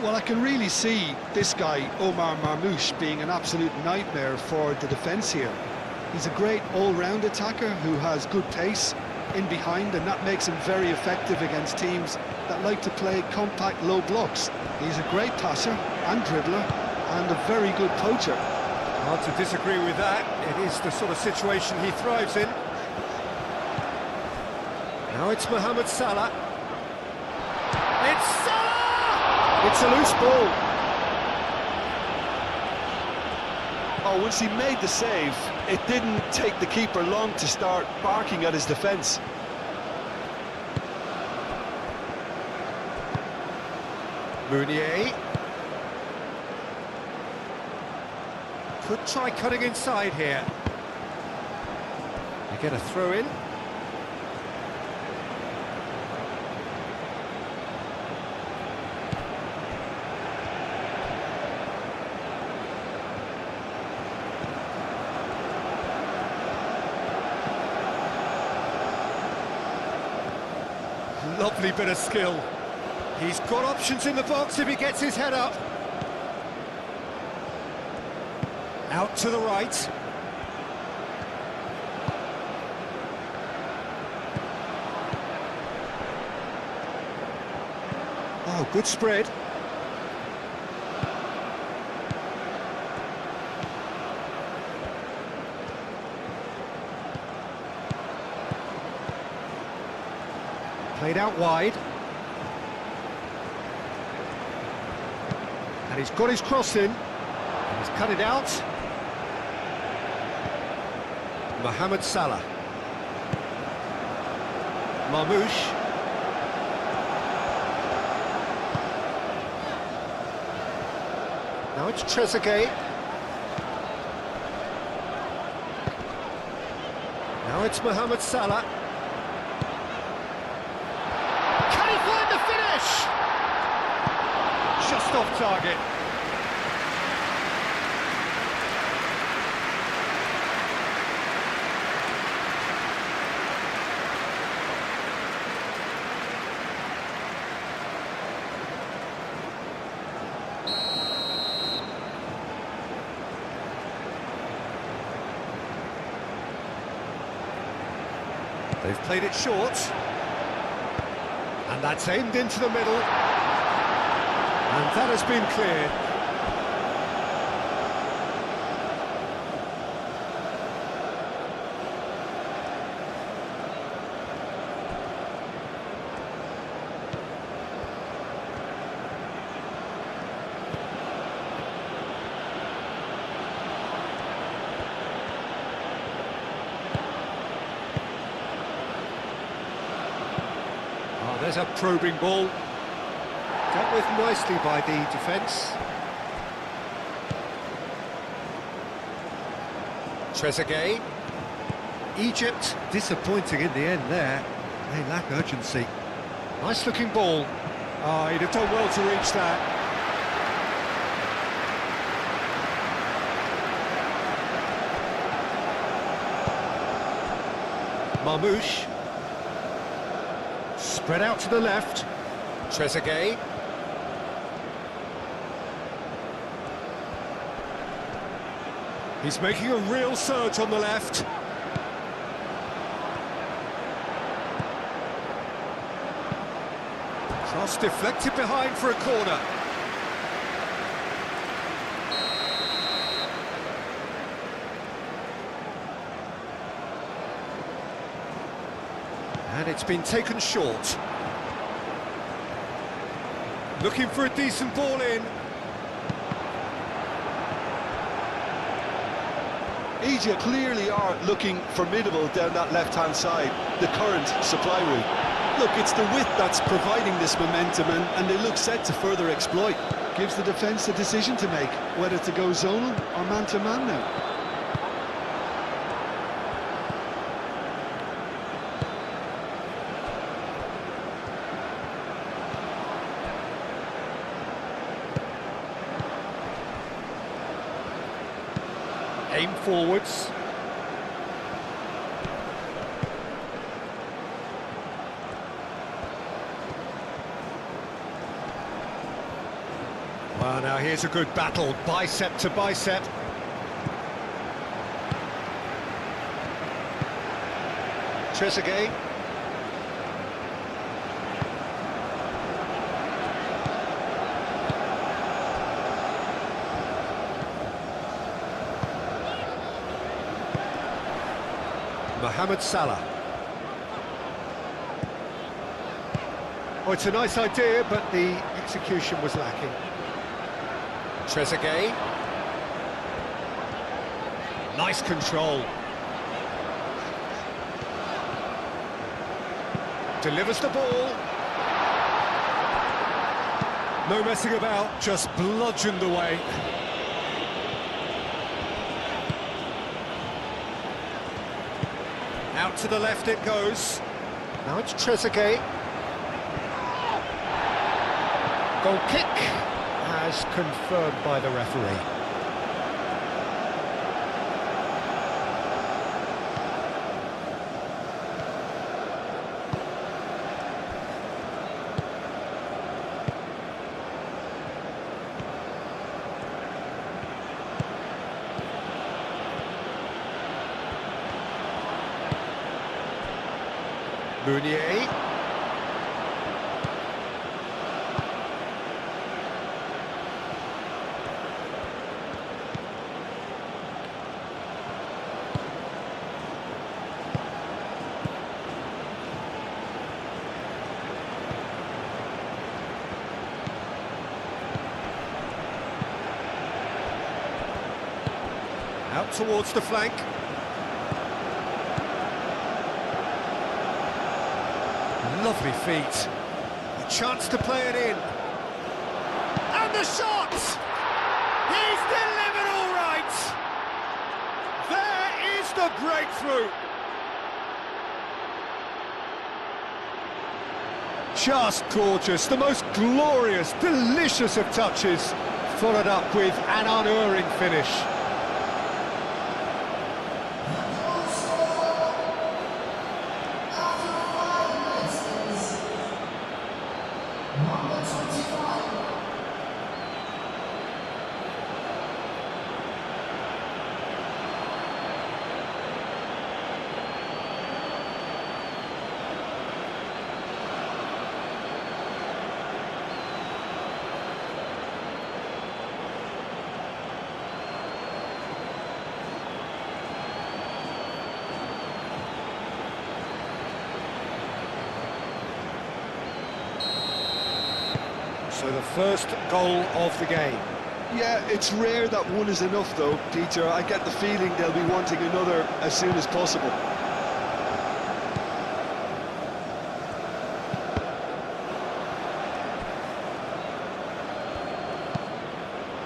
Well, I can really see this guy, Omar Marmoush, being an absolute nightmare for the defence here. He's a great all-round attacker who has good pace in behind, and that makes him very effective against teams that like to play compact low blocks. He's a great passer and dribbler and a very good poacher. Hard to disagree with that. It is the sort of situation he thrives in. Now it's Mohamed Salah. It's Salah! It's a loose ball. Oh, once he made the save, it didn't take the keeper long to start barking at his defence. Meunier. Could try cutting inside here. They get a throw in. Lovely bit of skill. He's got options in the box if he gets his head up. Out to the right. Oh, good spread. Played out wide. And he's got his cross in. And he's cut it out. Mohamed Salah. Marmoush. Now it's Trezeguet. Now it's Mohamed Salah. Can he find the finish? Just off target. They've played it short. And that's aimed into the middle. And that has been cleared. Oh, there's a probing ball. Dealt with nicely by the defence. Trezeguet. Egypt disappointing in the end there. They lack urgency. Nice looking ball. Oh, he'd have done well to reach that. Marmoush. Spread out to the left. Trezeguet. He's making a real surge on the left. Cross deflected behind for a corner. And it's been taken short. Looking for a decent ball in. Egypt clearly are looking formidable down that left-hand side, the current supply route. Look, it's the width that's providing this momentum, and they look set to further exploit. Gives the defence a decision to make, whether to go zonal or man-to-man now. Aim forwards. Well, now here's a good battle, bicep to bicep. Trezeguet. Mohamed Salah. Oh, it's a nice idea, but the execution was lacking. Trezeguet. Nice control. Delivers the ball. No messing about, just bludgeoned away. Out to the left it goes. Now it's Trezeguet. Goal kick, as confirmed by the referee. Meunier. Out towards the flank. Lovely feet. A chance to play it in. And the shot! He's delivered all right! There is the breakthrough! Just gorgeous, the most glorious, delicious of touches, followed up with an unerring finish. So the first goal of the game. Yeah, it's rare that one is enough though, Peter. I get the feeling they'll be wanting another as soon as possible.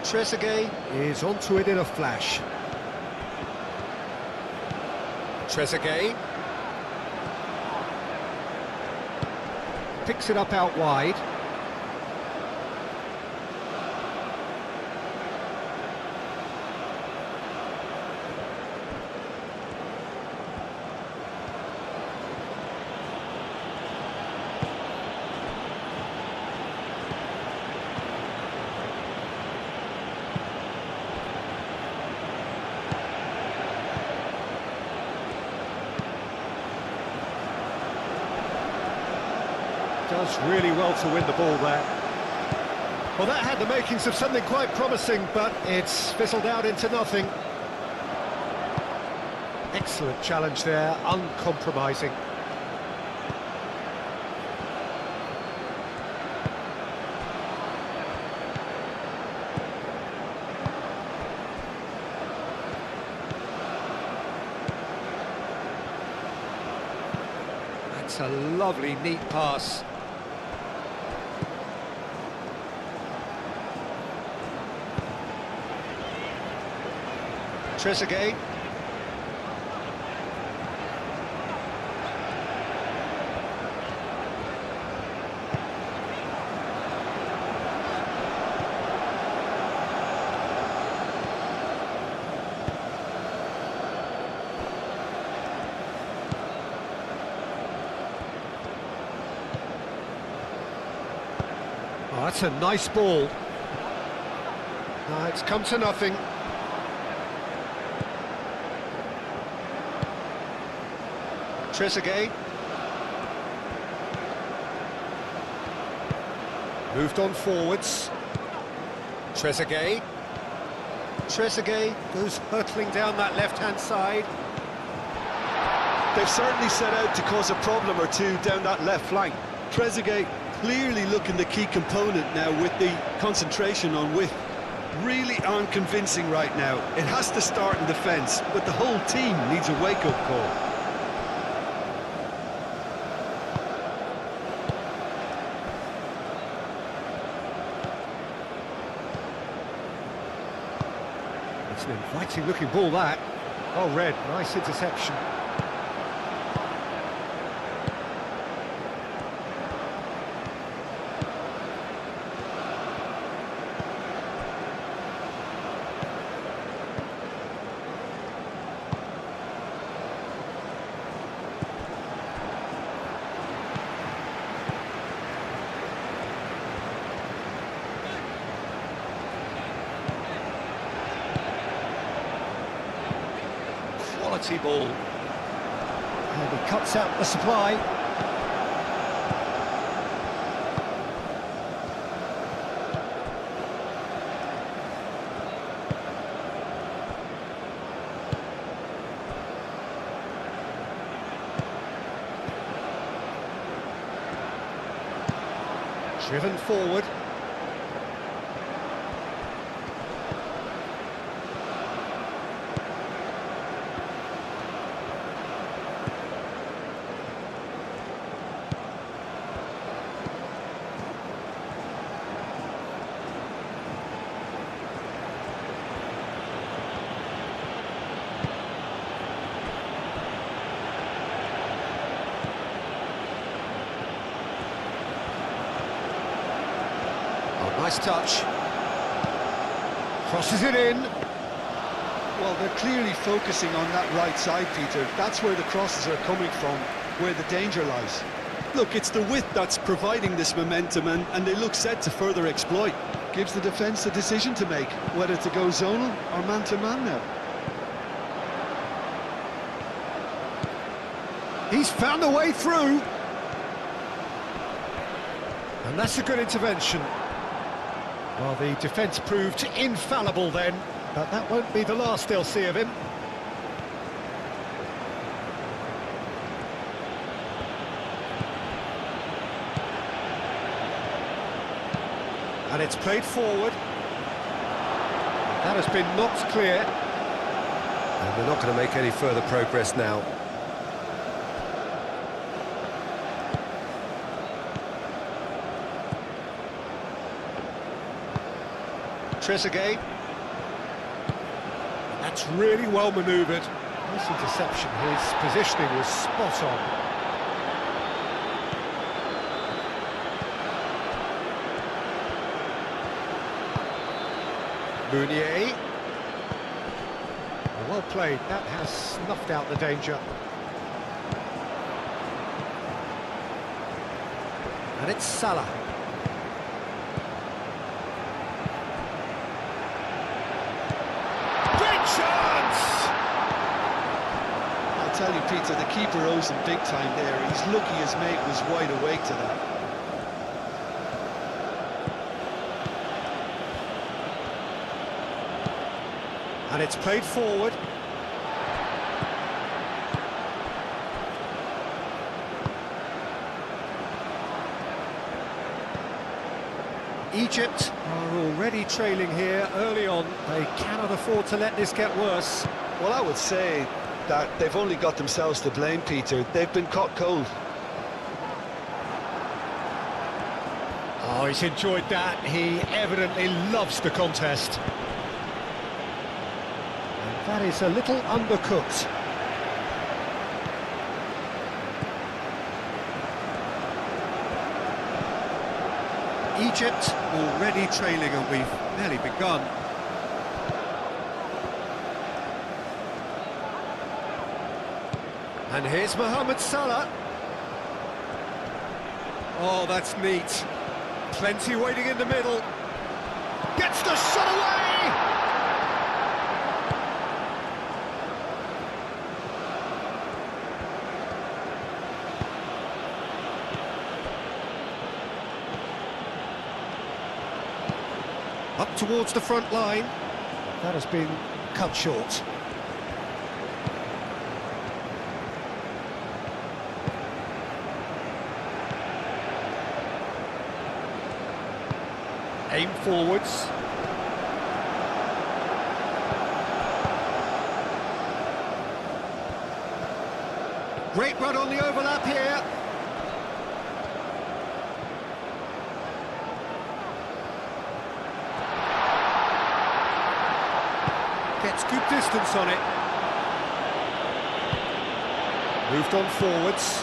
Trezeguet is onto it in a flash. Trezeguet picks it up out wide. Does really well to win the ball there. Well, that had the makings of something quite promising, but it's fizzled out into nothing. Excellent challenge there, uncompromising. That's a lovely, neat pass. Trezeguet. Oh, that's a nice ball. No, it's come to nothing. Trezeguet. Moved on forwards. Trezeguet. Trezeguet goes hurtling down that left-hand side. They've certainly set out to cause a problem or two down that left flank. Trezeguet clearly looking the key component now with the concentration on width. Really aren't convincing right now. It has to start in defence, but the whole team needs a wake-up call. It's an inviting-looking ball, that. Oh, Red, nice interception. Quality ball. And he cuts out the supply. Driven forward. Nice touch. Crosses it in. Well, they're clearly focusing on that right side, Peter. That's where the crosses are coming from, where the danger lies. Look, it's the width that's providing this momentum, and they look set to further exploit. Gives the defence a decision to make, whether to go zonal or man-to-man now. He's found a way through. And that's a good intervention. Well, the defence proved infallible then, but that won't be the last they'll see of him. And it's played forward. That has been knocked clear. And they're not going to make any further progress now. Trezeguet. That's really well manoeuvred. Nice interception. His positioning was spot on. Meunier. Well played. That has snuffed out the danger. And it's Salah. I'll tell you, Peter, the keeper owes him big time there. He's lucky his mate was wide awake to that. And it's played forward. Egypt are already trailing here early on. They cannot afford to let this get worse. Well, I would say that they've only got themselves to blame, Peter. They've been caught cold. Oh, he's enjoyed that. He evidently loves the contest. And that is a little undercooked. Egypt already trailing, and we've barely begun. And here's Mohamed Salah. Oh, that's neat. Plenty waiting in the middle. Gets the shot away! Up towards the front line. That has been cut short. Aim forwards. Great run on the overlap here. Gets good distance on it. Moved on forwards.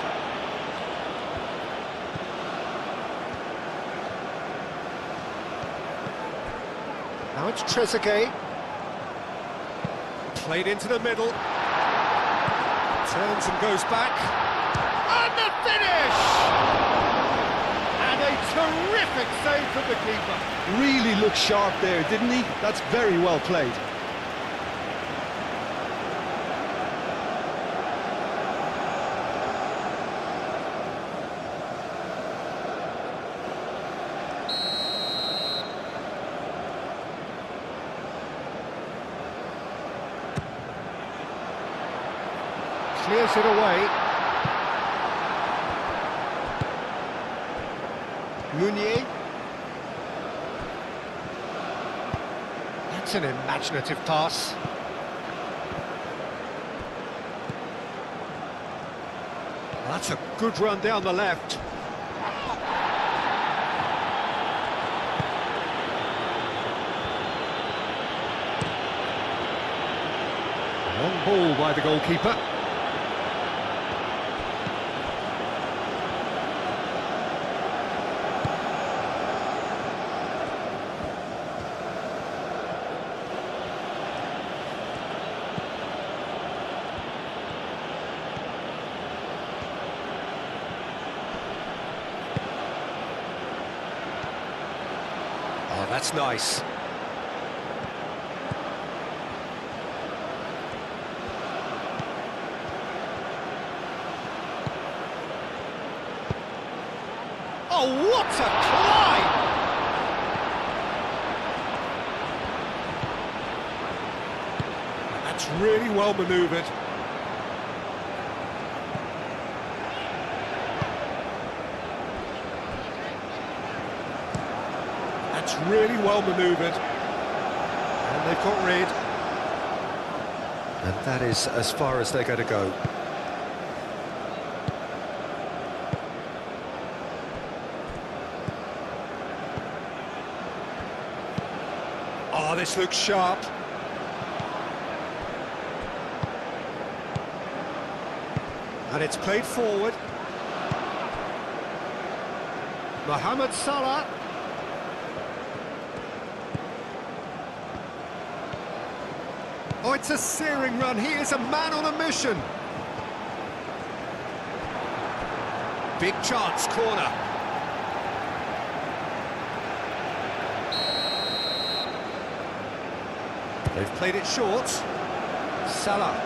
Now it's Trezeguet. Played into the middle. Turns and goes back. And the finish! And a terrific save from the keeper. Really looked sharp there, didn't he? That's very well played. Clears it away. Meunier. That's an imaginative pass. Well, that's a good run down the left. Long ball by the goalkeeper. Oh, that's nice. Oh, what a climb! That's really well manoeuvred. That's really well manoeuvred. And they've got rid. And that is as far as they're going to go. Oh, this looks sharp. And it's played forward. Mohamed Salah. Oh, it's a searing run. He is a man on a mission. Big chance, corner. They've played it short. Salah.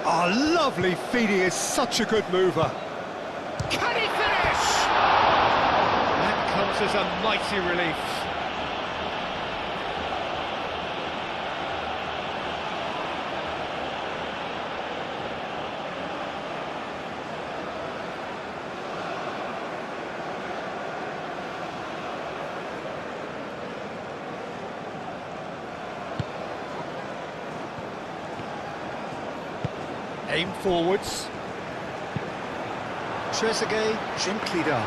Oh, lovely feed. He is such a good mover. Can he finish? That comes as a mighty relief. Aim forwards. Trezeguet, gently done.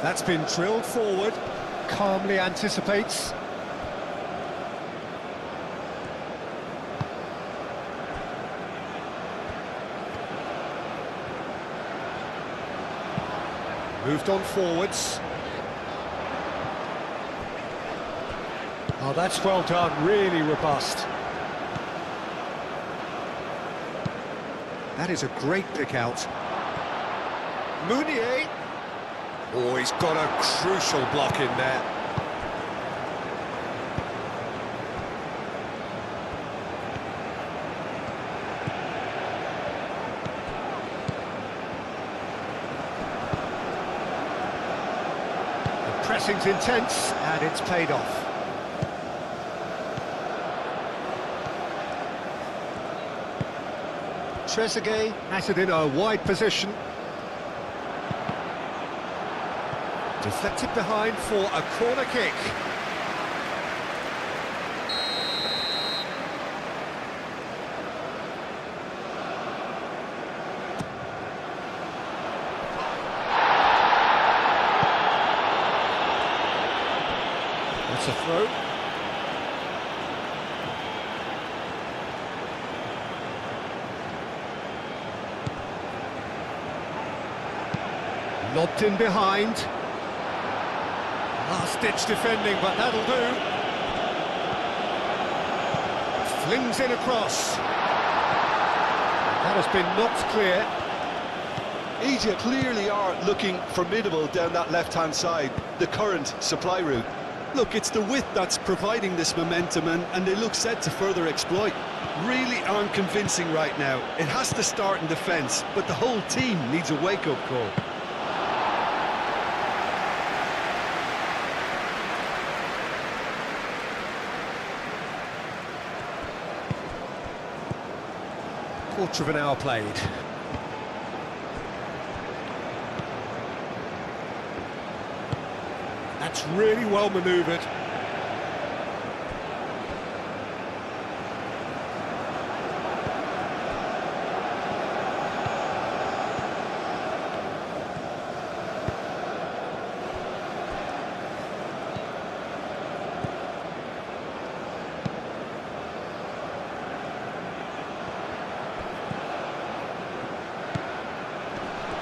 That's been drilled forward. Calmly anticipates. Moved on forwards. Oh, that's well done, really robust. That is a great pick out. Meunier. Oh, he's got a crucial block in there. The pressing's intense, and it's paid off. Trezeguet has it in a wide position. Deflected behind for a corner kick. That's a throw. Lobbed in behind. Last-ditch defending, but that'll do. Flings in across. That has been knocked clear. Egypt clearly are looking formidable down that left-hand side, the current supply route. Look, it's the width that's providing this momentum, and they look set to further exploit. Really aren't convincing right now. It has to start in defence, but the whole team needs a wake-up call. Quarter of an hour played. That's really well manoeuvred.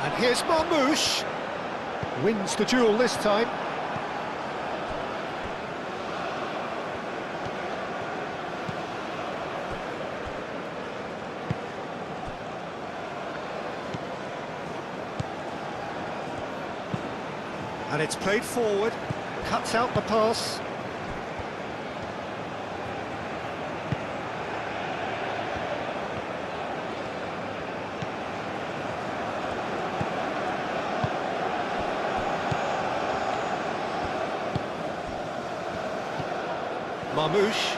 And here's Marmoush. Wins the duel this time. And it's played forward. Cuts out the pass. Marmoush.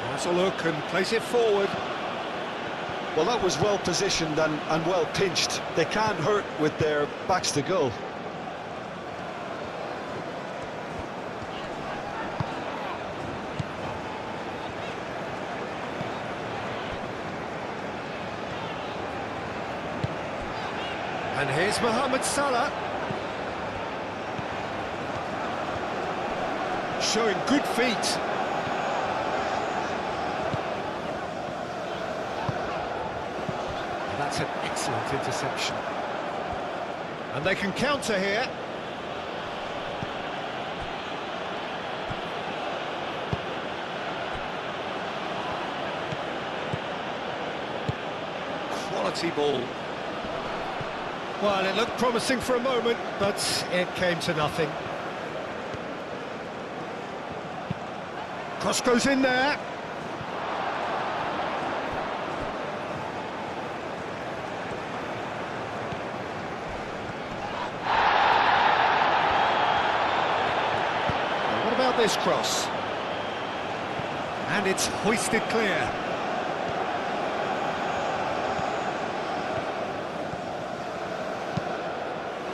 Has a look and plays it forward. Well, that was well positioned and well pinched. They can't hurt with their backs to goal. And here's Mohamed Salah. Showing good feet. And that's an excellent interception. And they can counter here. Quality ball. Well, it looked promising for a moment, but it came to nothing. Cross goes in there. What about this cross? And it's hoisted clear.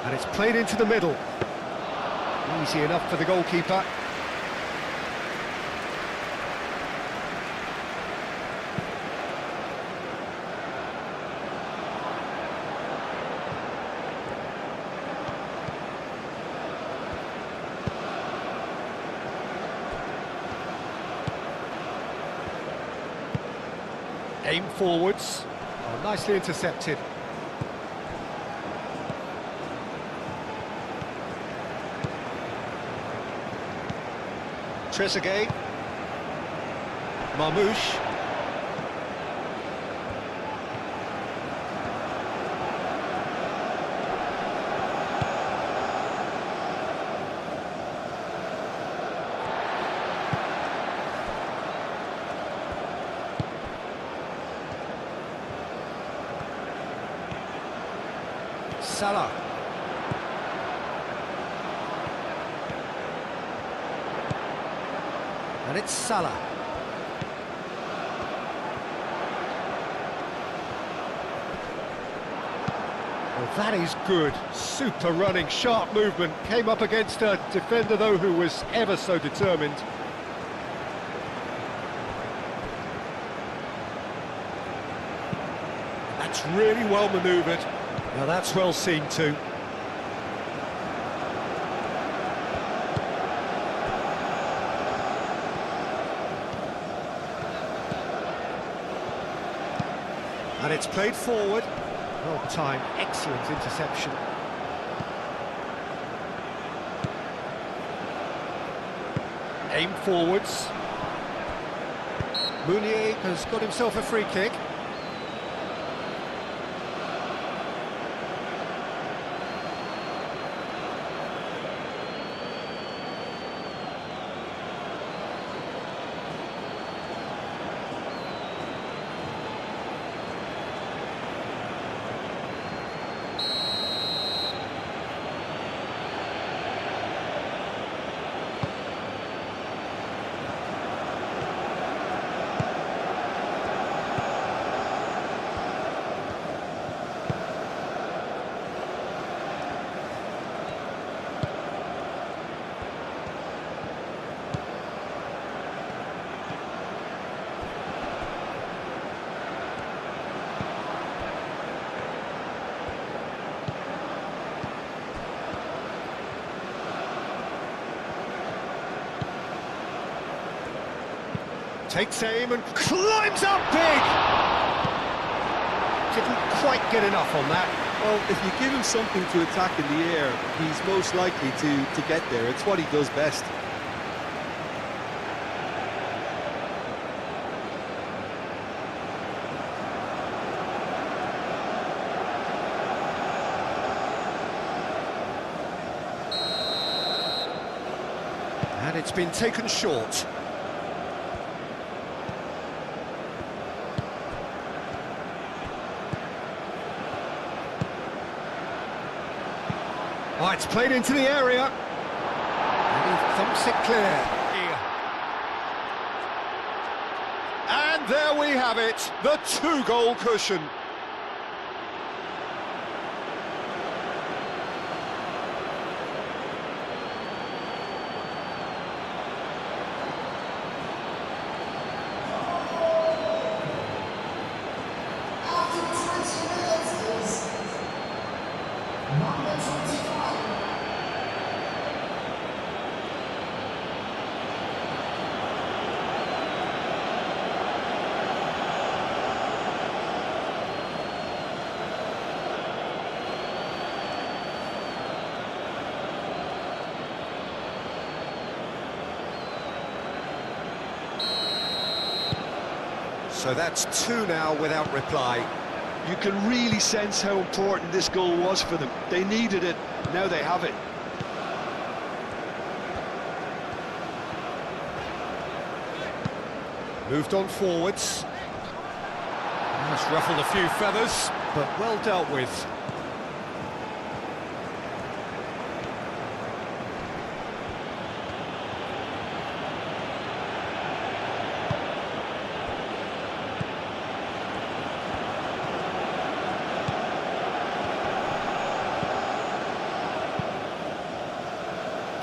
And it's played into the middle. Easy enough for the goalkeeper. Aim forwards. Oh, nicely intercepted. Trezeguet. Marmoush. Salah. And it's Salah. Well, that is good. Super running, sharp movement. Came up against a defender, though, who was ever so determined. That's really well manoeuvred. Now that's well seen too. And it's played forward. Well timed, excellent interception. Aim forwards. Meunier has got himself a free kick. Takes aim and climbs up big! Didn't quite get enough on that. Well, if you give him something to attack in the air, he's most likely to get there. It's what he does best. And it's been taken short. Oh, it's played into the area. And he thumps it clear. And there we have it, the two-goal cushion. So that's two now without reply. You can really sense how important this goal was for them. They needed it, now they have it. Moved on forwards. Just ruffled a few feathers, but well dealt with.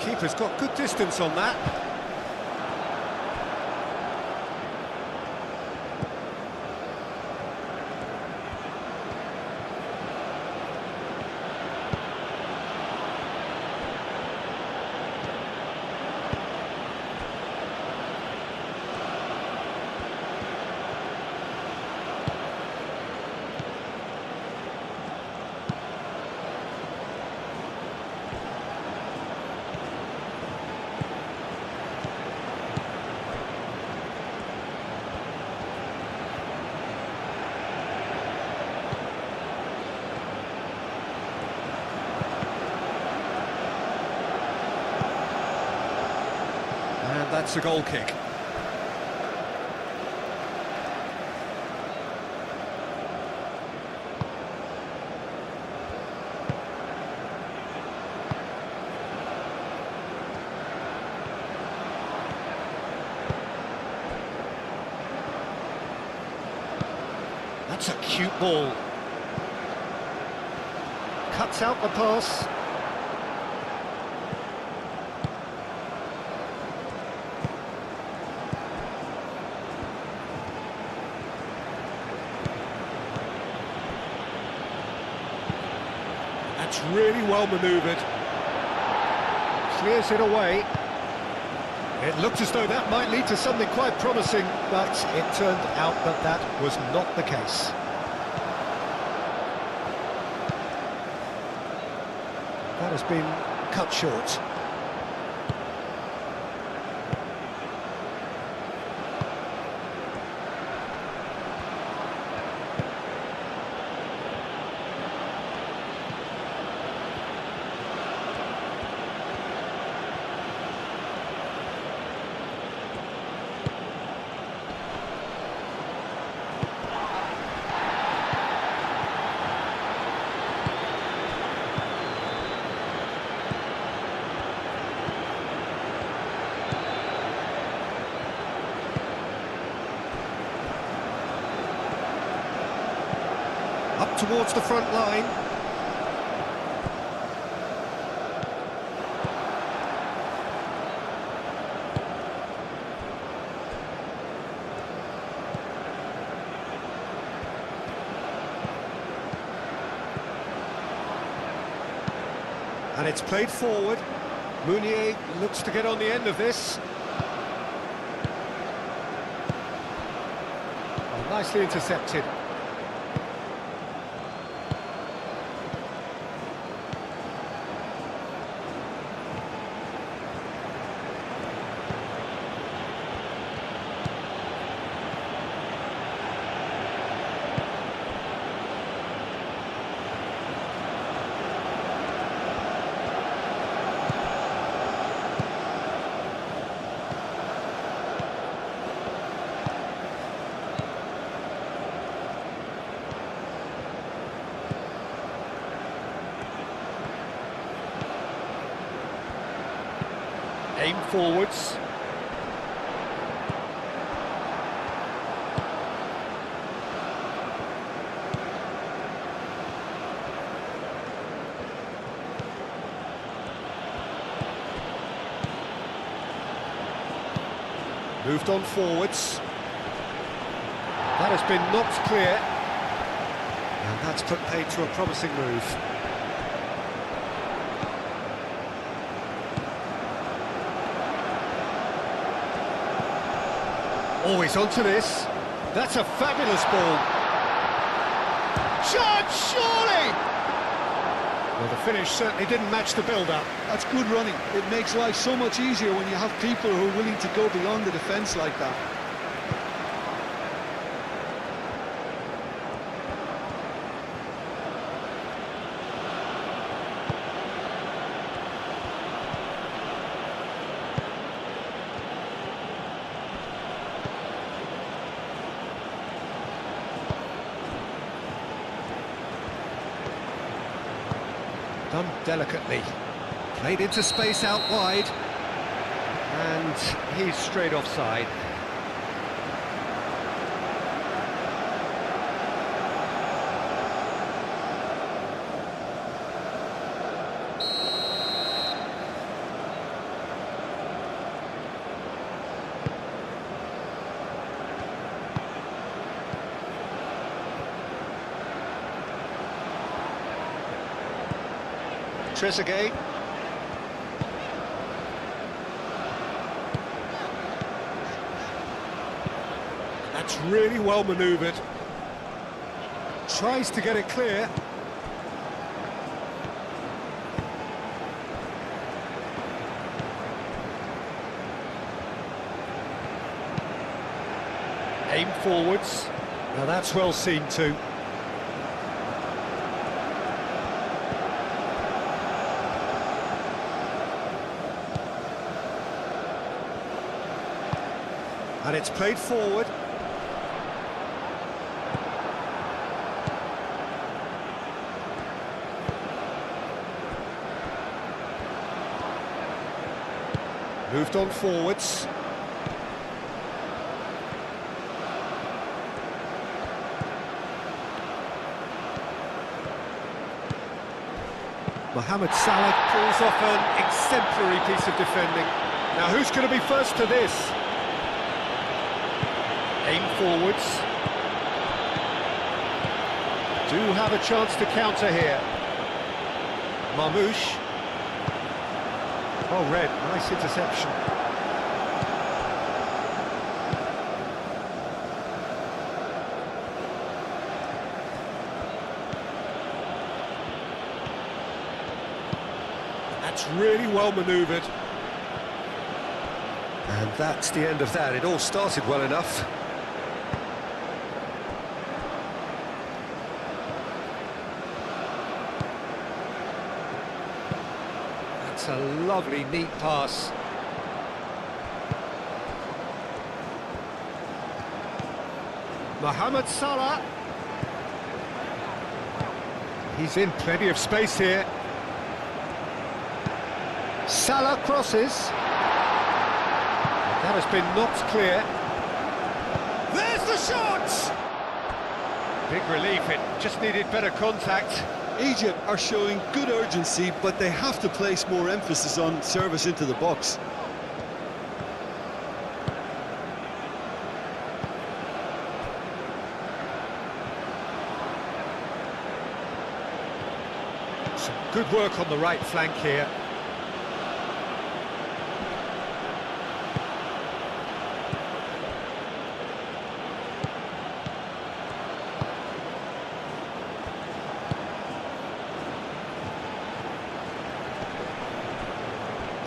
Keeper's got good distance on that. And that's a goal kick. That's a cute ball. Cuts out the pass. That's really well manoeuvred. Clears it away. It looked as though that might lead to something quite promising, but it turned out that that was not the case. That has been cut short. Up towards the front line. And it's played forward. Meunier looks to get on the end of this. Oh, nicely intercepted. Aim forwards. Moved on forwards. That has been knocked clear. And that's put paid to a promising move. Always onto this. That's a fabulous ball. Shot, surely! Well, the finish certainly didn't match the build-up. That's good running. It makes life so much easier when you have people who are willing to go beyond the defence like that. Done delicately. Played into space out wide. And he's straight offside. Trezeguet. That's really well manoeuvred. Tries to get it clear. Aim forwards. Now that's well seen too. And it's played forward. Moved on forwards. Mohamed Salah pulls off an exemplary piece of defending. Now who's going to be first to this? Aim forwards. Do have a chance to counter here. Marmoush. Oh, red, nice interception. That's really well manoeuvred. And that's the end of that. It all started well enough. That's a lovely, neat pass. Mohamed Salah. He's in plenty of space here. Salah crosses. That has been knocked clear. There's the shot! Big relief, it just needed better contact. Egypt are showing good urgency, but they have to place more emphasis on service into the box. Some good work on the right flank here.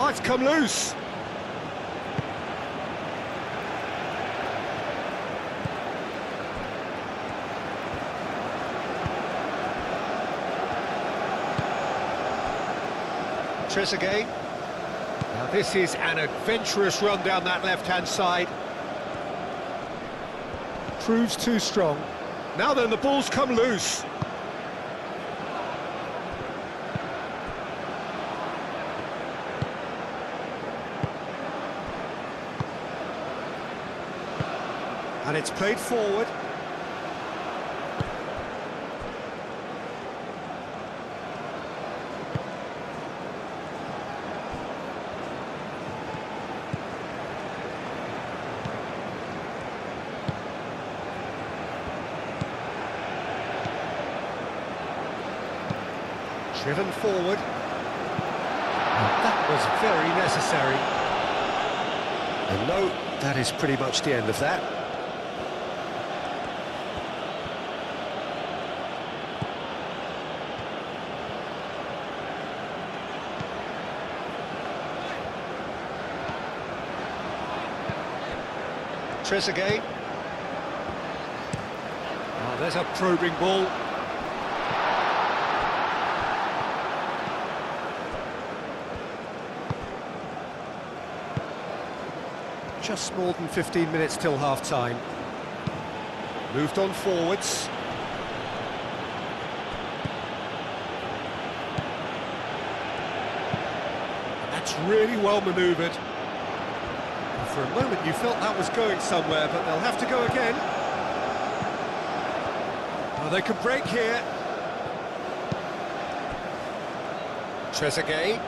Oh, it's come loose. Trezeguet. Now this is an adventurous run down that left-hand side. Proves too strong. Now then, the ball's come loose. And it's played forward. Driven forward. That was very necessary. And no, that is pretty much the end of that. Trezeguet. Oh, there's a probing ball. Just more than 15 minutes till half-time. Moved on forwards. That's really well manoeuvred. For a moment you felt that was going somewhere, but they'll have to go again. Oh, they could break here. Trezeguet.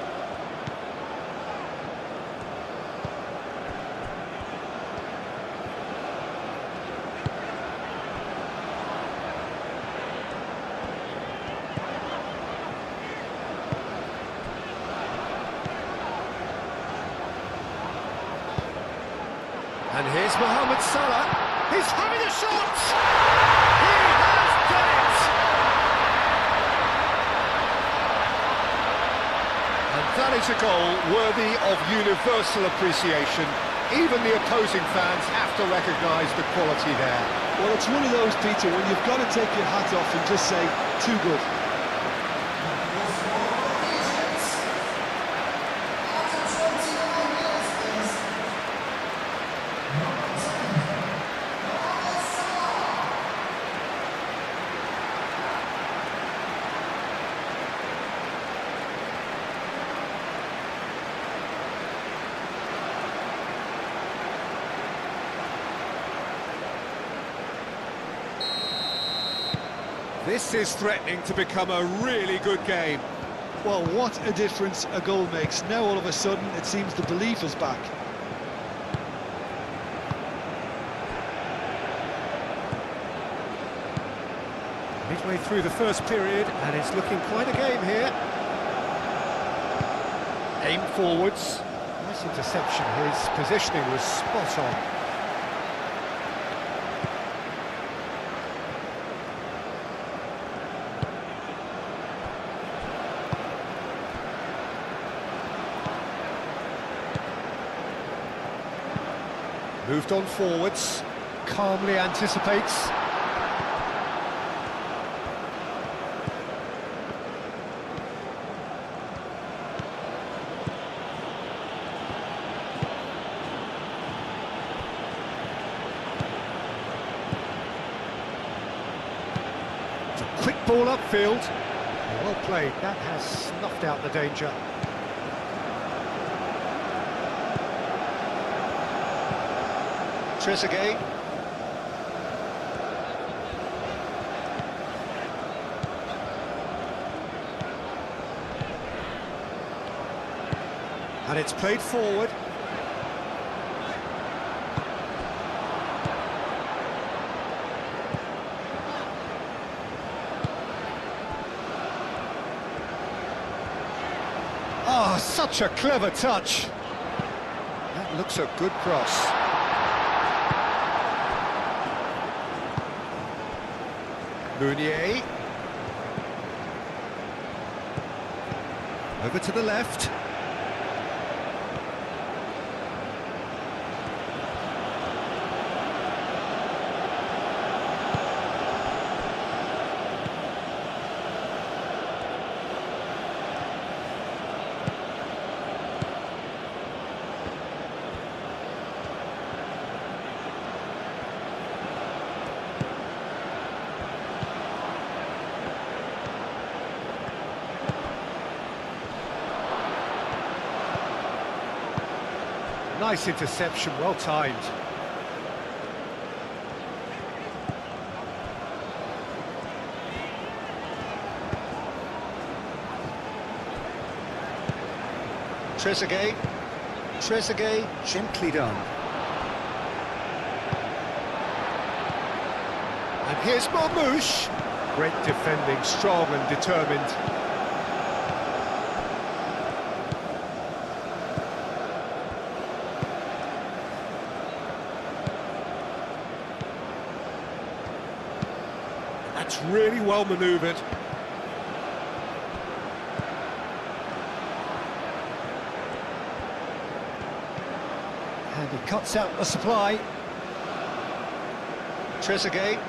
And here's Mohamed Salah. He's having a shot! He has done it! And that is a goal worthy of universal appreciation. Even the opposing fans have to recognise the quality there. Well, it's one of those, Peter, when you've got to take your hat off and just say, too good. This is threatening to become a really good game. Well, what a difference a goal makes. Now all of a sudden it seems the belief is back. Midway through the first period, and it's looking quite a game here. Aim forwards. Nice interception. His positioning was spot on. Moved on forwards. Calmly anticipates. Quick ball upfield. Well played, that has snuffed out the danger. Trezeguet. And it's played forward. Oh, such a clever touch. That looks a good cross. Meunier. Over to the left. Nice interception, well timed. Trezeguet. Trezeguet, gently done. And here's Marmouche. Great defending, strong and determined. That's really well manoeuvred. And he cuts out the supply. Trezeguet.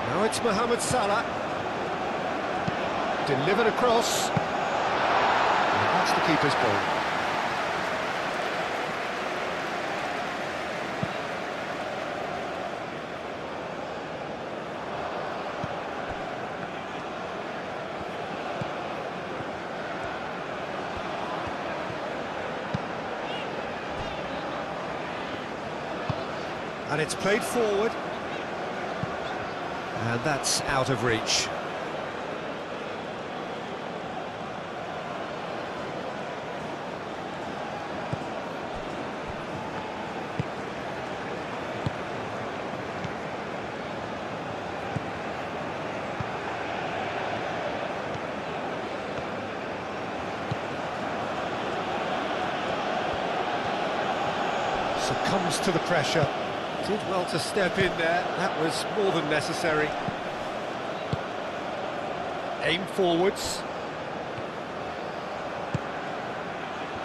Now it's Mohamed Salah. Delivered across. And that's the keeper's ball. And it's played forward. And that's out of reach. Succumbs to the pressure. Did well to step in there, that was more than necessary. Aim forwards.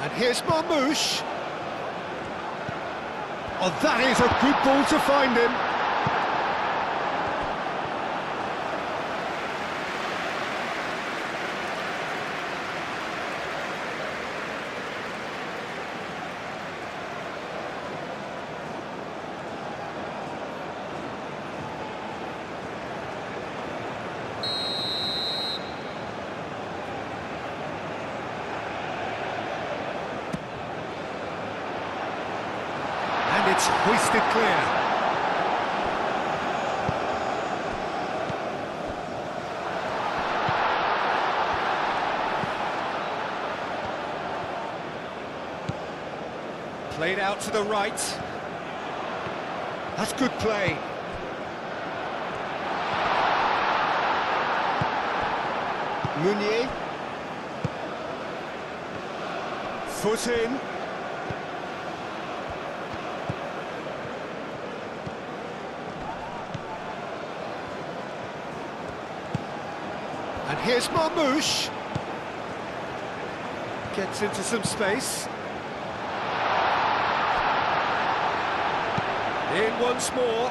And here's Marmouche. Oh, that is a good ball to find him. It's hoisted clear. Played out to the right. That's good play. Meunier. Foot in. And here's Marmouche. Gets into some space. In once more.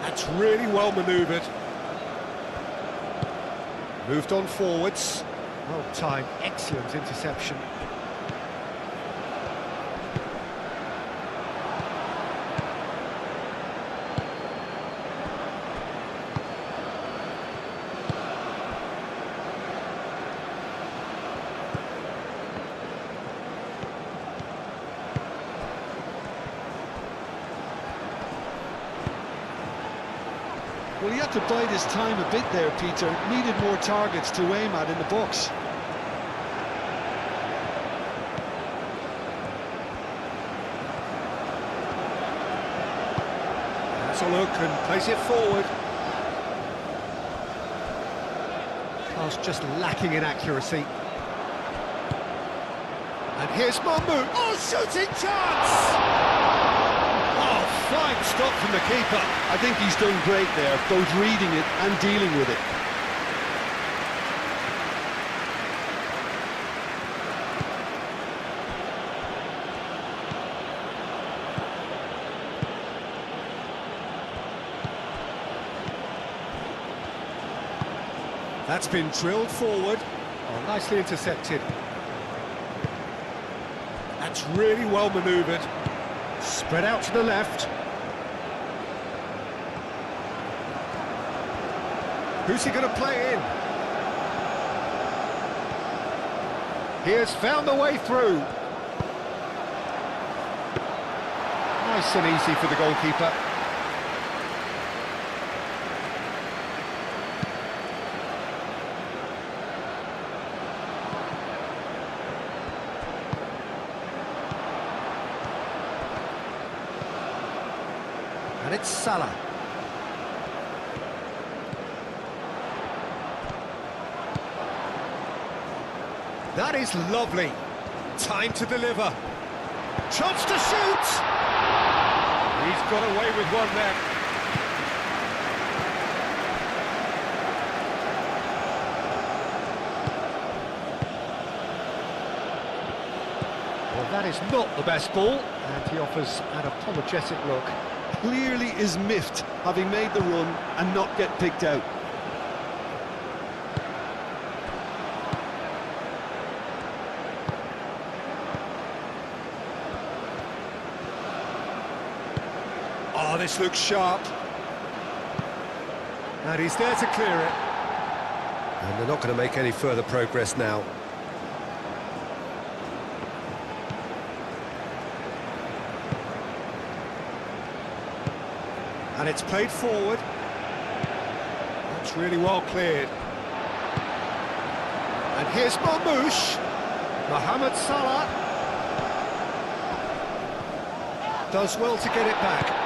That's really well manoeuvred. Moved on forwards. Well timed, excellent interception. Well, he had to bide his time a bit there, Peter. Needed more targets to aim at in the box. That's a look and plays it forward. Pass just lacking in accuracy. And here's Mahmoud. Oh, shooting chance! Oh, fine stop from the keeper. I think he's done great there, both reading it and dealing with it. That's been drilled forward. Oh, nicely intercepted. That's really well manoeuvred. Spread out to the left. Who's he going to play in? He has found the way through. Nice and easy for the goalkeeper. And it's Salah. That is lovely. Time to deliver. Chance to shoot! He's got away with one there. Well, that is not the best ball, and he offers an apologetic look. Clearly is miffed, having made the run and not get picked out. Oh, this looks sharp. And he's there to clear it. And they're not going to make any further progress now. And it's played forward. That's really well cleared. And here's Marmouche. Mohamed Salah. Does well to get it back.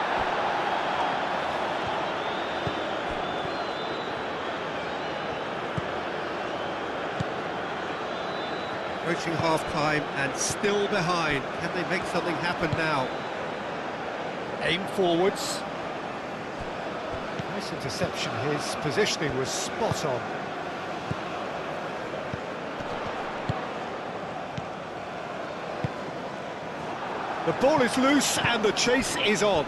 Approaching half-time and still behind. Can they make something happen now? Aim forwards. Nice interception. His positioning was spot on. The ball is loose and the chase is on.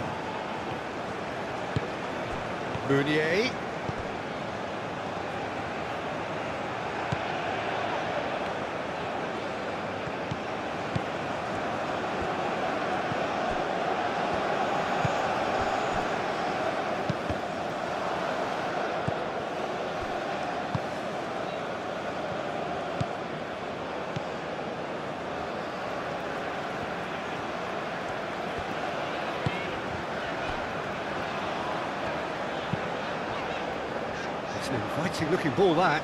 Meunier. It's an inviting looking ball, that.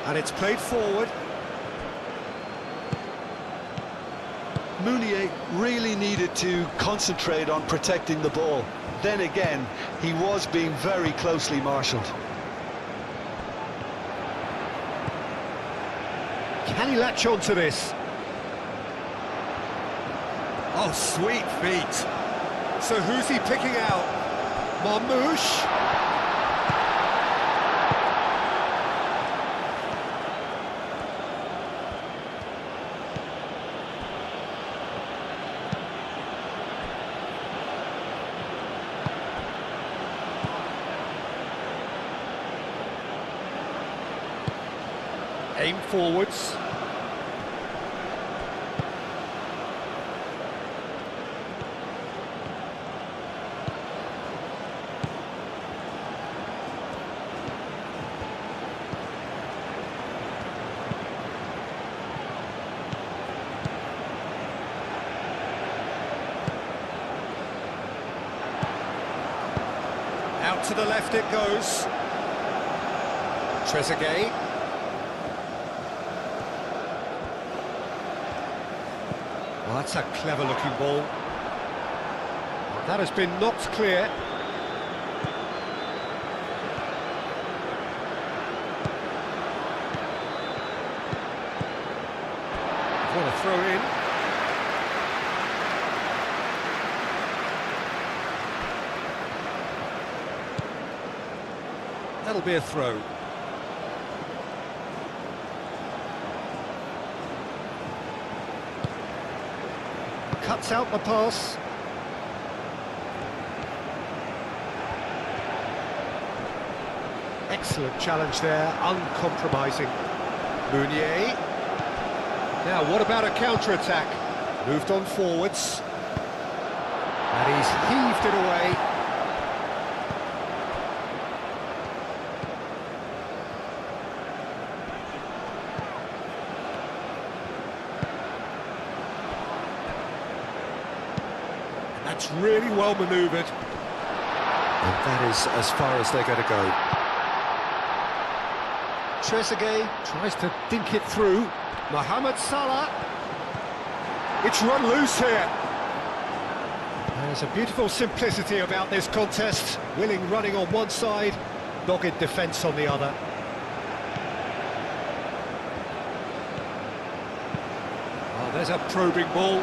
And it's played forward. Meunier really needed to concentrate on protecting the ball. Then again, he was being very closely marshalled. Can he latch on to this? Oh, sweet feet. So who's he picking out? Marmoush? Aim forwards. Out to the left it goes. Trezeguet. Well, that's a clever-looking ball. That has been knocked clear. What a throw in. That'll be a throw. Cuts out the pass. Excellent challenge there, uncompromising. Meunier. Now, what about a counter-attack? Moved on forwards. And he's heaved it away. That's really well manoeuvred. And that is as far as they're going to go. Trezeguet tries to dink it through. Mohamed Salah. It's run loose here. There's a beautiful simplicity about this contest. Willing running on one side, dogged defence on the other. Oh, there's a probing ball.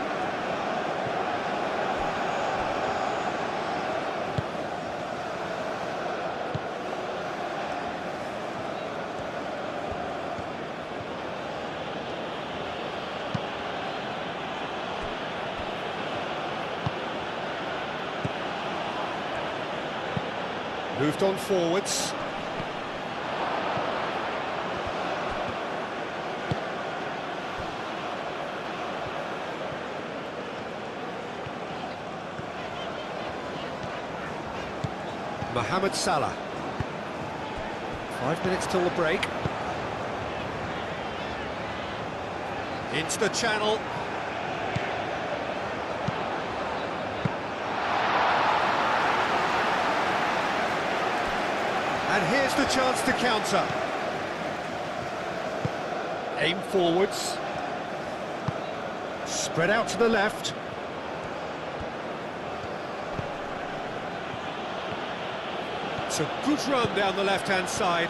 Moved on forwards. Mohamed Salah. 5 minutes till the break. Into the channel. And here's the chance to counter. Aim forwards. Spread out to the left. It's a good run down the left-hand side.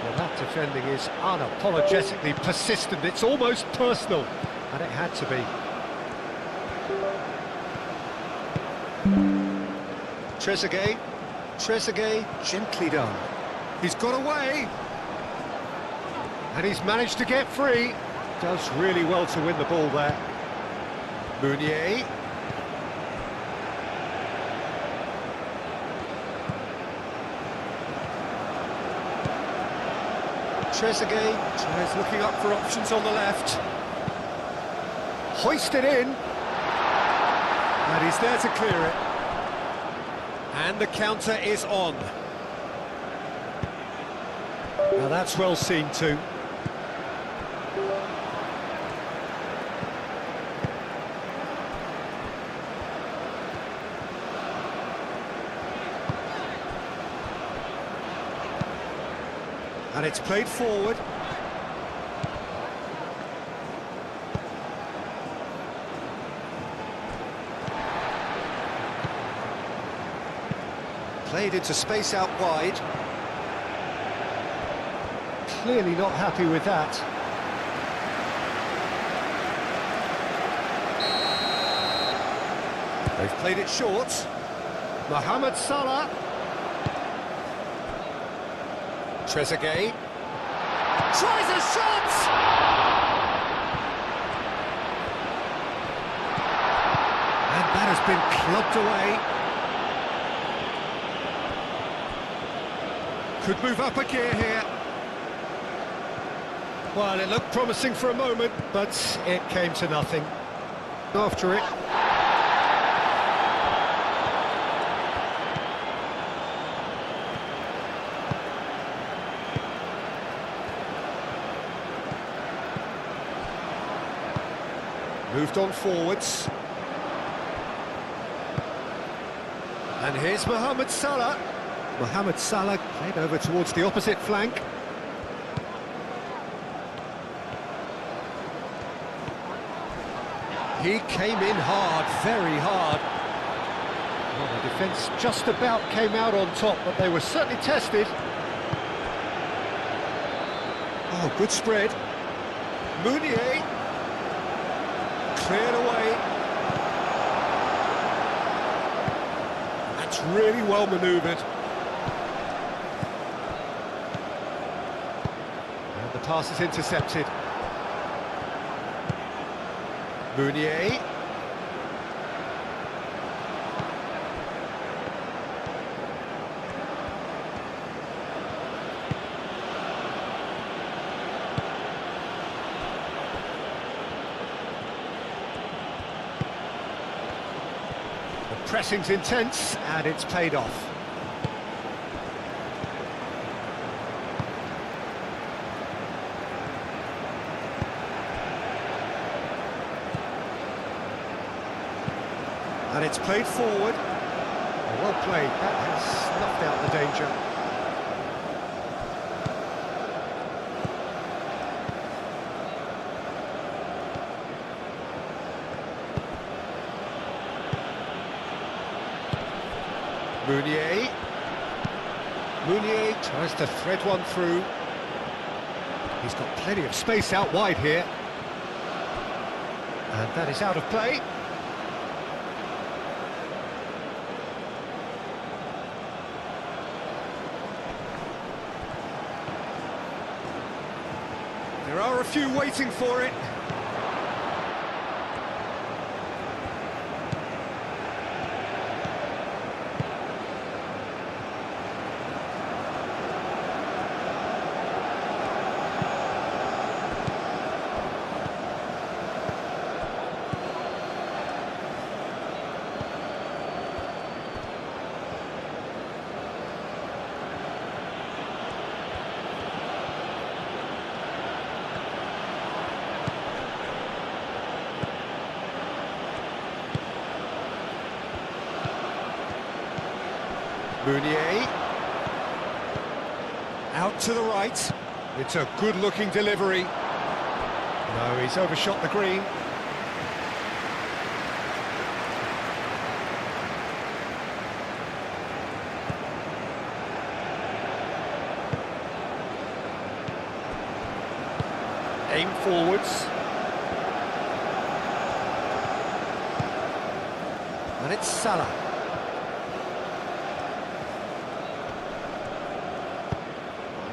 Well, that defending is unapologetically persistent. It's almost personal, and it had to be. Trezeguet. Trezeguet, gently done. He's got away. And he's managed to get free. Does really well to win the ball there. Meunier. Trezeguet tries looking up for options on the left. Hoisted in. And he's there to clear it. And the counter is on. Now that's well seen too. And it's played forward. Played into space out wide. Clearly not happy with that. They've played it short. Mohamed Salah. Trezeguet. Tries a shot! And that has been clubbed away. Could move up a gear here. Well, it looked promising for a moment, but it came to nothing. After it. Moved on forwards. And here's Mohamed Salah. Mohamed Salah played over towards the opposite flank. He came in hard, very hard. Well, the defence just about came out on top, but they were certainly tested. Oh, good spread. Meunier. Cleared away. That's really well manoeuvred. And the pass is intercepted. Meunier. The pressing's intense, and it's paid off. And it's played forward. Well played, that has snuffed out the danger. Meunier. Meunier tries to thread one through. He's got plenty of space out wide here. And that is out of play. There are a few waiting for it. Meunier. Out to the right. It's a good-looking delivery. No, he's overshot the green. Aim forwards. And it's Salah.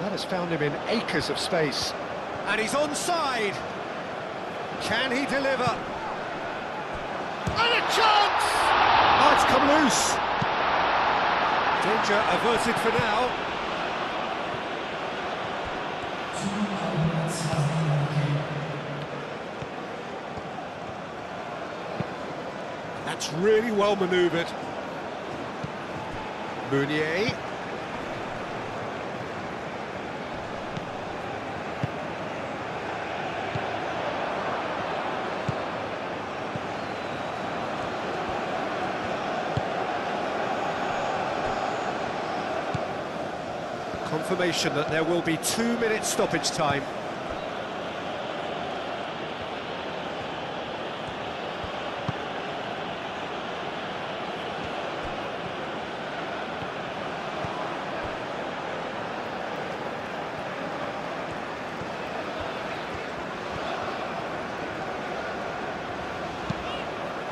That has found him in acres of space. And he's onside. Can he deliver? And a chance! Oh, it's come loose. Danger averted for now. That's really well manoeuvred. Meunier. confirmation that there will be 2 minute stoppage time.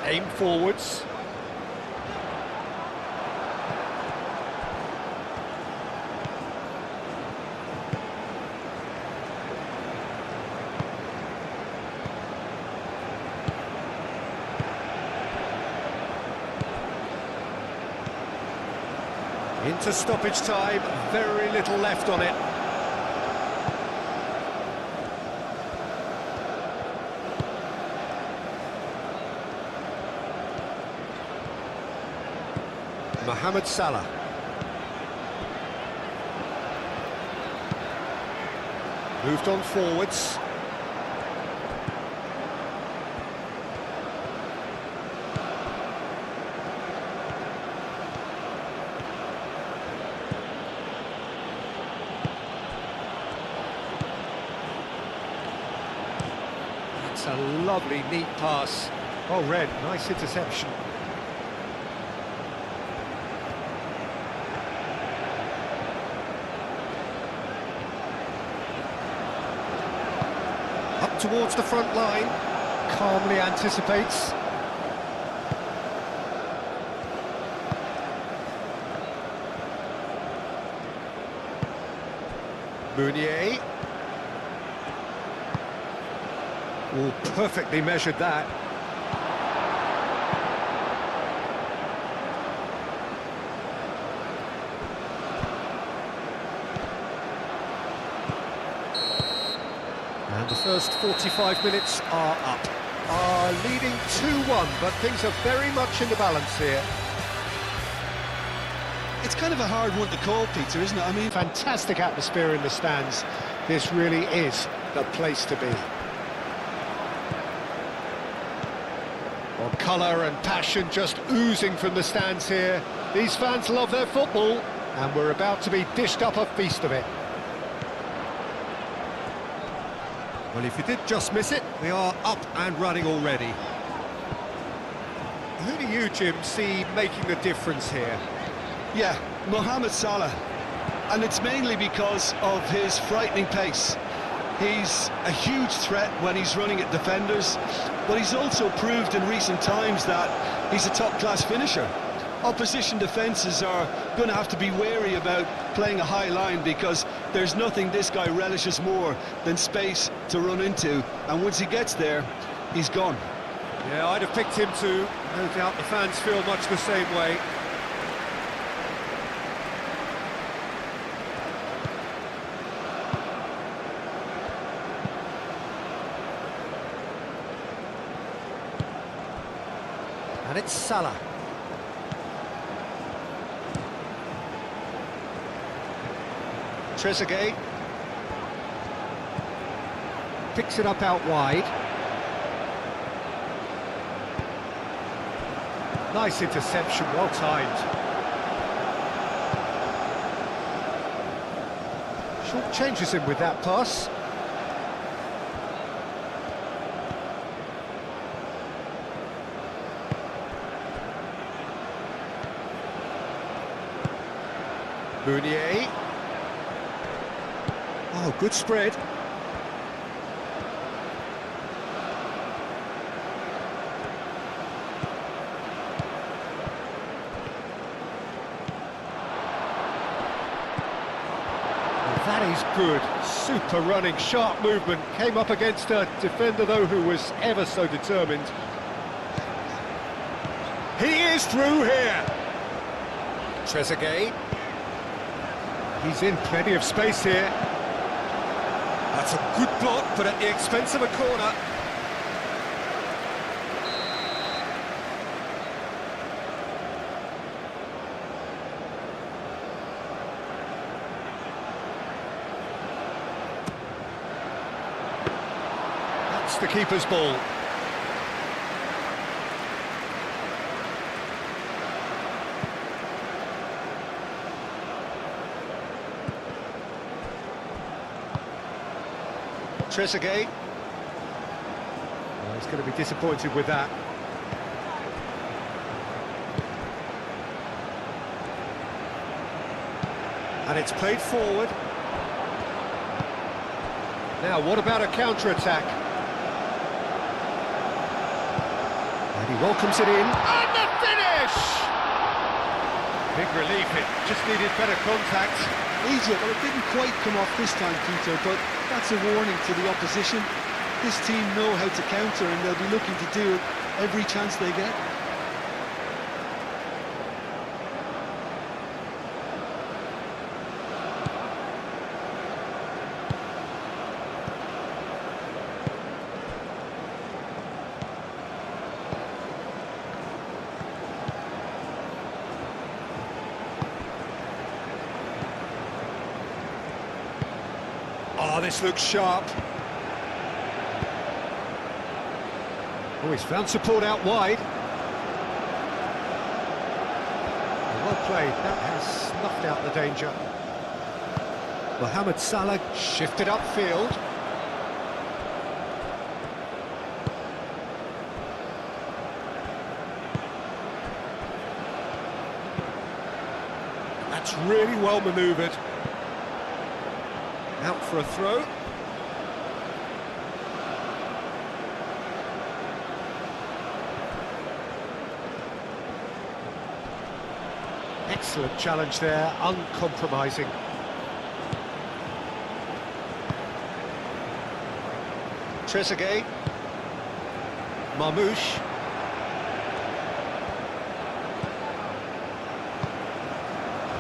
Aim forwards. Into stoppage time, very little left on it. Mohamed Salah. Moved on forwards. That's a lovely, neat pass. Oh, Red, nice interception. Up towards the front line, calmly anticipates. Meunier. Oh, perfectly measured that. And the first 45 minutes are up. Are leading 2-1, but things are very much in the balance here. It's kind of a hard one to call, Peter, isn't it? I mean, Fantastic atmosphere in the stands. This really is the place to be. Well, colour and passion just oozing from the stands here. These fans love their football, and we're about to be dished up a feast of it. Well, if you did just miss it, we are up and running already. Who do you, Jim, see making the difference here? yeah, Mohamed Salah. And it's mainly because of his frightening pace. He's a huge threat when he's running at defenders, but he's also proved in recent times that he's a top-class finisher. Opposition defences are going to have to be wary about playing a high line because there's nothing this guy relishes more than space to run into, and once he gets there, he's gone. Yeah, I'd have picked him too. No doubt the fans feel much the same way. And it's Salah. Trezeguet picks it up out wide. Nice interception, well timed. Short changes him with that pass. Meunier. Oh, good spread. That is good. Super running, sharp movement. Came up against a defender, though, who was ever so determined. He is through here. Trezeguet. He's in plenty of space here. That's a good block, but at the expense of a corner. That's the keeper's ball. Trezeguet. Well, he's going to be disappointed with that. And it's played forward. Now, what about a counter-attack? And he welcomes it in. And the finish! Big relief, it just needed better contact. Easy, well, it didn't quite come off this time, Peter, but that's a warning to the opposition. This team know how to counter, and they'll be looking to do it every chance they get. Oh, this looks sharp. Oh, he's found support out wide. Well played, that has snuffed out the danger. Mohamed Salah shifted upfield. That's really well manoeuvred. Out for a throw. Excellent challenge there, uncompromising. Trezeguet. Marmoush.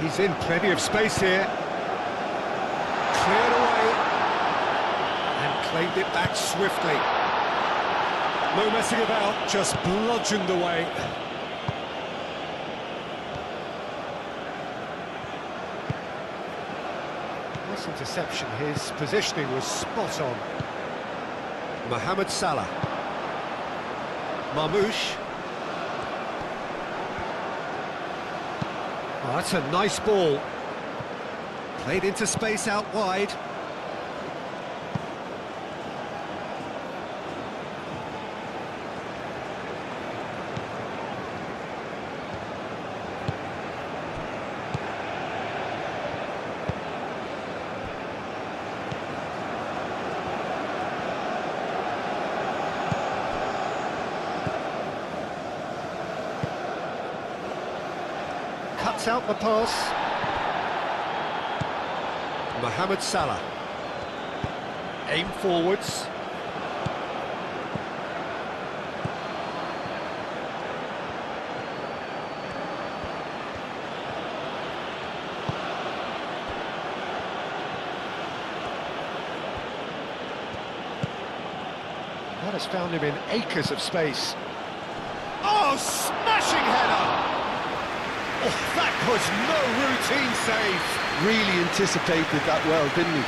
He's in plenty of space here. Cleared away and claimed it back swiftly. No messing about, just bludgeoned away. Nice interception, his positioning was spot on. Mohamed Salah. Marmoush. Oh, that's a nice ball. Played into space out wide. Cuts out the pass. Mohamed Salah. Aim forwards. That has found him in acres of space. Oh, smashing header! Oh, that was no routine save. Really anticipated that well, didn't he?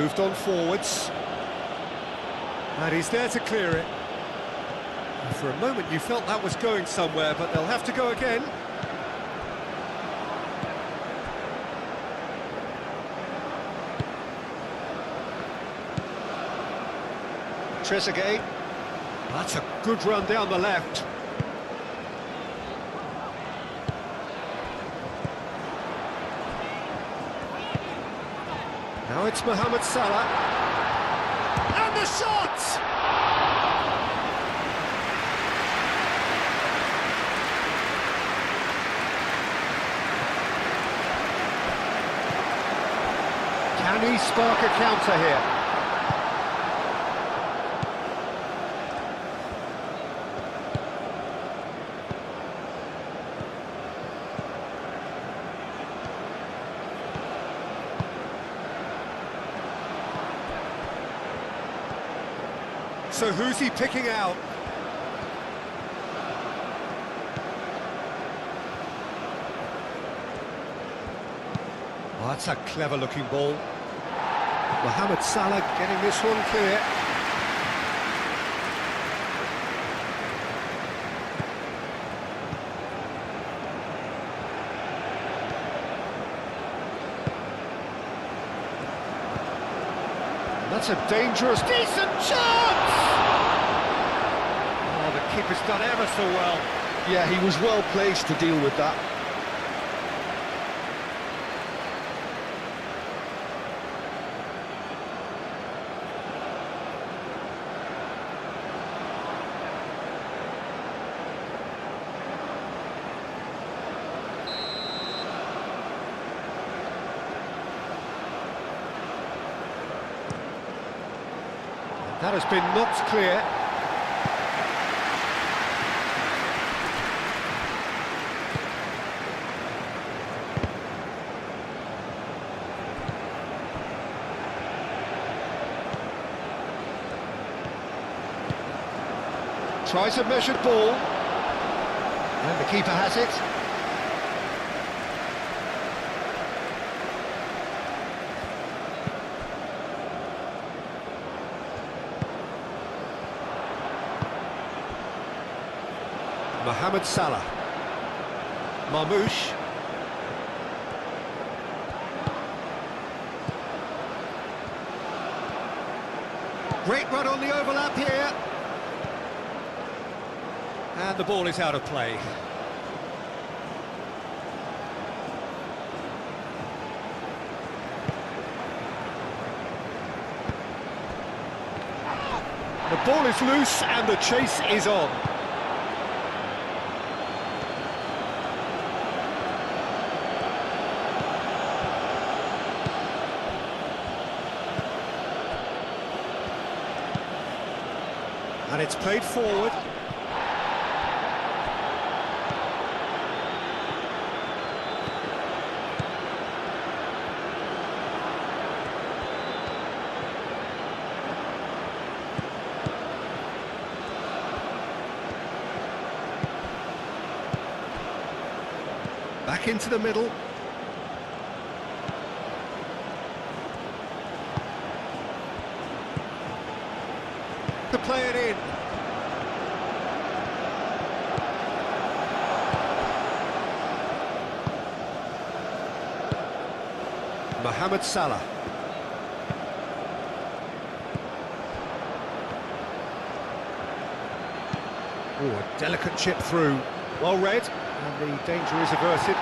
Moved on forwards. And he's there to clear it. And for a moment you felt that was going somewhere, but they'll have to go again. Trezeguet. That's a good run down the left. Now it's Mohamed Salah. And the shot! Can he spark a counter here? So who's he picking out? Oh, that's a clever-looking ball. Mohamed Salah getting this one clear. That's a dangerous, decent chance! Oh, the keeper's done ever so well. Yeah, he was well placed to deal with that. That has been knocked clear. Tries a measured ball. And the keeper has it. Mohamed Salah. Marmoush. Great run on the overlap here. And the ball is out of play. The ball is loose and the chase is on. And it's played forward. Back into the middle. To play it in. Mohamed Salah. Oh, a delicate chip through. Well read, and the danger is averted.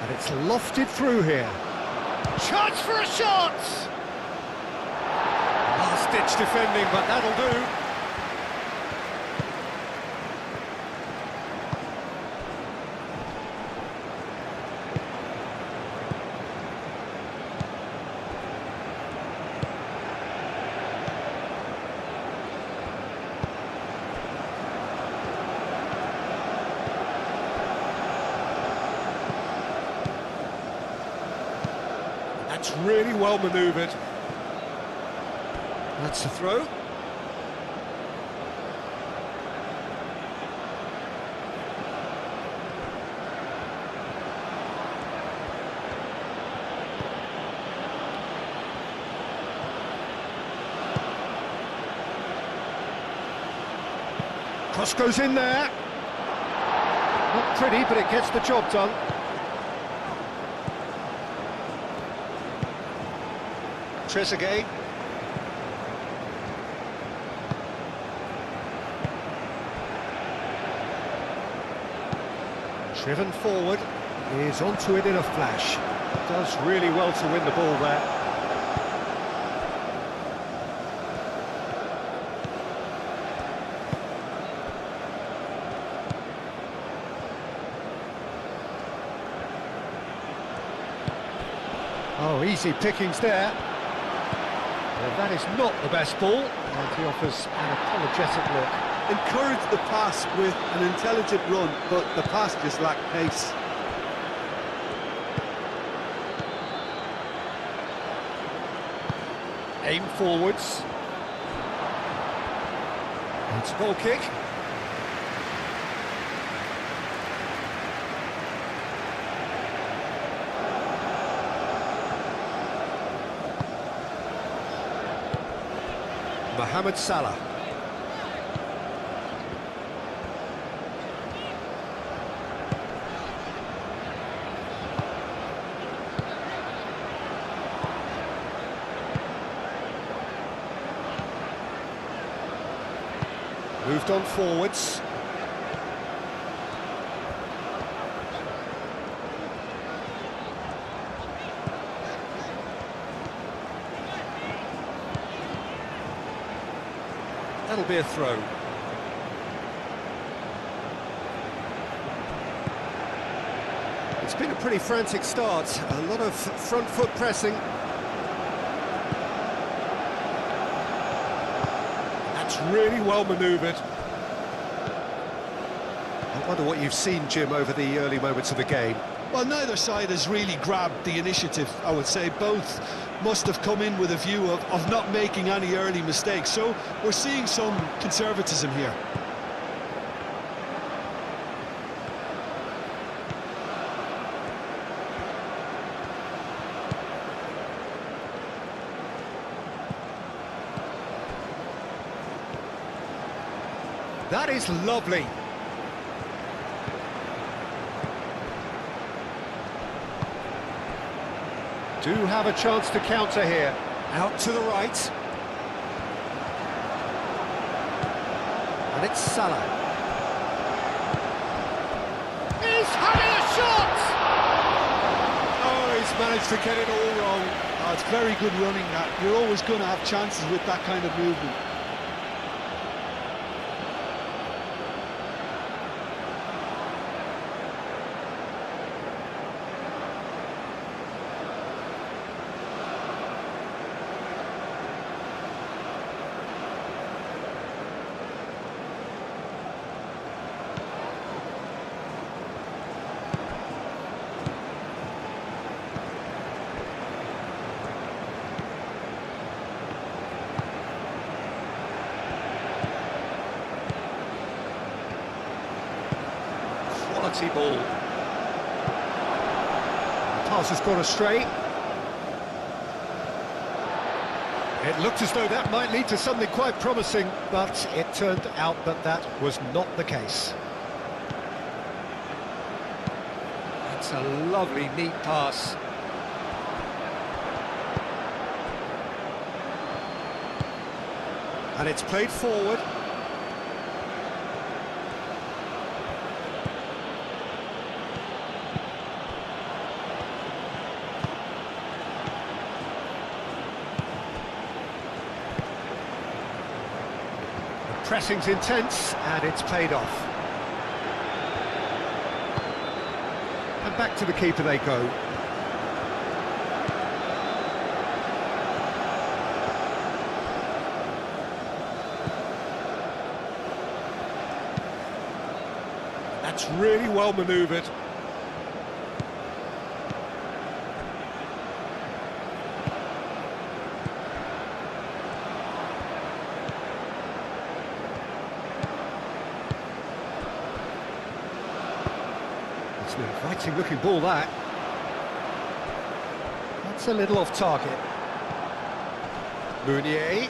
And it's lofted through here. Chance for a shot! Last-ditch defending, but that'll do. That's really well manoeuvred. That's a throw. Cross goes in there. Not pretty, but it gets the job done. Trezeguet. Driven forward, is onto it in a flash. Does really well to win the ball there. Oh, easy pickings there. Well, that is not the best ball, and he offers an apologetic look. Encourage the pass with an intelligent run, but the pass just lacked pace. Aim forwards. It's a goal kick. Mohamed Salah. Moved on forwards. That'll be a throw. It's been a pretty frantic start, a lot of front foot pressing. That's really well manoeuvred. I wonder what you've seen, Jim, over the early moments of the game. Well, neither side has really grabbed the initiative, I would say. Both must have come in with a view of not making any early mistakes. So we're seeing some conservatism here. That is lovely. Do have a chance to counter here. Out to the right. And it's Salah. He's having a shot! Oh, he's managed to get it all wrong. Oh, it's very good running, that. You're always going to have chances with that kind of movement. Quality ball. Pass has gone astray. It looked as though that might lead to something quite promising, but it turned out that that was not the case. That's a lovely, neat pass. And it's played forward. Pressing's intense, and it's paid off. And back to the keeper they go. That's really well manoeuvred. It's an inviting looking ball, that. That's a little off target. Meunier.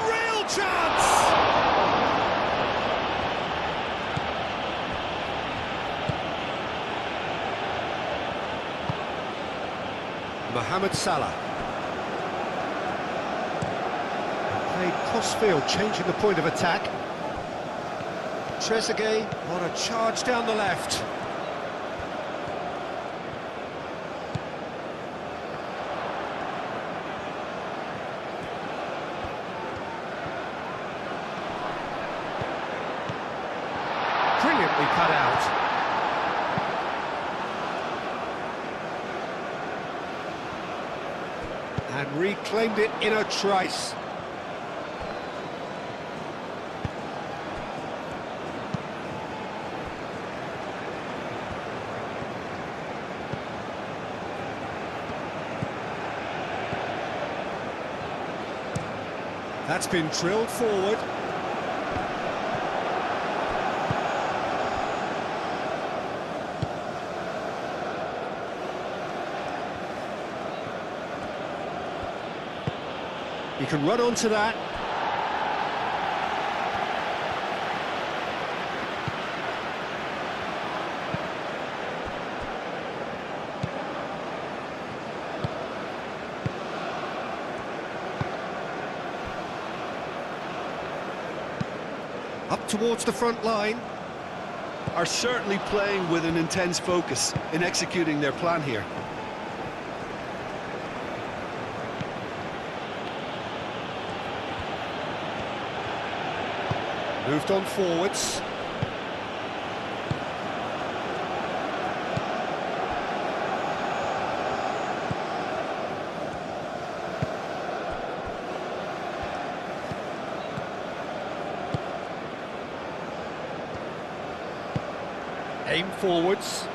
Real chance! Mohamed Salah. Played cross-field, changing the point of attack. Trezeguet on a charge down the left. Brilliantly cut out. And reclaimed it in a trice. That's been drilled forward. He can run onto that. Up towards the front line. Are certainly playing with an intense focus in executing their plan here. Moved on forwards. Aim forwards.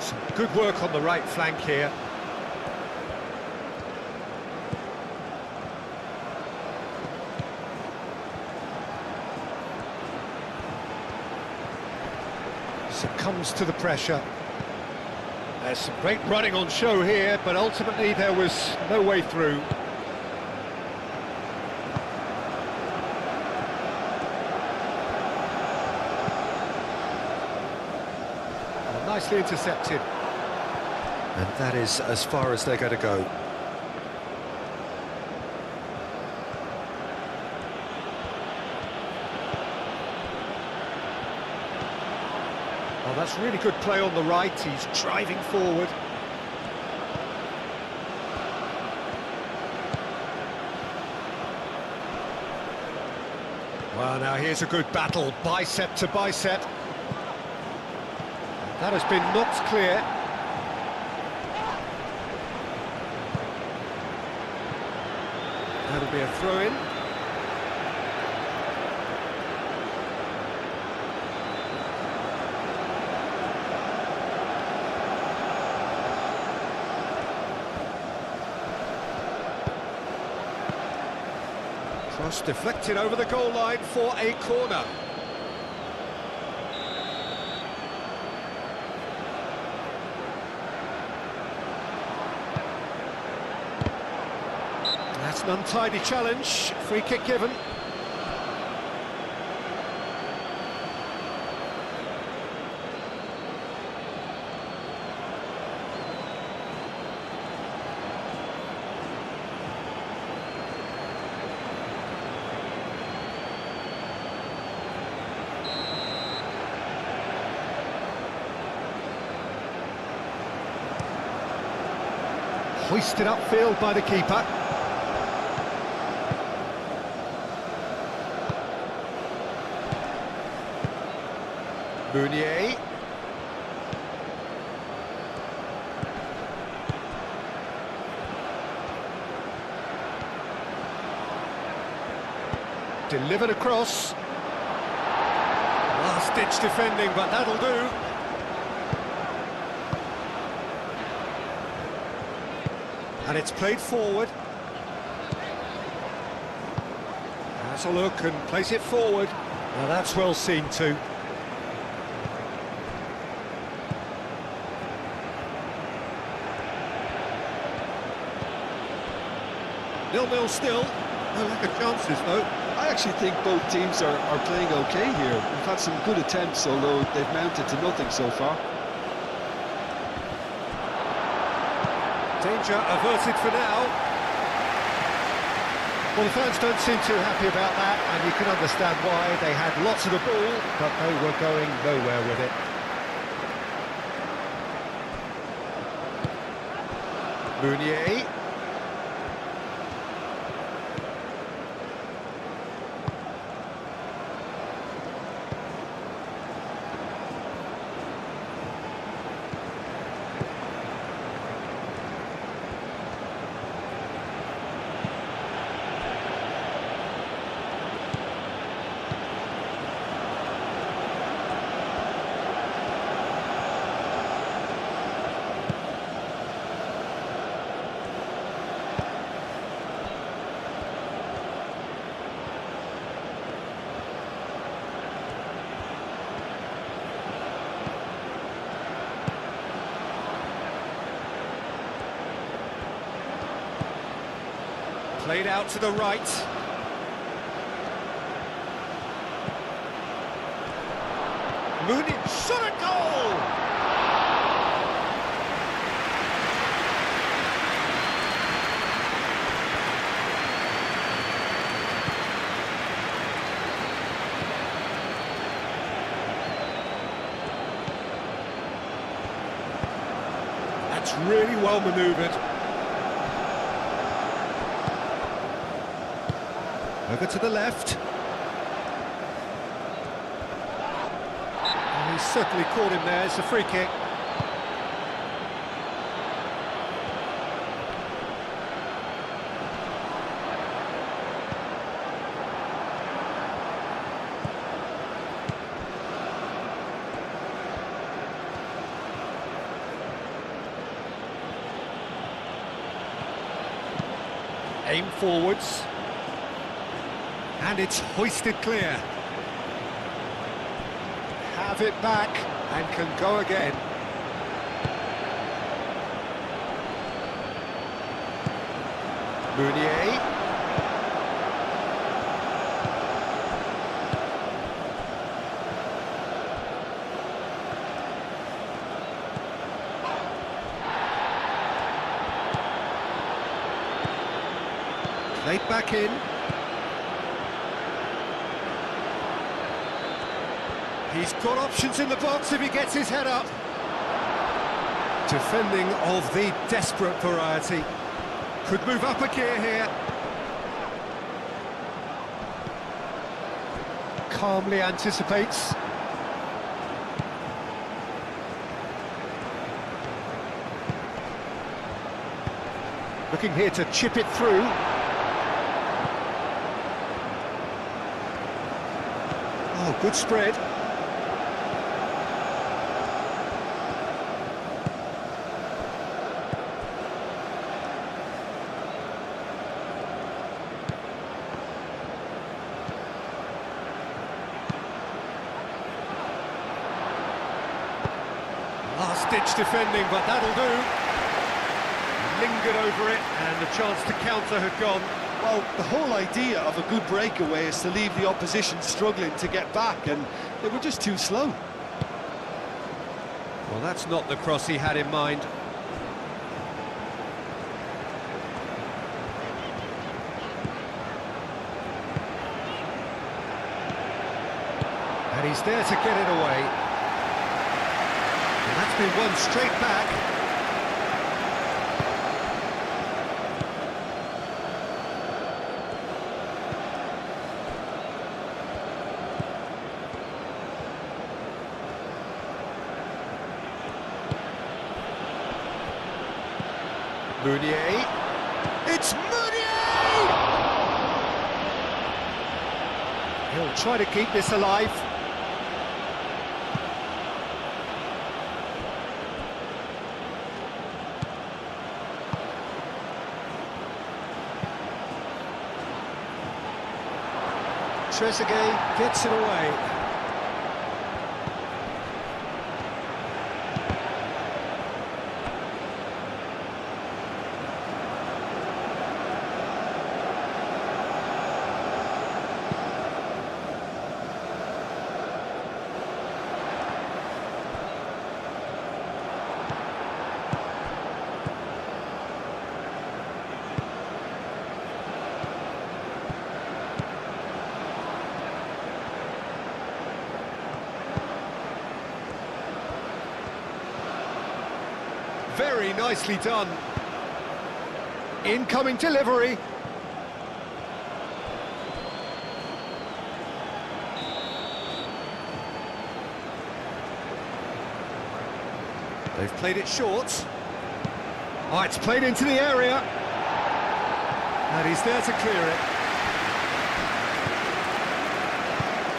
Some good work on the right flank here. Succumbs to the pressure. There's some great running on show here, but ultimately there was no way through. Well, nicely intercepted. And that is as far as they're going to go. Oh, that's really good play on the right. He's driving forward. Well, now here's a good battle, bicep to bicep. That has been knocked clear. That'll be a throw-in. Cross deflected over the goal line for a corner. That's an untidy challenge. Free kick given. Hoisted upfield by the keeper. Meunier. Delivered across. Last-ditch defending, but that'll do. And it's played forward. Has a look and plays it forward. Now that's well seen too. Nil-nil still. No lack of chances though. I actually think both teams are playing okay here. We've had some good attempts, although they've mounted to nothing so far. Danger averted for now. Well, the fans don't seem too happy about that, and you can understand why. They had lots of the ball, but they were going nowhere with it. Meunier. Played out to the right. Meunier shot a goal! It's really well manoeuvred. Over to the left. And he's certainly caught him there. It's a free kick. Aim forwards. And it's hoisted clear. Have it back and can go again. Meunier. Played back in. He's got options in the box if he gets his head up. Defending of the desperate variety. Could move up a gear here. Calmly anticipates. Looking here to chip it through. Oh, good spread. Last-ditch defending, but that'll do. Lingered over it, and the chance to counter had gone. Well, the whole idea of a good breakaway is to leave the opposition struggling to get back, and they were just too slow. Well, that's not the cross he had in mind. And he's there to get it away. And that's been won straight back. Meunier. It's Meunier! He'll try to keep this alive. Trezeguet gets it away. Very nicely done. Incoming delivery. They've played it short. Oh, it's played into the area. And he's there to clear it.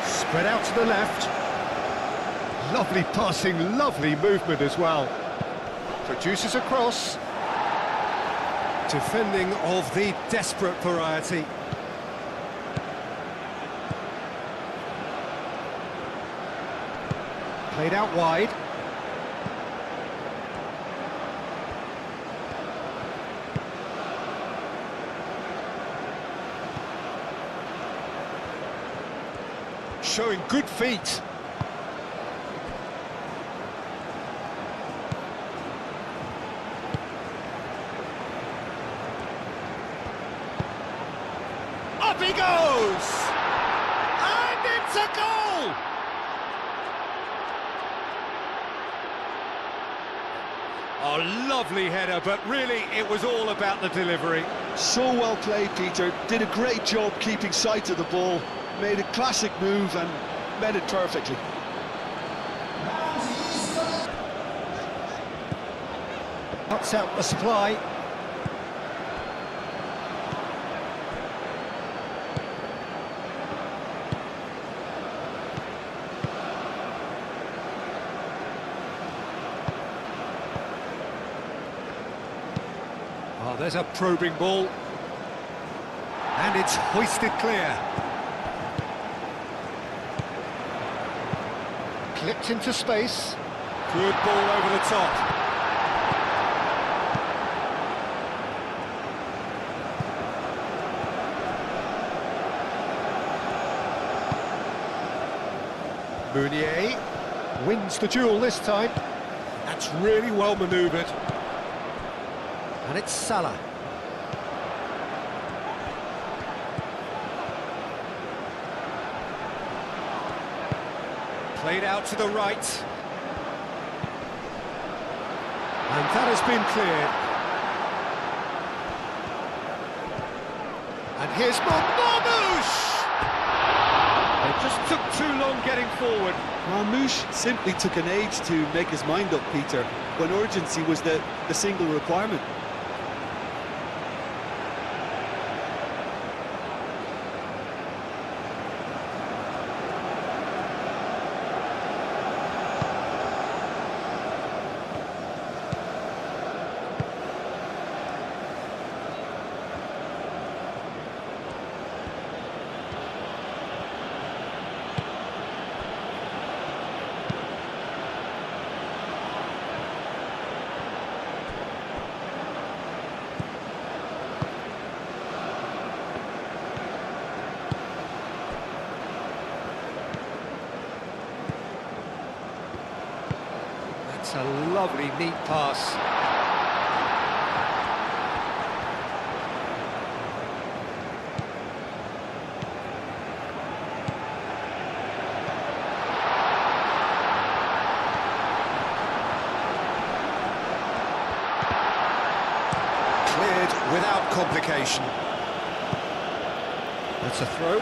Spread out to the left. Lovely passing, lovely movement as well. Produces a cross. Defending of the desperate variety. Played out wide. Showing good feet. Up he goes! And it's a goal! Oh, lovely header, but really it was all about the delivery. So well played, Peter. Did a great job keeping sight of the ball. Made a classic move and met it perfectly. Cuts out the supply. Oh, there's a probing ball. And it's hoisted clear. Clipped into space. Good ball over the top. Meunier wins the duel this time. That's really well manoeuvred. And it's Salah. Played out to the right. And that has been cleared. And here's Marmoush! It just took too long getting forward. Marmoush simply took an age to make his mind up, Peter, when urgency was the single requirement. It's a lovely, neat pass. Cleared without complication. That's a throw.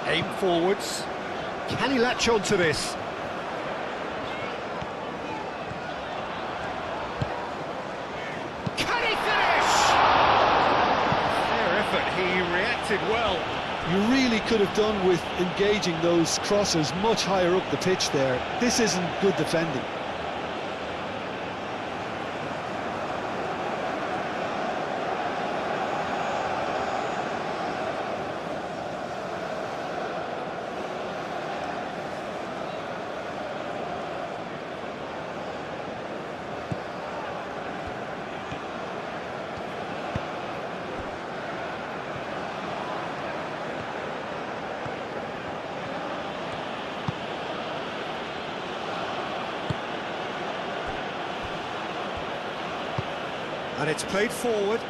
Aim forwards. Can he latch on to this? Can he finish? Fair effort, he reacted well. You really could have done with engaging those crosses much higher up the pitch there. This isn't good defending. And it's played forward.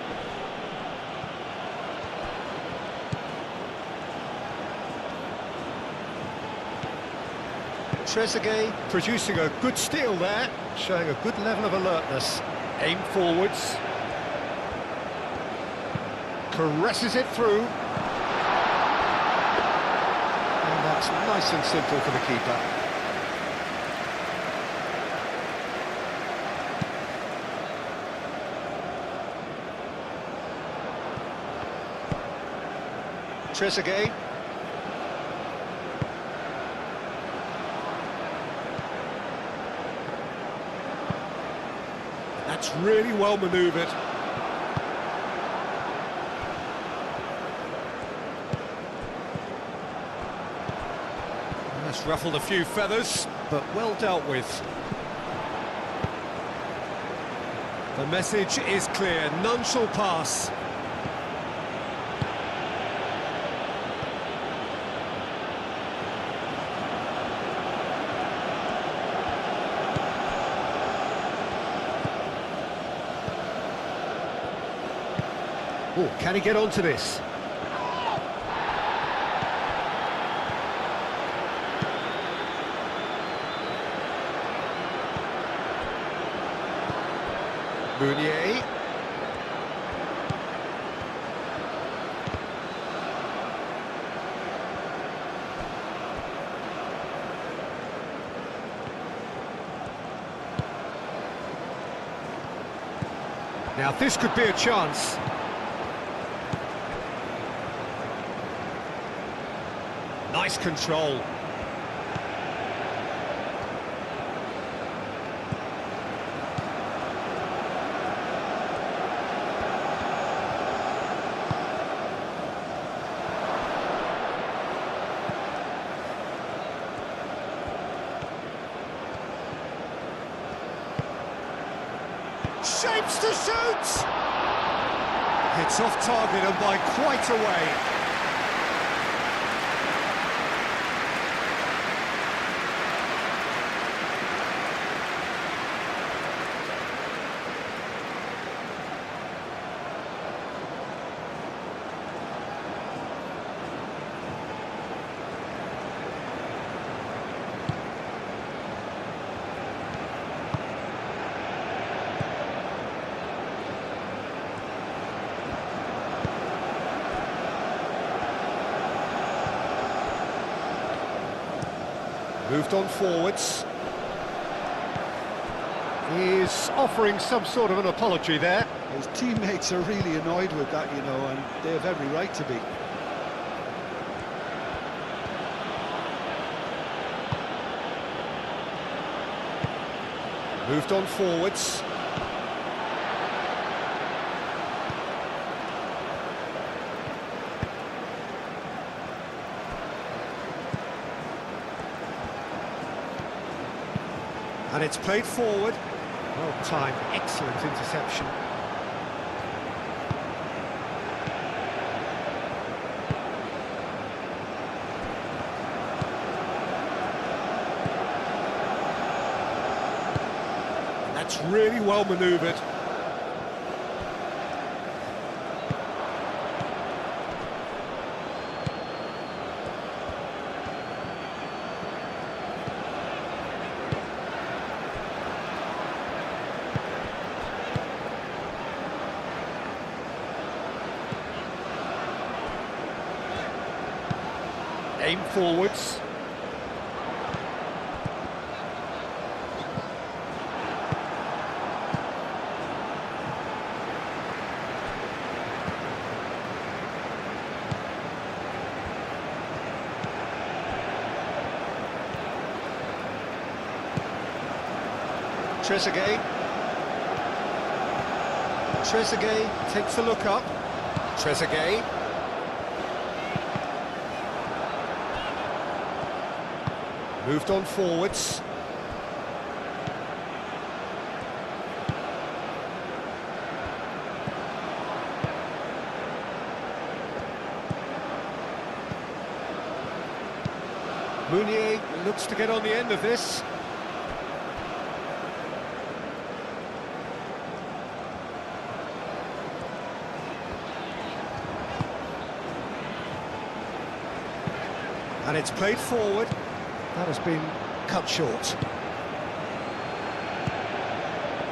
Trezeguet producing a good steal there, showing a good level of alertness. Aim forwards. Caresses it through. And that's nice and simple for the keeper. Trezeguet. That's really well manoeuvred. That's ruffled a few feathers, but well dealt with. The message is clear, none shall pass. Oh, can he get onto this? Meunier. Now this could be a chance. Nice control. Shapes to shoot! It's off target and by quite a way. Moved on forwards. He's offering some sort of an apology there. His teammates are really annoyed with that, you know, and they have every right to be. Moved on forwards. And it's played forward. Well timed, excellent interception. And that's really well manoeuvred. Aim forwards. Trezeguet. Trezeguet takes a look up. Trezeguet. Moved on forwards. Meunier looks to get on the end of this. And it's played forward. That has been cut short.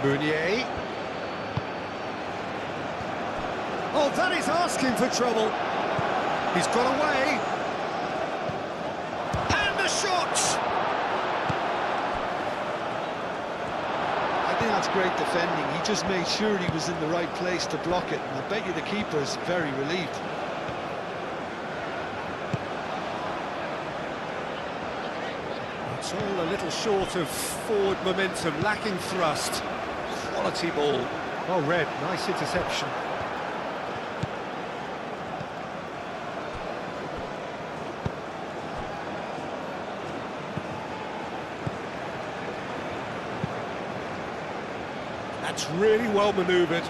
Meunier. Oh, that is asking for trouble. He's got away. And the shot! I think that's great defending. He just made sure he was in the right place to block it, and I bet you the keeper's very relieved. It's all a little short of forward momentum, lacking thrust. Quality ball. Oh, Red, nice interception. That's really well manoeuvred.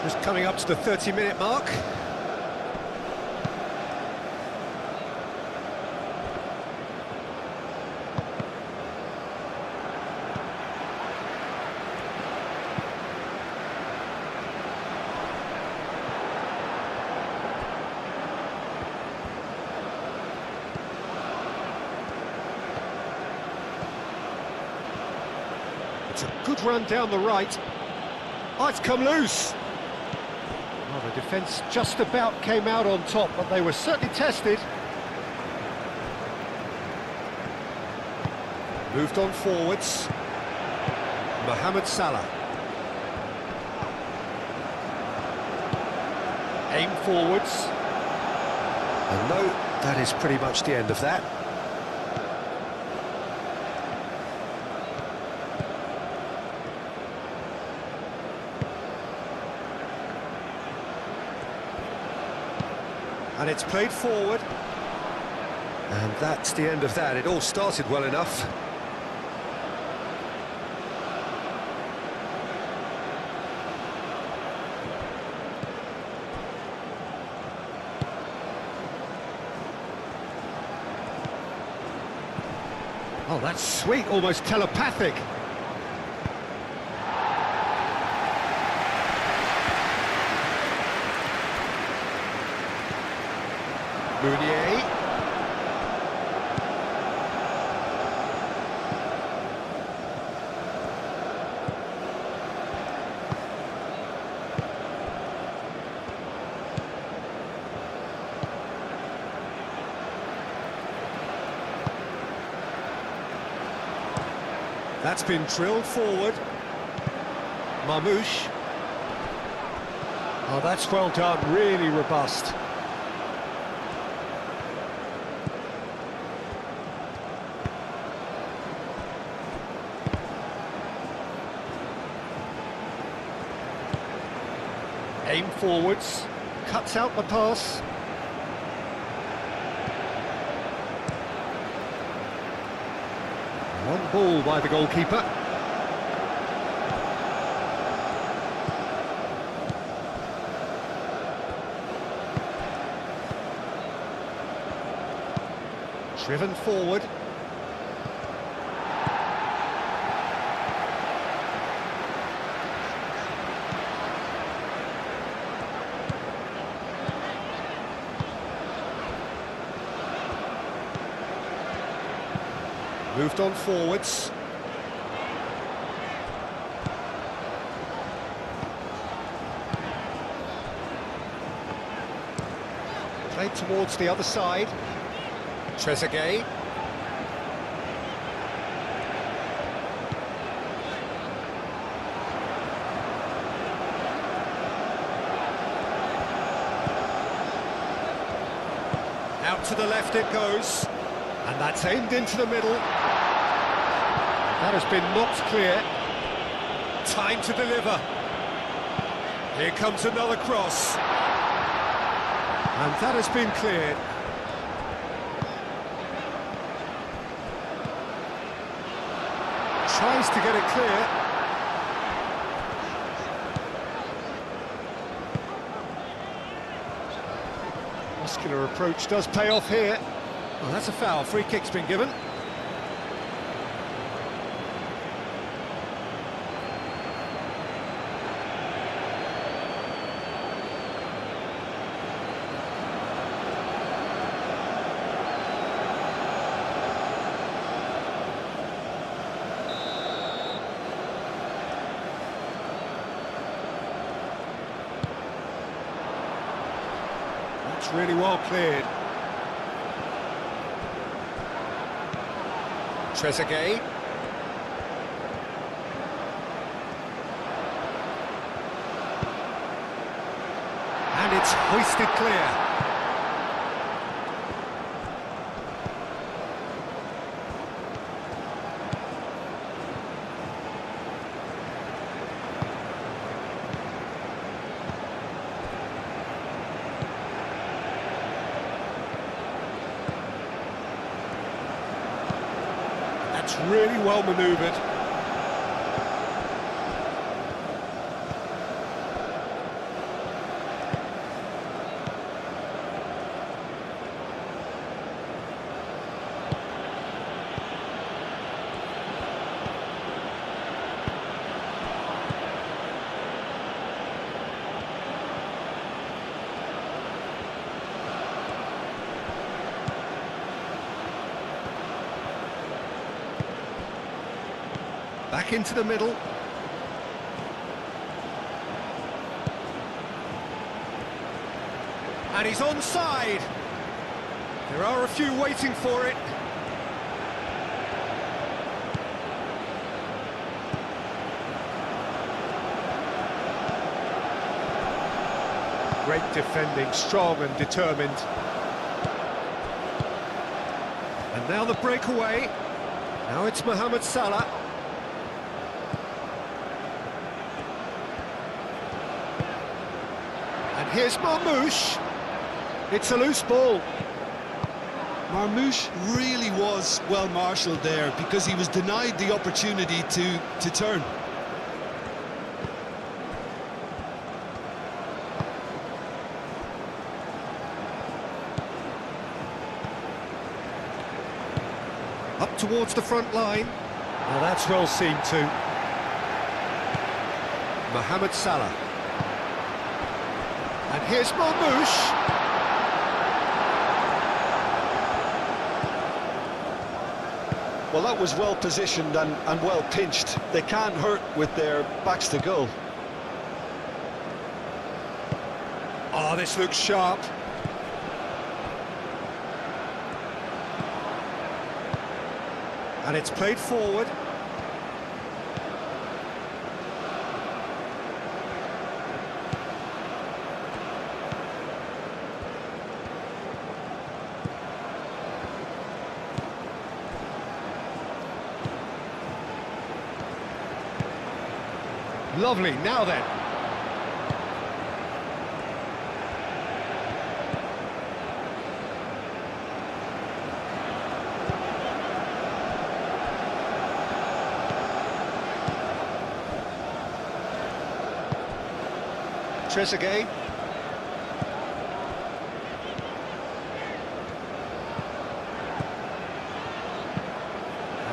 Just coming up to the 30-minute mark. It's a good run down the right. Oh, it's come loose. Well, the defence just about came out on top, but they were certainly tested. Moved on forwards. Mohamed Salah. Aim forwards. And no, that is pretty much the end of that. And it's played forward. And that's the end of that. It all started well enough. Oh, that's sweet, almost telepathic. Mounier. That's been drilled forward. Marmouche. Oh, that's well done, really robust. Aim forwards, cuts out the pass. One ball by the goalkeeper. Driven forward. Moved on forwards. Played towards the other side. Trezeguet. Out to the left it goes. And that's aimed into the middle. That has been knocked clear. Time to deliver. Here comes another cross. And that has been cleared. Tries to get it clear. Muscular approach does pay off here. Well, that's a foul. Free kick's been given. That's really well cleared. Trezeguet. And it's hoisted clear. That's really well manoeuvred. back into the middle. And he's onside. There are a few waiting for it. Great defending, strong and determined. And now the breakaway. Now it's Mohamed Salah. And here's Marmoush. It's a loose ball. Marmoush really was well marshalled there because he was denied the opportunity to turn. Up towards the front line. Well, that's well seen too. Mohamed Salah. And here's Marmoush. Well, that was well positioned and well pinched. They can't hurt with their backs to goal. Oh, this looks sharp. And it's played forward. Lovely, now then. Trezeguet.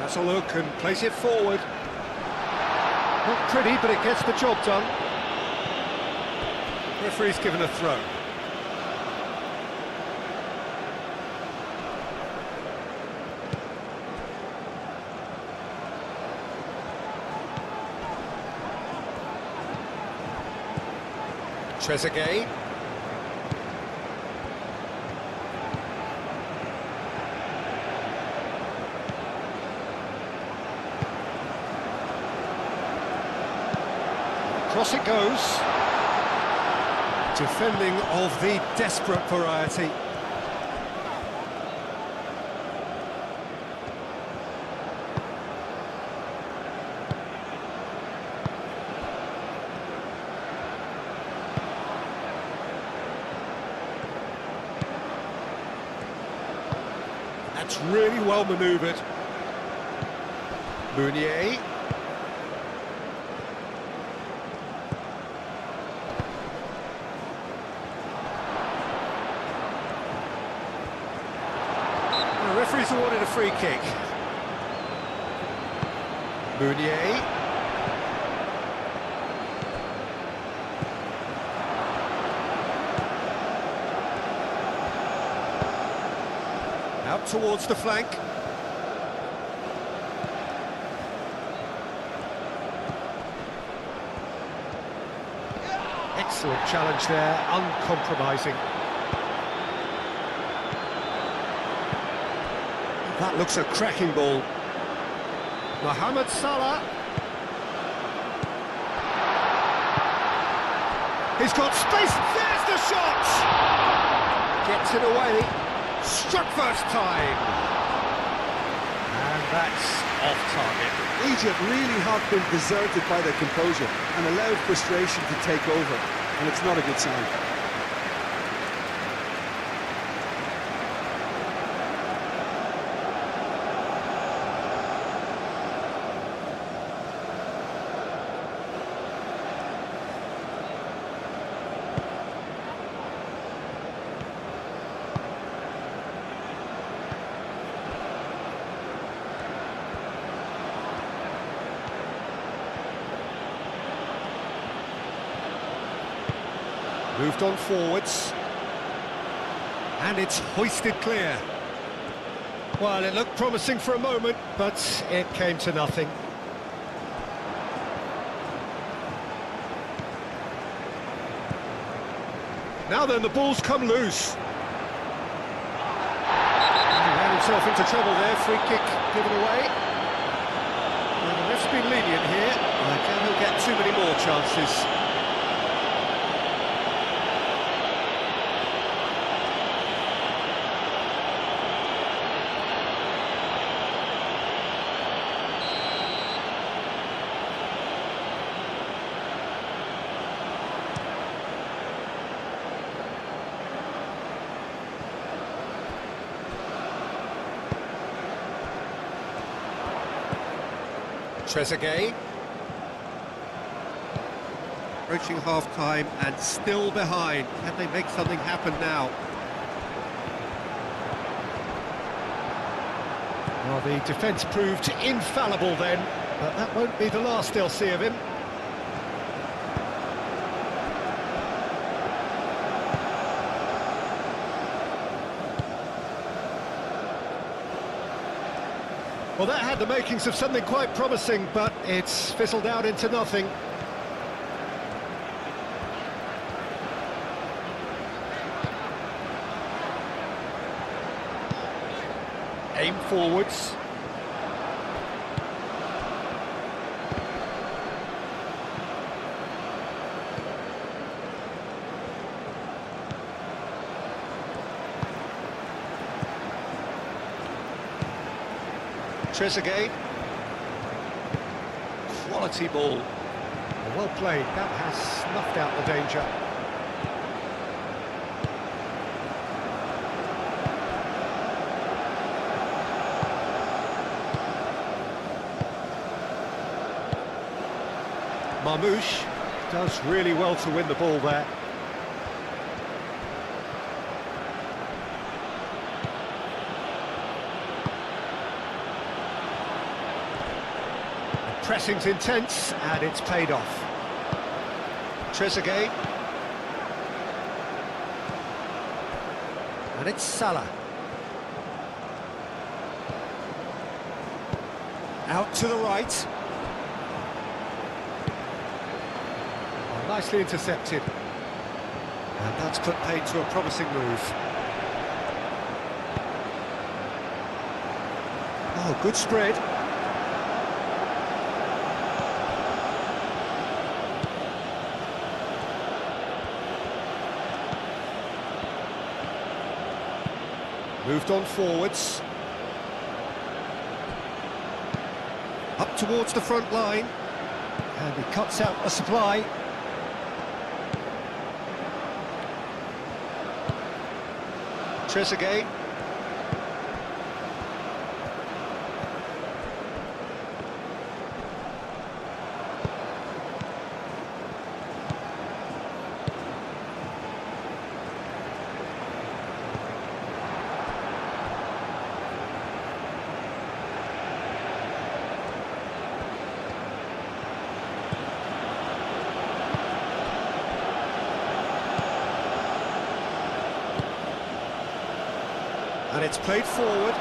Has a look and plays it forward. Not pretty, but it gets the job done. Referee's given a throw. Trezeguet. Cross it goes. Defending of the desperate variety. That's really well manoeuvred. Meunier. The referee's awarded a free kick. Meunier. Out towards the flank. Excellent challenge there, uncompromising. That looks a cracking ball. Mohamed Salah. He's got space. There's the shot! Gets it away. Struck first time. And that's off target. Egypt really have been deserted by their composure and allowed frustration to take over, and it's not a good sign. Moved on forwards. And it's hoisted clear. Well, it looked promising for a moment, but it came to nothing. Now then, the ball's come loose. He ran himself into trouble there, free kick given away. Well, the ref's been lenient here. I doubt he'll get too many more chances. Trezeguet. Approaching half-time and still behind. Can they make something happen now? Well, the defence proved infallible then, but that won't be the last they'll see of him. Well, that had the makings of something quite promising, but it's fizzled out into nothing. Aim forwards. Trezeguet. Quality ball. Well played, that has snuffed out the danger. Marmoush does really well to win the ball there. Pressing's intense, and it's paid off. Trezeguet. And it's Salah. Out to the right. Oh, nicely intercepted. And that's put paid to a promising move. Oh, good spread. Moved on forwards. Up towards the front line. And he cuts out a supply. Trezeguet. And it's played forward.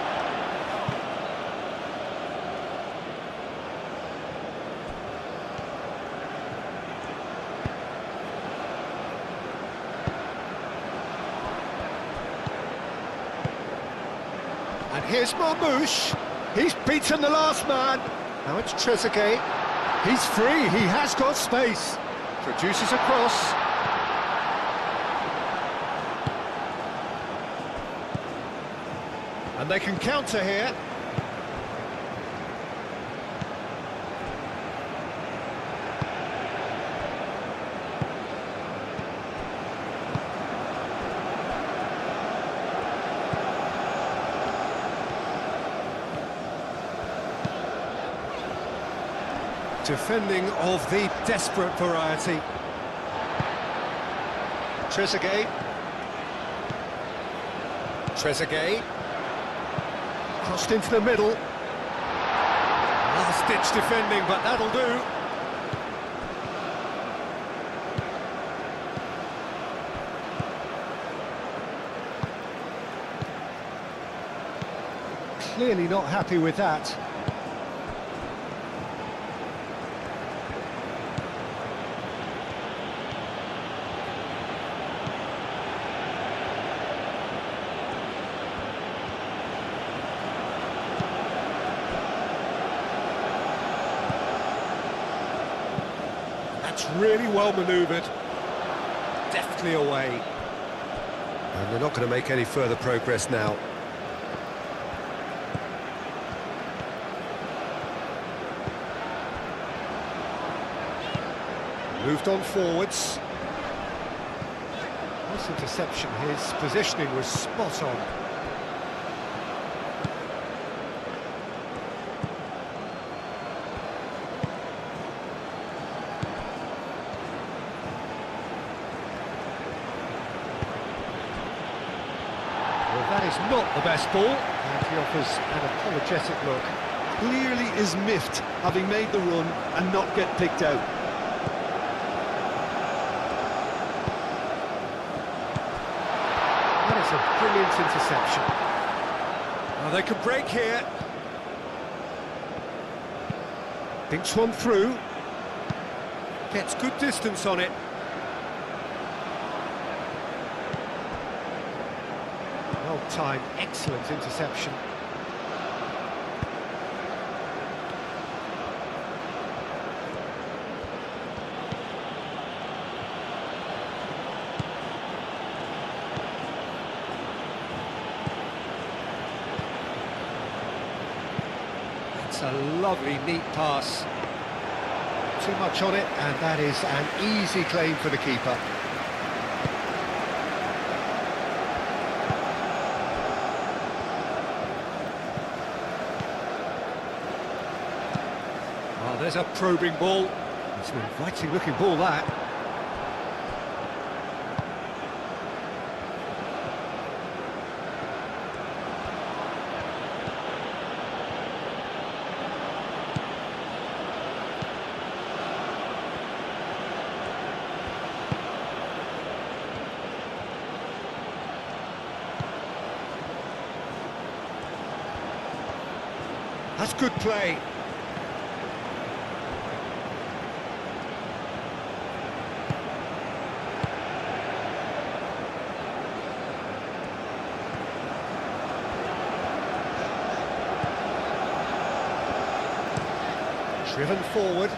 And here's Marmoush. He's beaten the last man. Now it's Trezeguet. He's free, he has got space. Produces a cross. And they can counter here. Defending of the desperate variety. Trezeguet. Trezeguet. Crossed into the middle. Last-ditch defending, but that'll do. Clearly not happy with that. That's really well manoeuvred. Deftly away. And they're not going to make any further progress now. Moved on forwards. This interception, his positioning was spot on. Well, that is not the best ball, and he offers an apologetic look. Clearly is miffed, having made the run and not get picked out. That is a brilliant interception. Now they could break here. Thinks one through. Gets good distance on it. Well timed, excellent interception. It's a lovely, neat pass. Too much on it, and that is an easy claim for the keeper. Well, there's a probing ball. It's an inviting-looking ball, that. That's good play. Driven forward.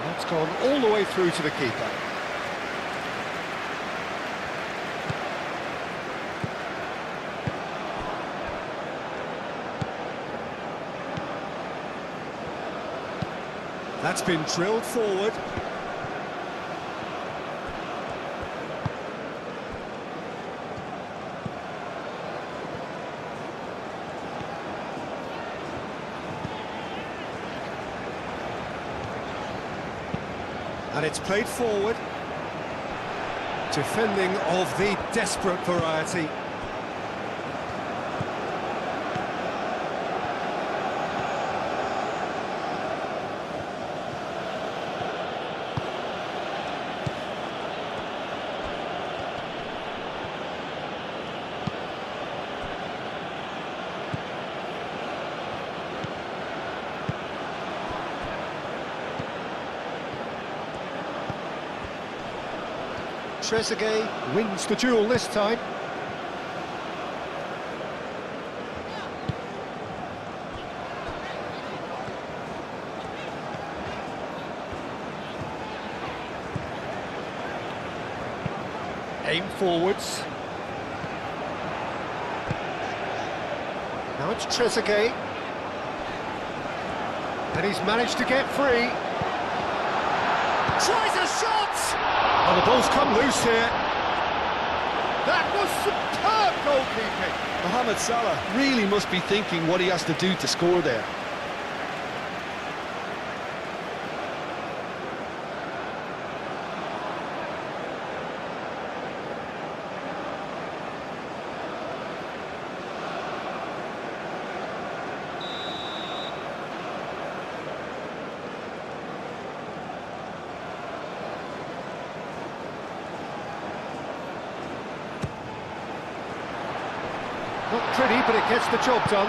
That's gone all the way through to the keeper. That's been drilled forward. And it's played forward. Defending of the desperate variety. Trezeguet wins the duel this time. Aim forwards. Now it's Trezeguet. And he's managed to get free. Tries a shot! Oh, the ball's come loose here. That was superb goalkeeping. Mohamed Salah really must be thinking what he has to do to score there. Not pretty, but it gets the job done.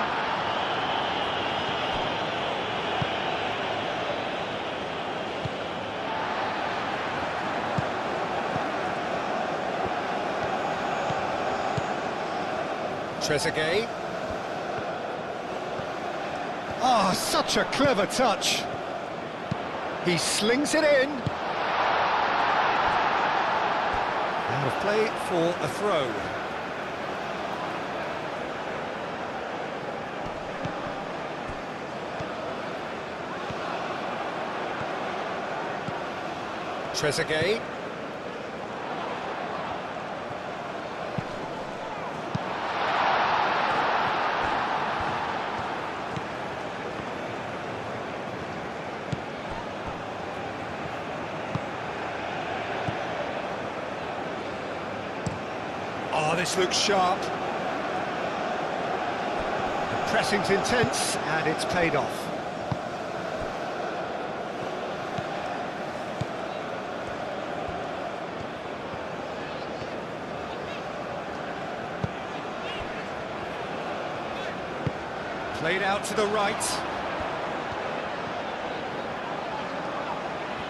Trezeguet. Ah, Oh, such a clever touch. He slings it in. Out of play for a throw. Trezeguet. Oh, this looks sharp. The pressing's intense, and it's paid off. Played out to the right.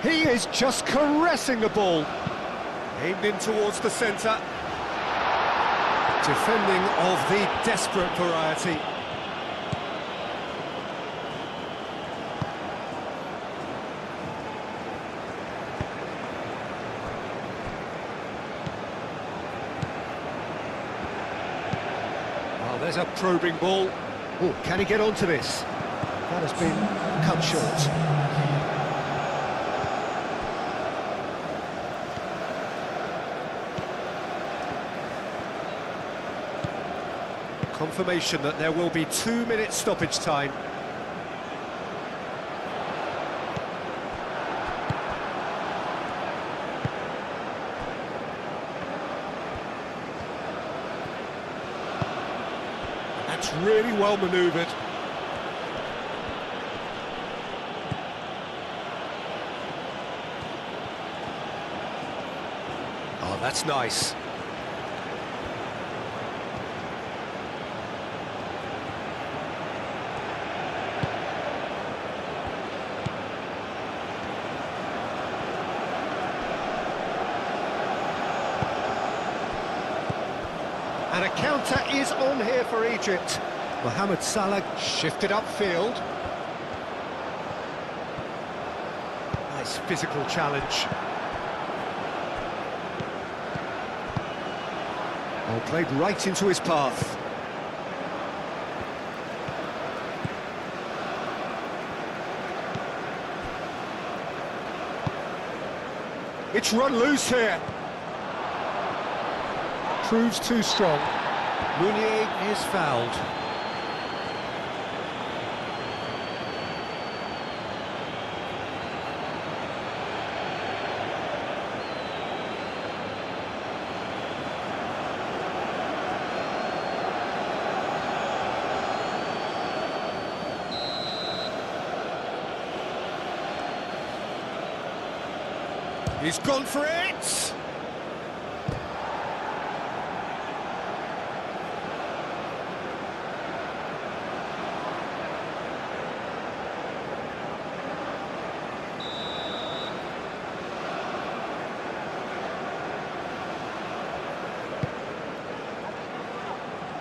He is just caressing the ball. Aimed in towards the centre. Defending of the desperate variety. Oh, there's a probing ball. Oh, can he get onto this? That has been cut short. Confirmation that there will be 2 minutes stoppage time. That's really well manoeuvred. Oh, that's nice. And a counter is on here for Egypt. Mohamed Salah shifted upfield. Nice physical challenge. Oh, played right into his path. It's run loose here. Proves too strong. Meunier is fouled. He's gone for it!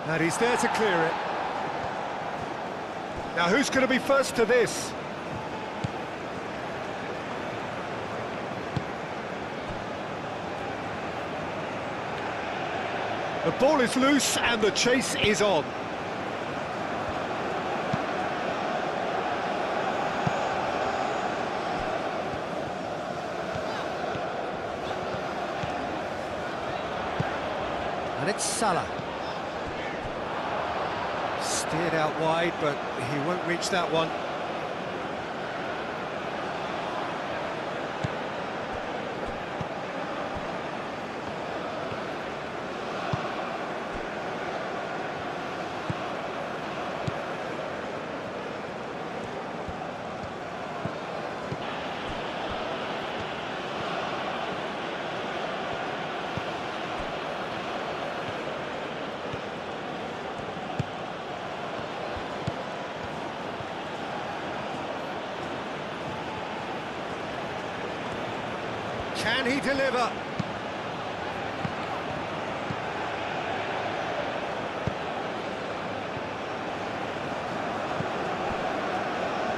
And he's there to clear it. Now who's going to be first to this? The ball is loose and the chase is on. And it's Salah. Steered out wide, but he won't reach that one. Can he deliver?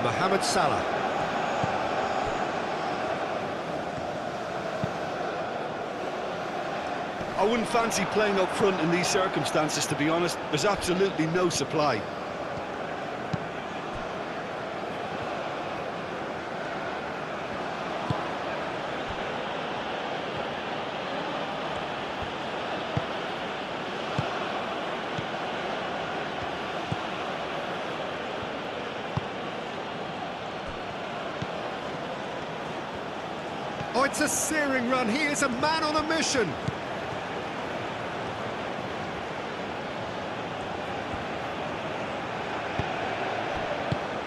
Mohamed Salah. I wouldn't fancy playing up front in these circumstances, to be honest. There's absolutely no supply. Oh, it's a searing run. He is a man on a mission.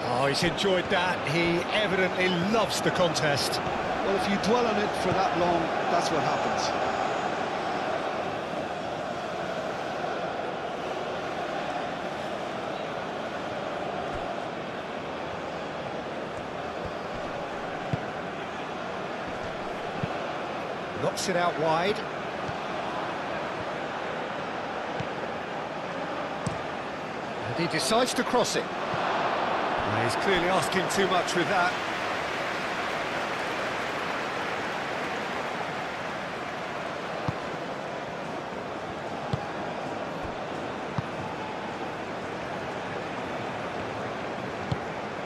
Oh, he's enjoyed that. He evidently loves the contest. Well, if you dwell on it for that long, that's what happens. Knocks it out wide. And he decides to cross it. He's clearly asking too much with that.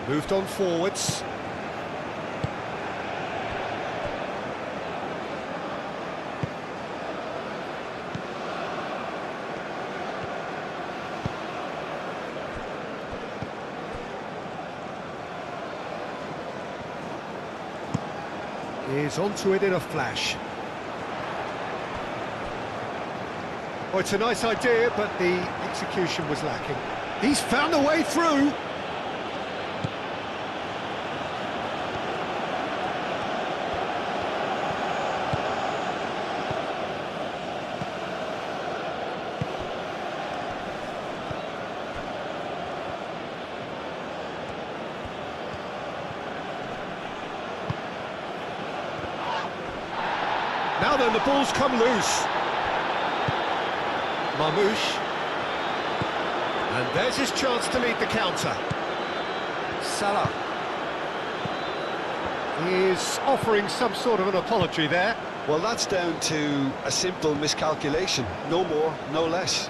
Moved on forwards. Is onto it in a flash. Oh, it's a nice idea, but the execution was lacking. He's found a way through. Now then, the ball's come loose. Marmoush. And there's his chance to lead the counter. Salah. He is offering some sort of an apology there. Well, that's down to a simple miscalculation. No more, no less.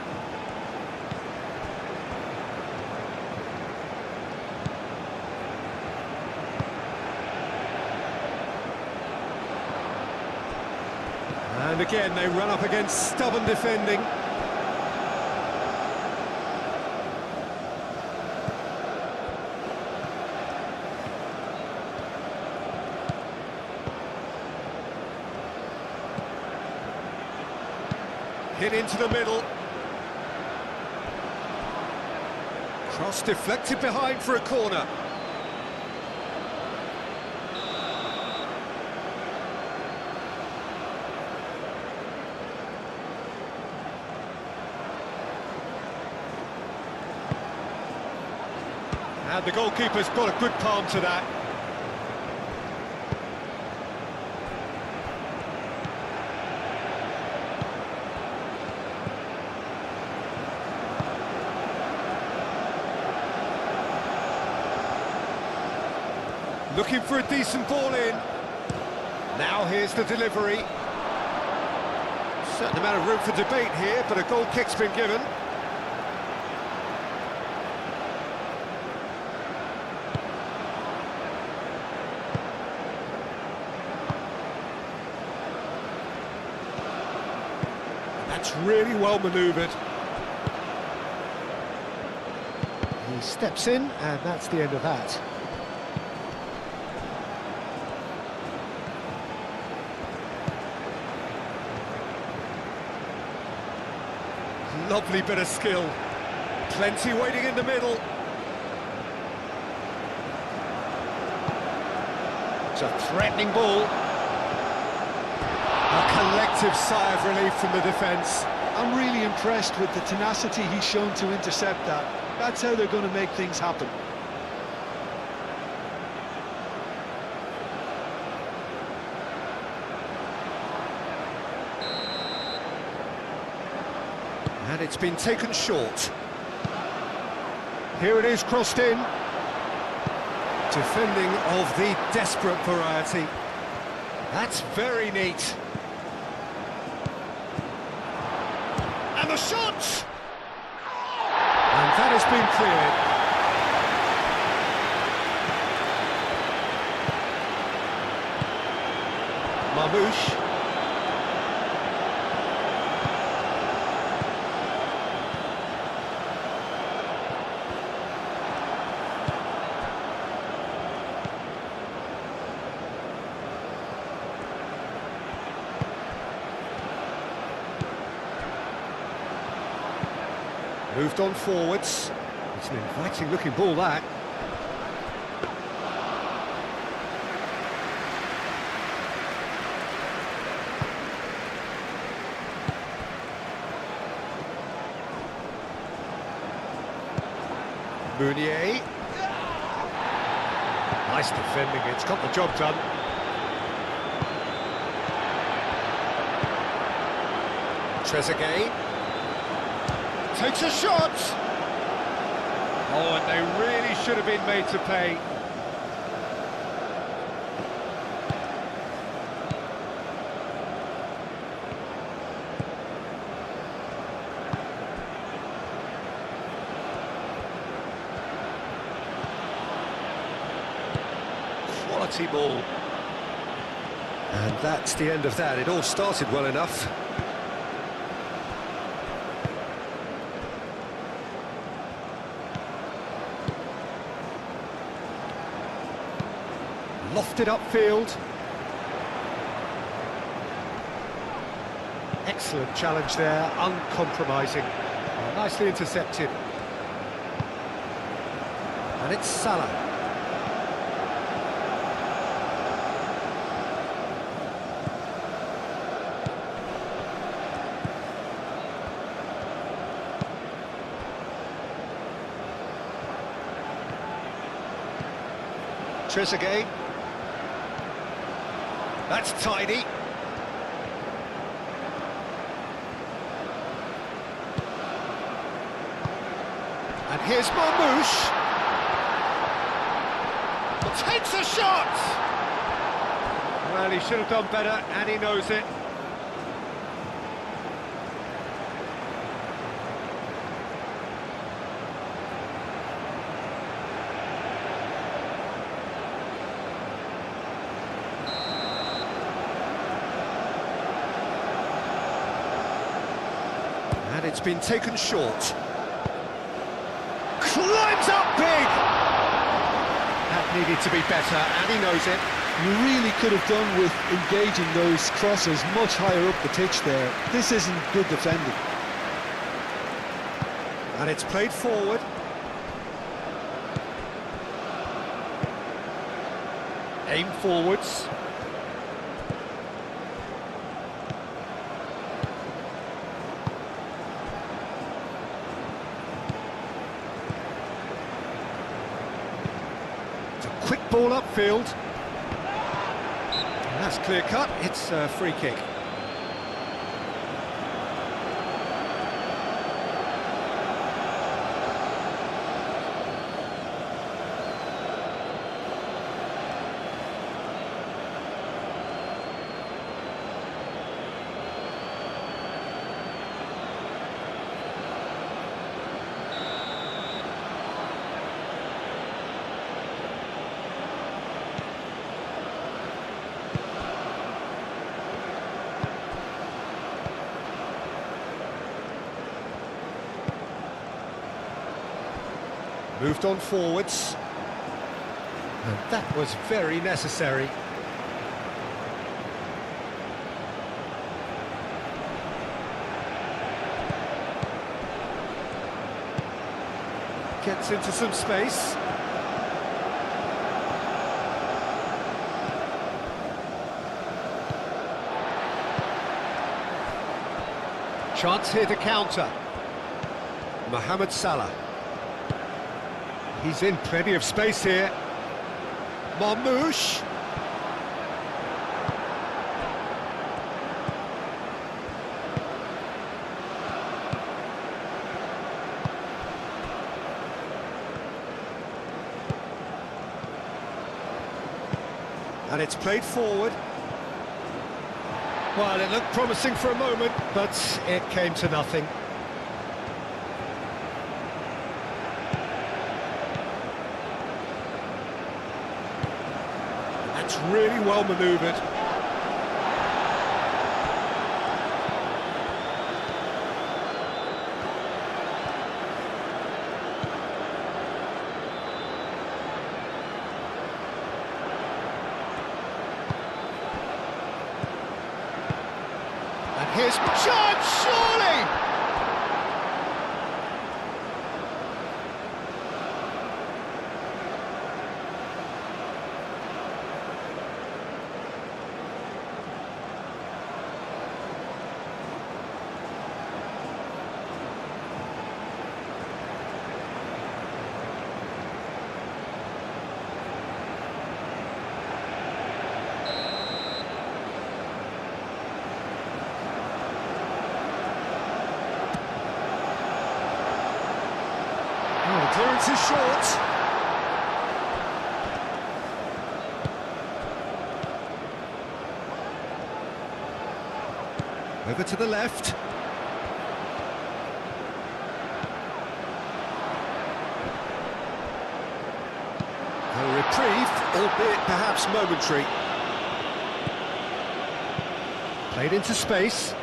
And again, they run up against stubborn defending. Hit into the middle. Cross deflected behind for a corner. And the goalkeeper's got a good palm to that. Looking for a decent ball in. Now here's the delivery. Certain amount of room for debate here, but a goal kick's been given. That's really well manoeuvred. He steps in, and that's the end of that. Lovely bit of skill. Plenty waiting in the middle. It's a threatening ball. A collective sigh of relief from the defence. I'm really impressed with the tenacity he's shown to intercept that. That's how they're going to make things happen. And it's been taken short. Here it is, crossed in. To Defending of the desperate variety. That's very neat. And the shot! And that has been cleared. Mamouche. Moved on forwards. It's an inviting looking ball, that. Meunier. Nice defending, it's got the job done. Trezeguet. Takes a shot! Oh, and they really should have been made to pay. Quality ball. And that's the end of that. It all started well enough. Lofted upfield. Excellent challenge there, uncompromising. Nicely intercepted. And it's Salah. Trezeguet. That's tidy. And here's Mamouche. Takes a shot! Well, he should have done better, and he knows it. And it's been taken short. Climbs up big! That needed to be better, and he knows it. You really could have done with engaging those crosses much higher up the pitch there. This isn't good defending. And it's played forward. Aim forwards. Quick ball upfield. And that's clear cut, it's a free kick. Moved on forwards. And that was very necessary. Gets into some space. Chance here to counter. Mohamed Salah. He's in plenty of space here. Mamouche. And it's played forward. Well, it looked promising for a moment, but it came to nothing. That's really well manoeuvred. And here's chance, surely! Clearance is short. Over to the left. A reprieve, albeit perhaps momentary. Played into space.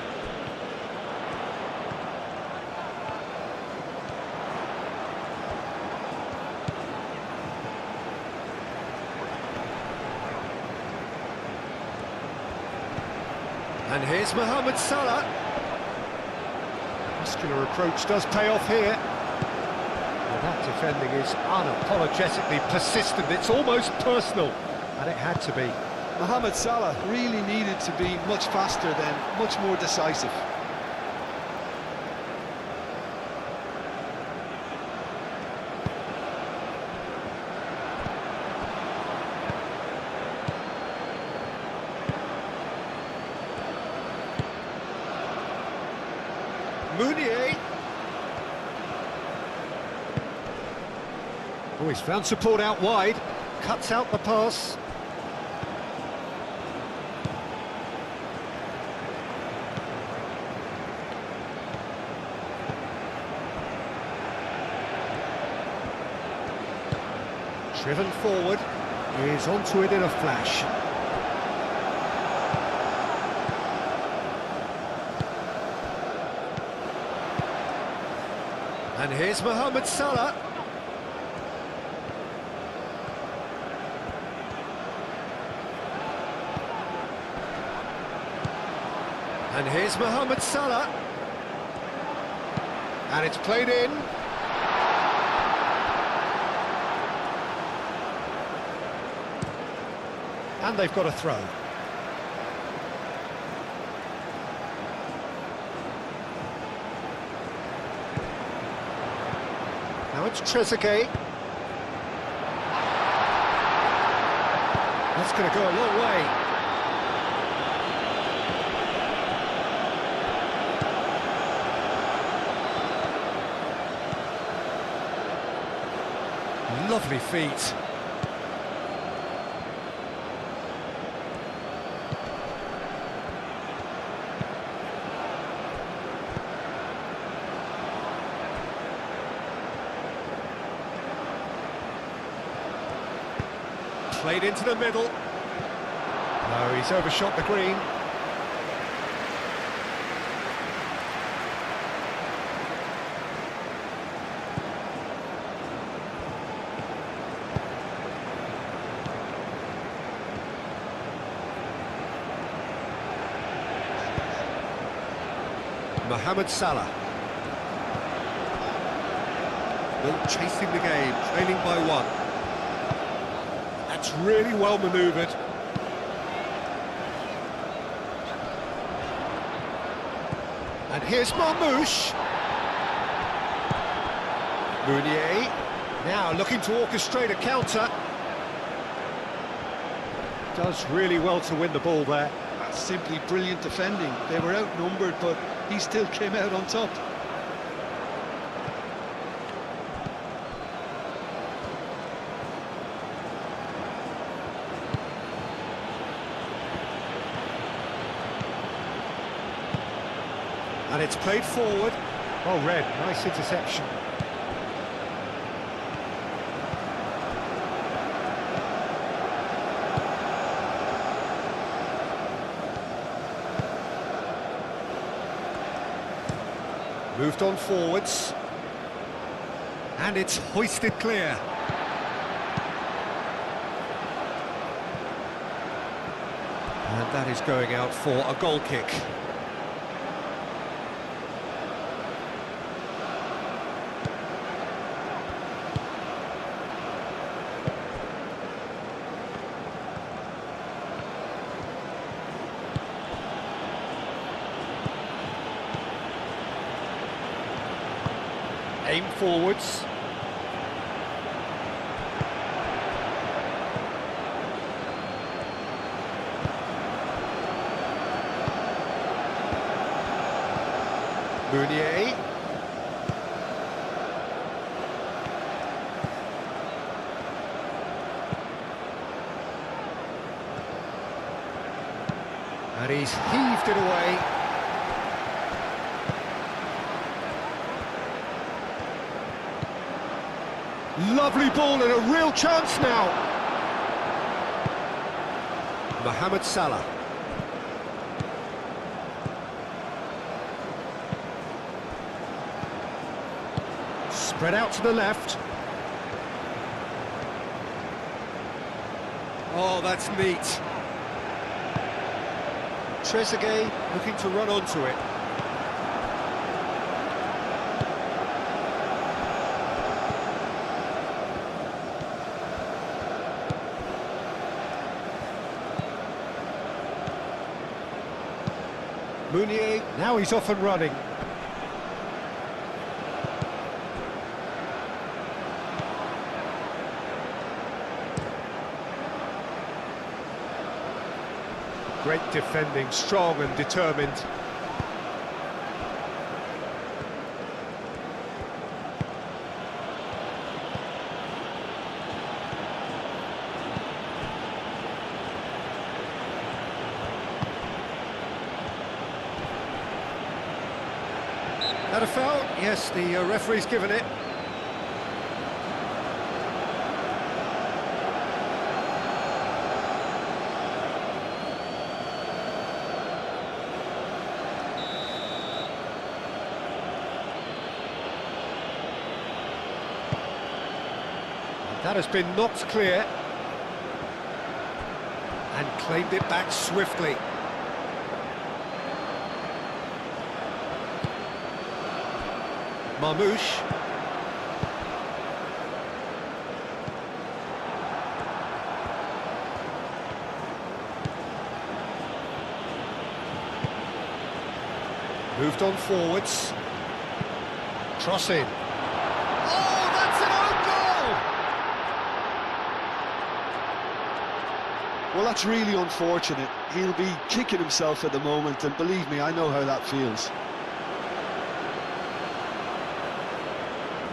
And here's Mohamed Salah. Muscular approach does pay off here. Well, that defending is unapologetically persistent. It's almost personal, and it had to be. Mohamed Salah really needed to be much faster then, much more decisive. Meunier. Oh, he's found support out wide. Cuts out the pass. Driven forward. He's onto it in a flash. And here's Mohamed Salah. And here's Mohamed Salah. And it's played in. And they've got a throw. Now it's Trezeguet. That's going to go a long way. Lovely feet. Played into the middle. No, he's overshot the green. Mohamed Salah. Still chasing the game, trailing by one. That's really well manoeuvred. And here's Marmoush. Meunier. Now looking to orchestrate a counter. Does really well to win the ball there. That's simply brilliant defending. They were outnumbered, but he still came out on top. And it's played forward. Well read, nice interception. Moved on forwards. And it's hoisted clear. And that is going out for a goal kick. Aim forwards. Meunier. And he's heaved it away. Lovely ball and a real chance now. Mohamed Salah. Spread out to the left. Oh, that's neat. Trezeguet looking to run onto it. Meunier, now he's off and running. Great defending, strong and determined. That a foul? Yes, the referee's given it. That has been knocked clear. And claimed it back swiftly. Marmoush. Moved on forwards. Crossing. Oh, that's an own goal! Well, that's really unfortunate. He'll be kicking himself at the moment, and believe me, I know how that feels.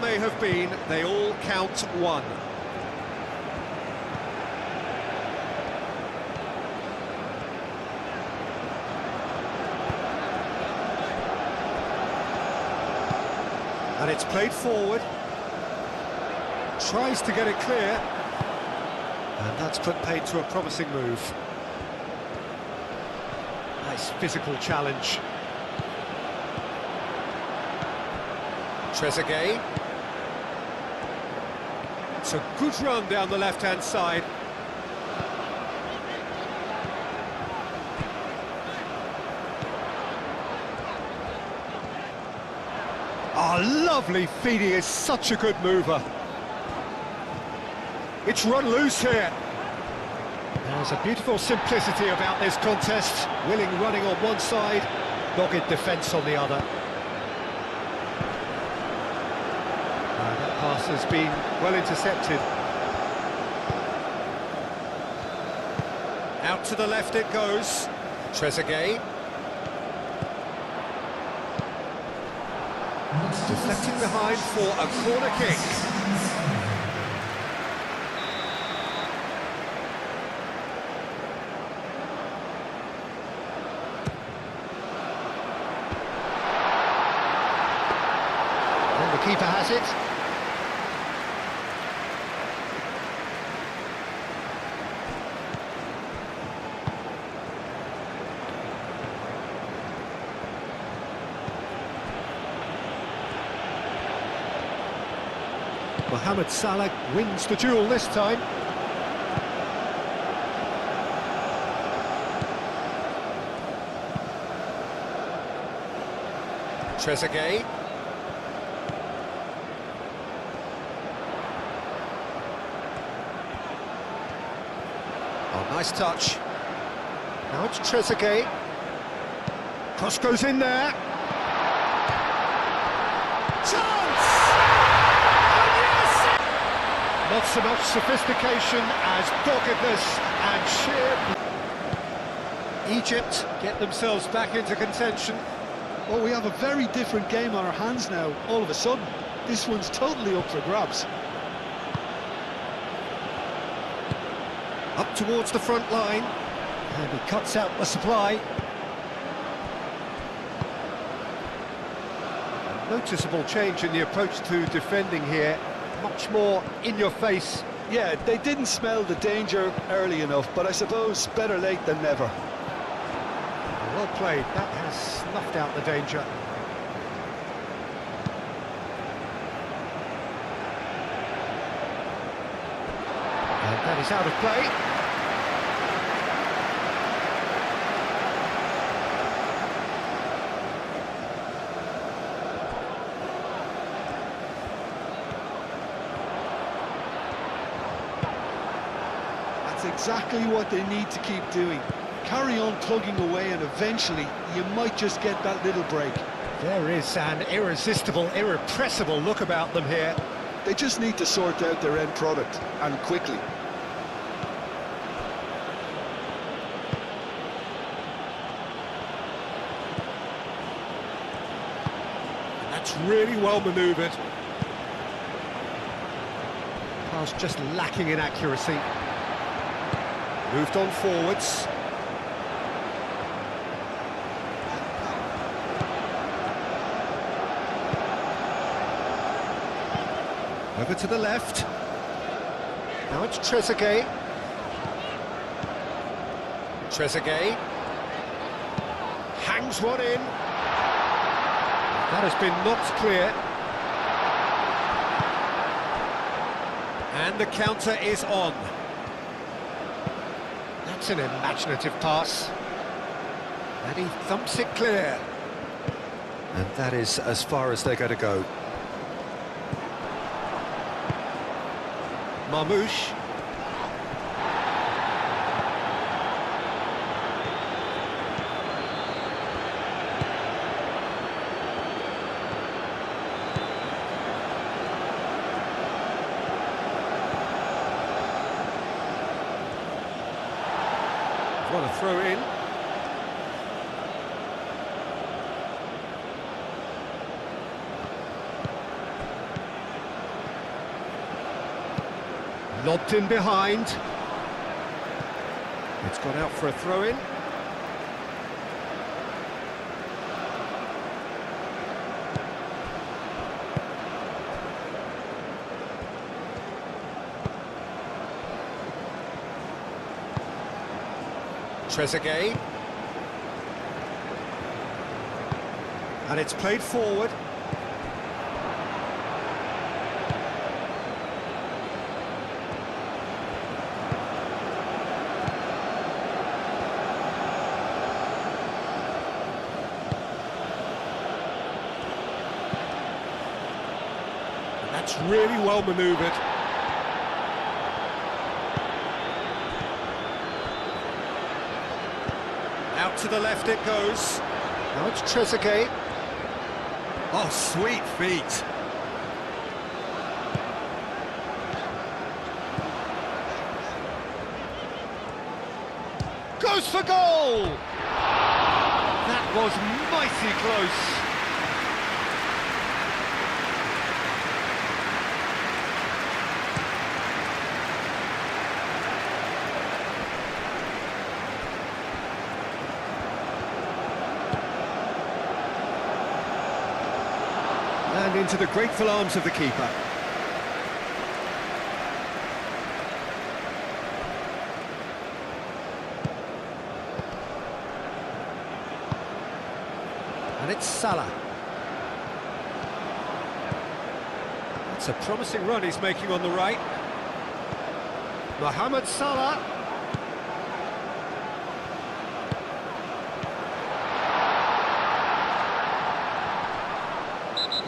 May have been, they all count one. And it's played forward. Tries to get it clear. And that's put paid to a promising move. Nice physical challenge. Trezeguet. It's a good run down the left-hand side. Oh, lovely feet, he is such a good mover. It's run loose here. There's a beautiful simplicity about this contest. Willing running on one side, dogged defence on the other. That pass has been well intercepted. Out to the left it goes. Trezeguet. Deflecting behind for a corner kick. it. Mohamed Salah wins the duel this time. Trezeguet. Oh, nice touch. Now it's Trezeguet. Cross goes in there. Chance! And yes! Not so much sophistication as doggedness and sheer... Egypt get themselves back into contention. Well, we have a very different game on our hands now, all of a sudden. This one's totally up for grabs. Up towards the front line. And he cuts out the supply. A noticeable change in the approach to defending here. Much more in your face. Yeah, they didn't smell the danger early enough, but I suppose better late than never. Well played, that has snuffed out the danger. And that is out of play. That's exactly what they need to keep doing. Carry on plugging away and eventually you might just get that little break. There is an irresistible, irrepressible look about them here. They just need to sort out their end product, and quickly. And that's really well manoeuvred. Pass just lacking in accuracy. Moved on forwards. Over to the left. Now it's Trezeguet. Trezeguet. Hangs one in. That has been knocked clear. And the counter is on. That's an imaginative pass. And he thumps it clear. And that is as far as they're going to go. Marmouche. What a throw in. Lobbed in behind. It's gone out for a throw-in. Trezeguet. And it's played forward. That's really well manoeuvred. Out to the left it goes. Now it's Trezeguet. Oh, sweet feet. Goes for goal! That was mighty close. And And into the grateful arms of the keeper. And it's Salah. That's a promising run he's making on the right. Mohamed Salah.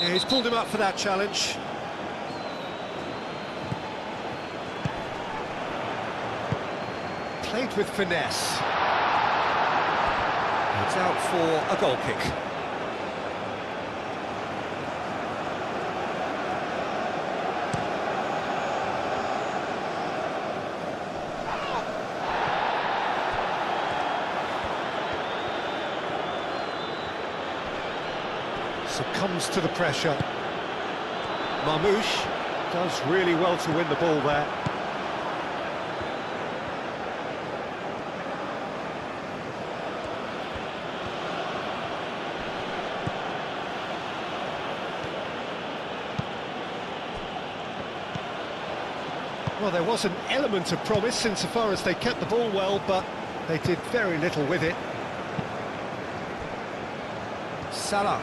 Yeah, he's pulled him up for that challenge. Played with finesse. It's out for a goal kick. Succumbs to the pressure. Marmoush does really well to win the ball there. Well, there was an element of promise insofar as they kept the ball well, but they did very little with it. Salah.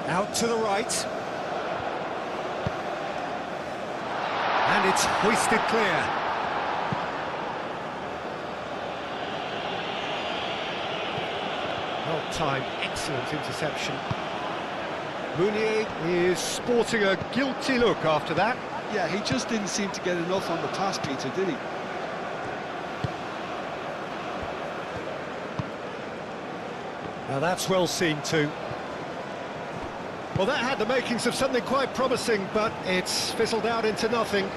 Out to the right. And it's hoisted clear. Well timed, excellent interception. Mounier is sporting a guilty look after that. Yeah, he just didn't seem to get enough on the pass, Peter, did he? Now that's well seen too. Well, that had the makings of something quite promising, but it's fizzled out into nothing.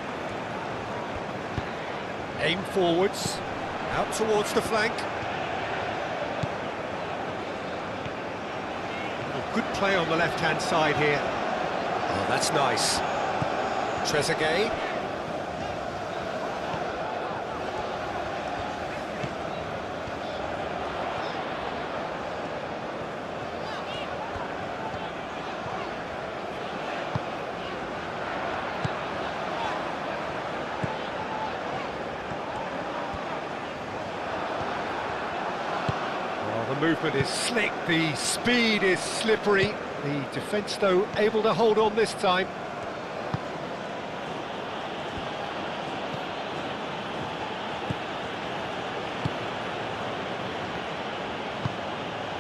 Aim forwards, out towards the flank. Oh, good play on the left-hand side here. Oh, that's nice. Trezeguet. The movement is slick, the speed is slippery. The defence, though, able to hold on this time.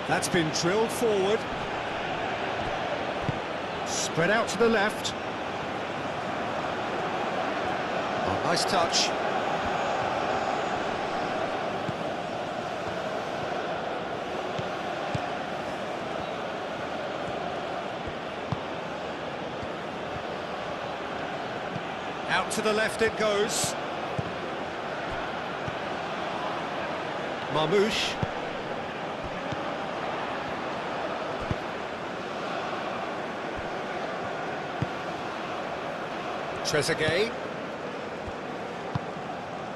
That's been drilled forward. Spread out to the left. Oh, nice touch. Out to the left it goes. Marmoush. Trezeguet.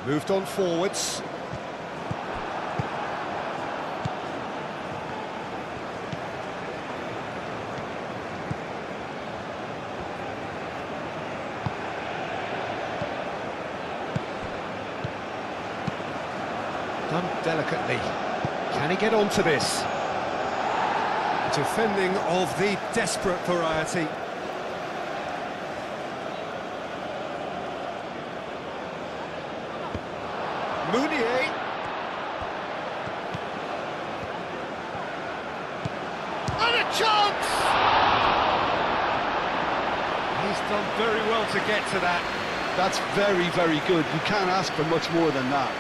Moved on forwards. Done delicately. Can he get onto this? Defending of the desperate variety. Mounier. And a chance! He's done very well to get to that. That's very, very good. You can't ask for much more than that.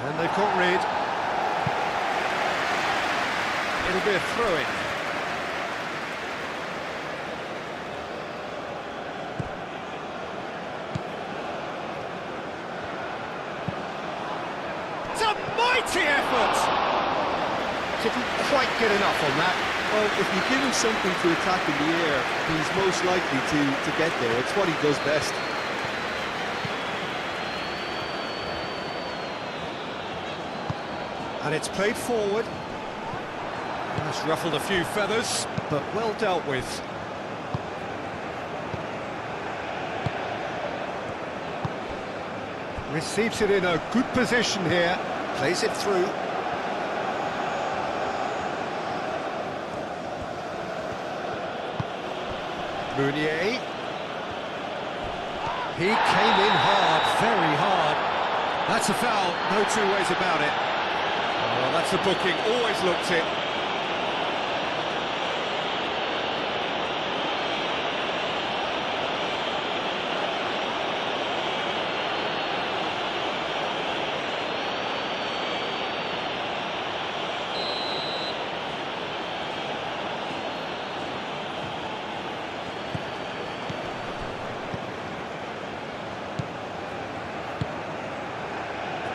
And they've got rid. be a throw-in. It's a mighty effort! Didn't quite get enough on that. Well, if you give him something to attack in the air, he's most likely to get there. It's what he does best. And it's played forward. That's ruffled a few feathers, but well dealt with. Receives it in a good position here. Plays it through. Meunier. He came in hard, very hard. That's a foul, no two ways about it. Oh, that's a booking, always looked it.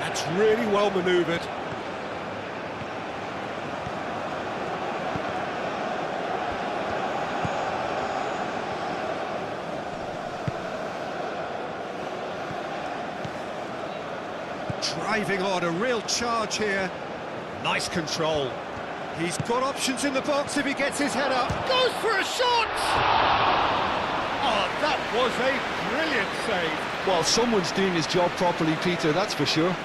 That's really well manoeuvred. Driving on, a real charge here. Nice control. He's got options in the box if he gets his head up. Goes for a shot! Oh, that was a brilliant save. Well, someone's doing his job properly, Peter, that's for sure.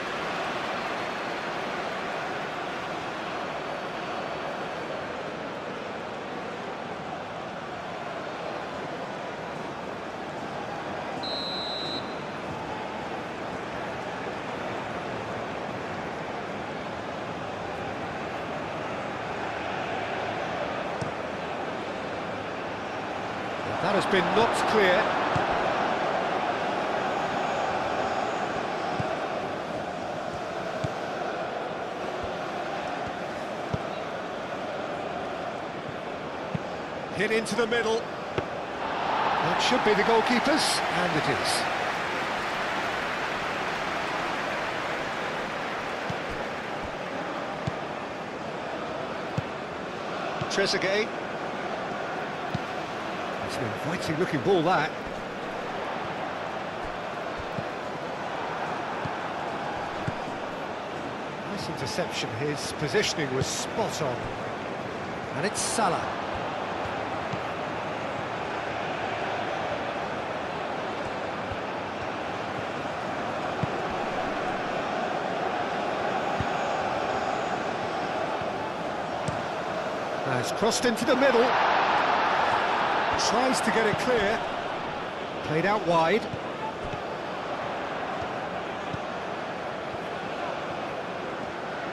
That has been knocked clear. Hit into the middle. That should be the goalkeeper's, and it is. Trezeguet. It's an inviting looking ball, that. Nice interception, his positioning was spot on. And it's Salah. Now it's crossed into the middle. Tries to get it clear. Played out wide.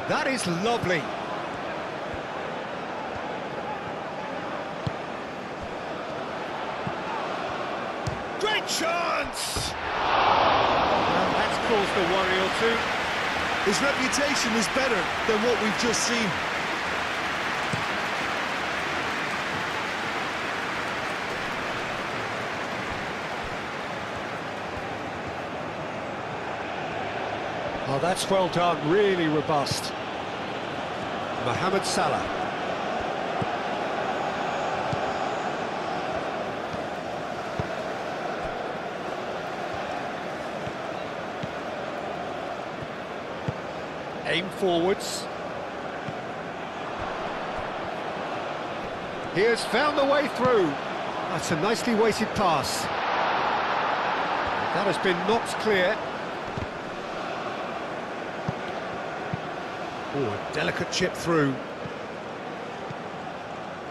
That is lovely. Great chance! Well, that's caused a worry or two. His reputation is better than what we've just seen. Oh, that's well done, really robust. Mohamed Salah. Aim forwards. He has found the way through. That's a nicely weighted pass. That has been knocked clear. Oh, a delicate chip through.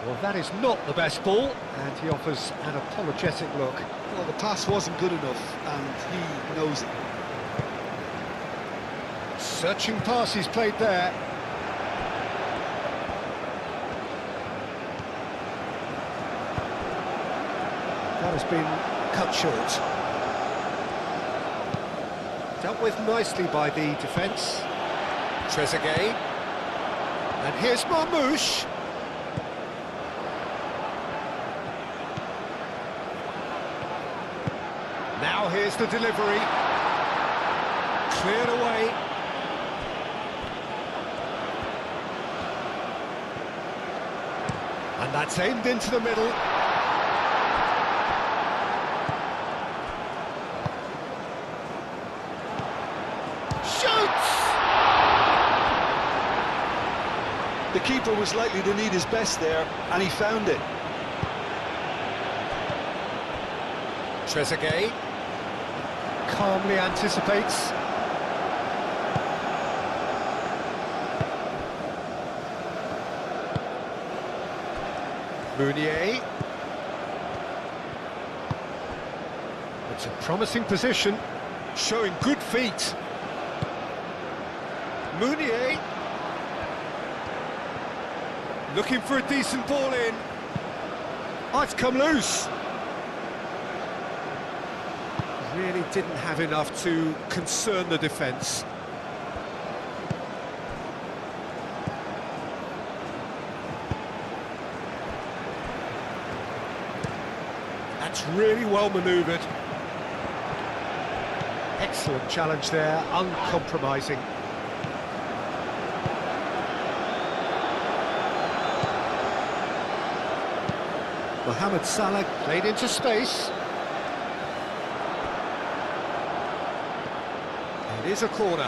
Well, that is not the best ball, and he offers an apologetic look. Well, the pass wasn't good enough, and he knows it. Searching pass he's played there. That has been cut short. Dealt with nicely by the defence. Trezeguet. And here's Marmoush. Now here's the delivery. Cleared away. And that's aimed into the middle. Shoots! The keeper was likely to need his best there, and he found it. Trezeguet calmly anticipates. Meunier. It's a promising position, showing good feet. Meunier. Looking for a decent ball in. Oh, it's come loose. Really didn't have enough to concern the defence. That's really well manoeuvred. Excellent challenge there, uncompromising. Mohamed Salah played into space. It is a corner.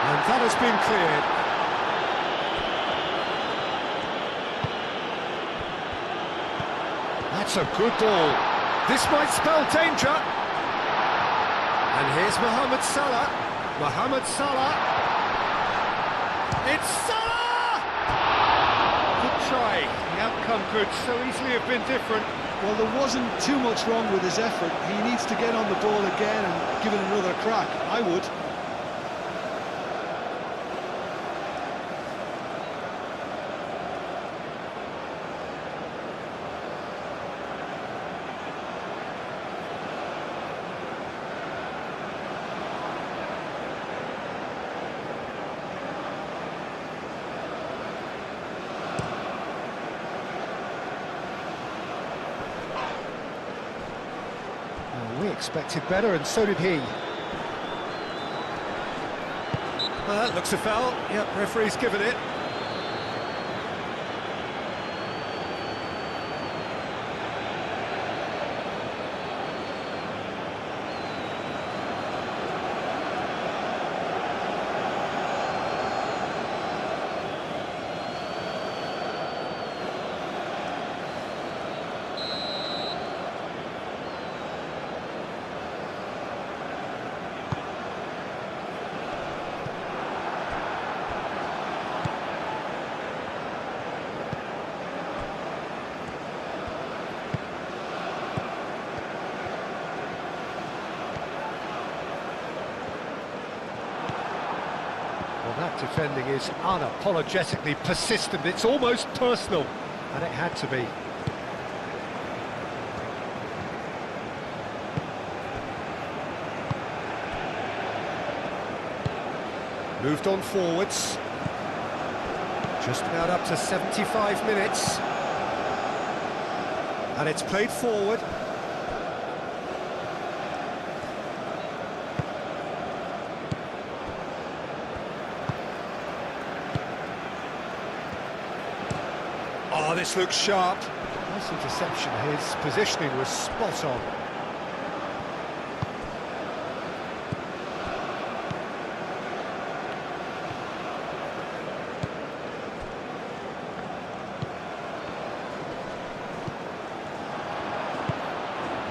And that has been cleared. That's a good ball. This might spell danger. And here's Mohamed Salah. Mohamed Salah. It's Salah! Good try. The outcome could so easily have been different. Well, there wasn't too much wrong with his effort. He needs to get on the ball again and give it another crack. I would. We expected better, and so did he. Well, that looks a foul. Yep, referee's given it. That defending is unapologetically persistent. It's almost personal, and it had to be. Moved on forwards. Just about up to 75 minutes. And it's played forward. Oh, this looks sharp. Nice interception. His positioning was spot on.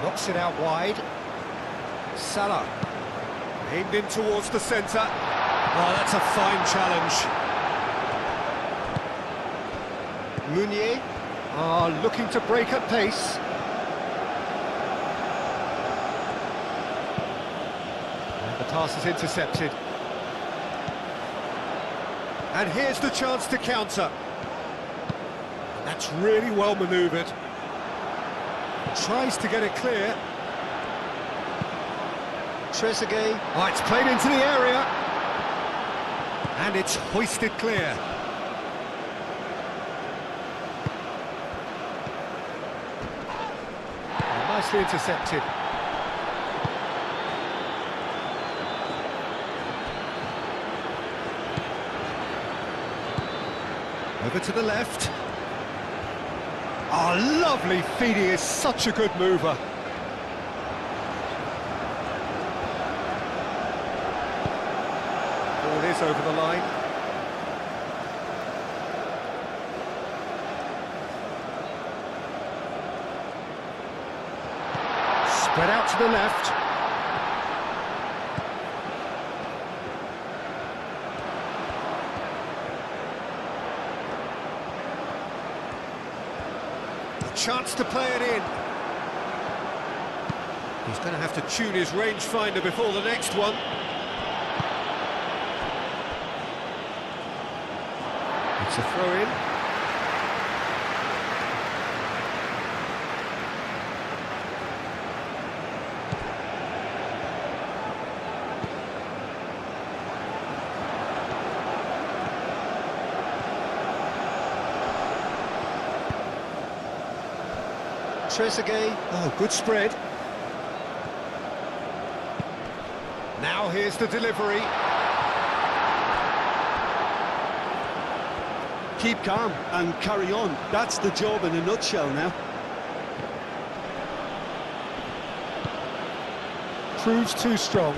Knocks it out wide. Salah. Aimed in towards the centre. Oh, that's a fine challenge. Meunier are looking to break at pace. And the pass is intercepted. And here's the chance to counter. That's really well manoeuvred. Tries to get it clear. Trezeguet. Oh, it's played into the area. And it's hoisted clear. Nicely intercepted. Over to the left. Oh, lovely feed. He is such a good mover. Ball is over the line. Spread out to the left. Chance to play it in. He's going to have to tune his rangefinder before the next one. It's a throw-in. Trezeguet. Oh, good spread. Now here's the delivery. Keep calm and carry on. That's the job in a nutshell now. Proves too strong.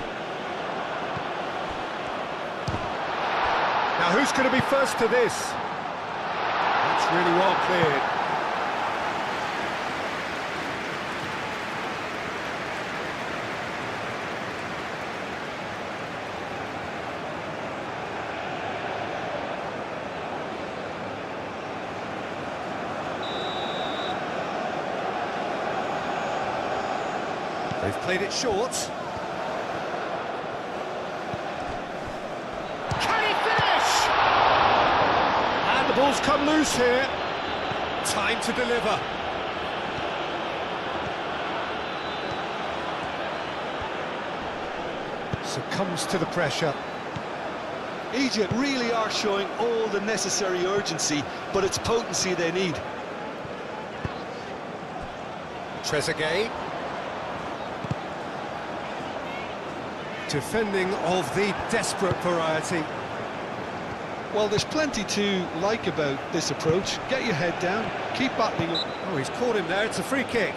Now who's going to be first to this? That's really well cleared. They've played it short. Can he finish? And the ball's come loose here. Time to deliver. Succumbs to the pressure. Egypt really are showing all the necessary urgency, but it's potency they need. Trezeguet. Defending of the desperate variety. Well, there's plenty to like about this approach. Get your head down, keep battling. Oh, he's caught him there, it's a free kick.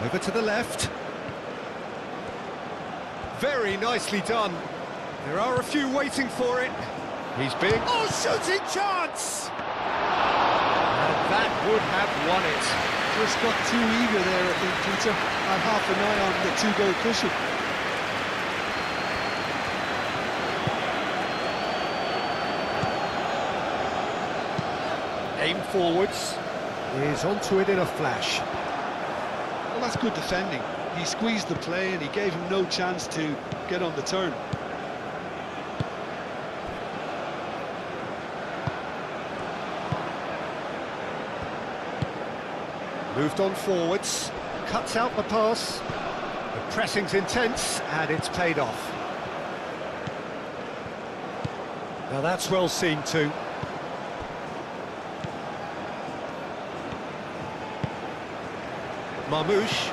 Over to the left. Very nicely done. There are a few waiting for it. He's big. Oh, shooting chance! And that would have won it. Just got too eager there, I think, Peter. Had half an eye on the two-goal cushion. Aim forwards. Is onto it in a flash. Well, that's good defending. He squeezed the play and he gave him no chance to get on the turn. Moved on forwards. Cuts out the pass. The pressing's intense and it's paid off. Now that's well seen too. Marmouche.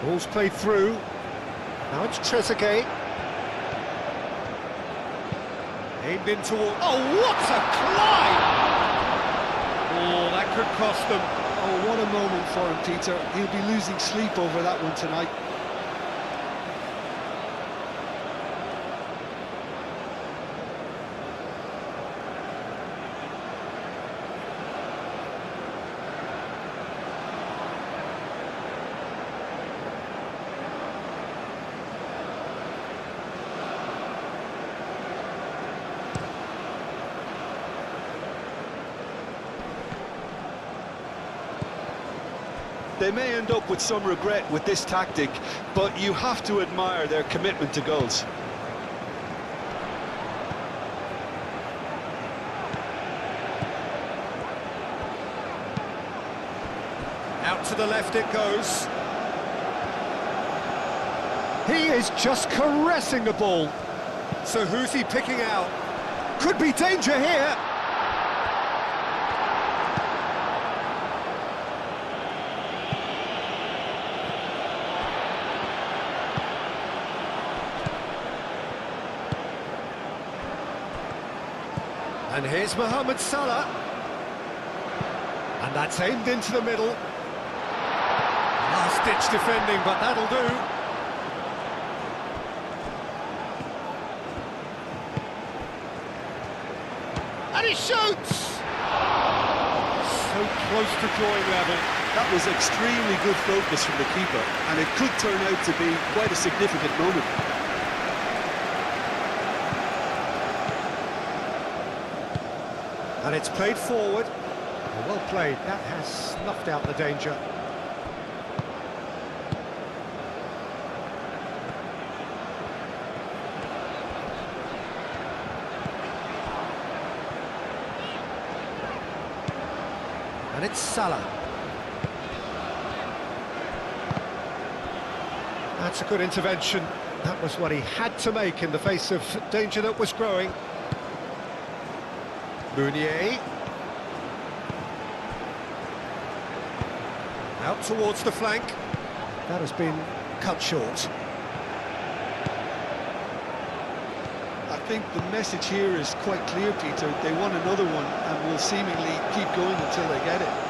Ball's played through. Now it's Trezeguet. Aimed in toward... Oh, what a climb! Oh, that could cost them. Oh, what a moment for him, Peter. He'll be losing sleep over that one tonight. They may end up with some regret with this tactic, but you have to admire their commitment to goals. Out to the left it goes. He is just caressing the ball. So who's he picking out? Could be danger here. And here's Mohamed Salah. And that's aimed into the middle. Last-ditch defending, but that'll do. And he shoots! So close to drawing level. That was extremely good focus from the keeper, and it could turn out to be quite a significant moment. And it's played forward. Well played, that has snuffed out the danger. And it's Salah. That's a good intervention. That was what he had to make in the face of danger that was growing. Meunier. Out towards the flank. That has been cut short. I think the message here is quite clear, Peter. They want another one and will seemingly keep going until they get it.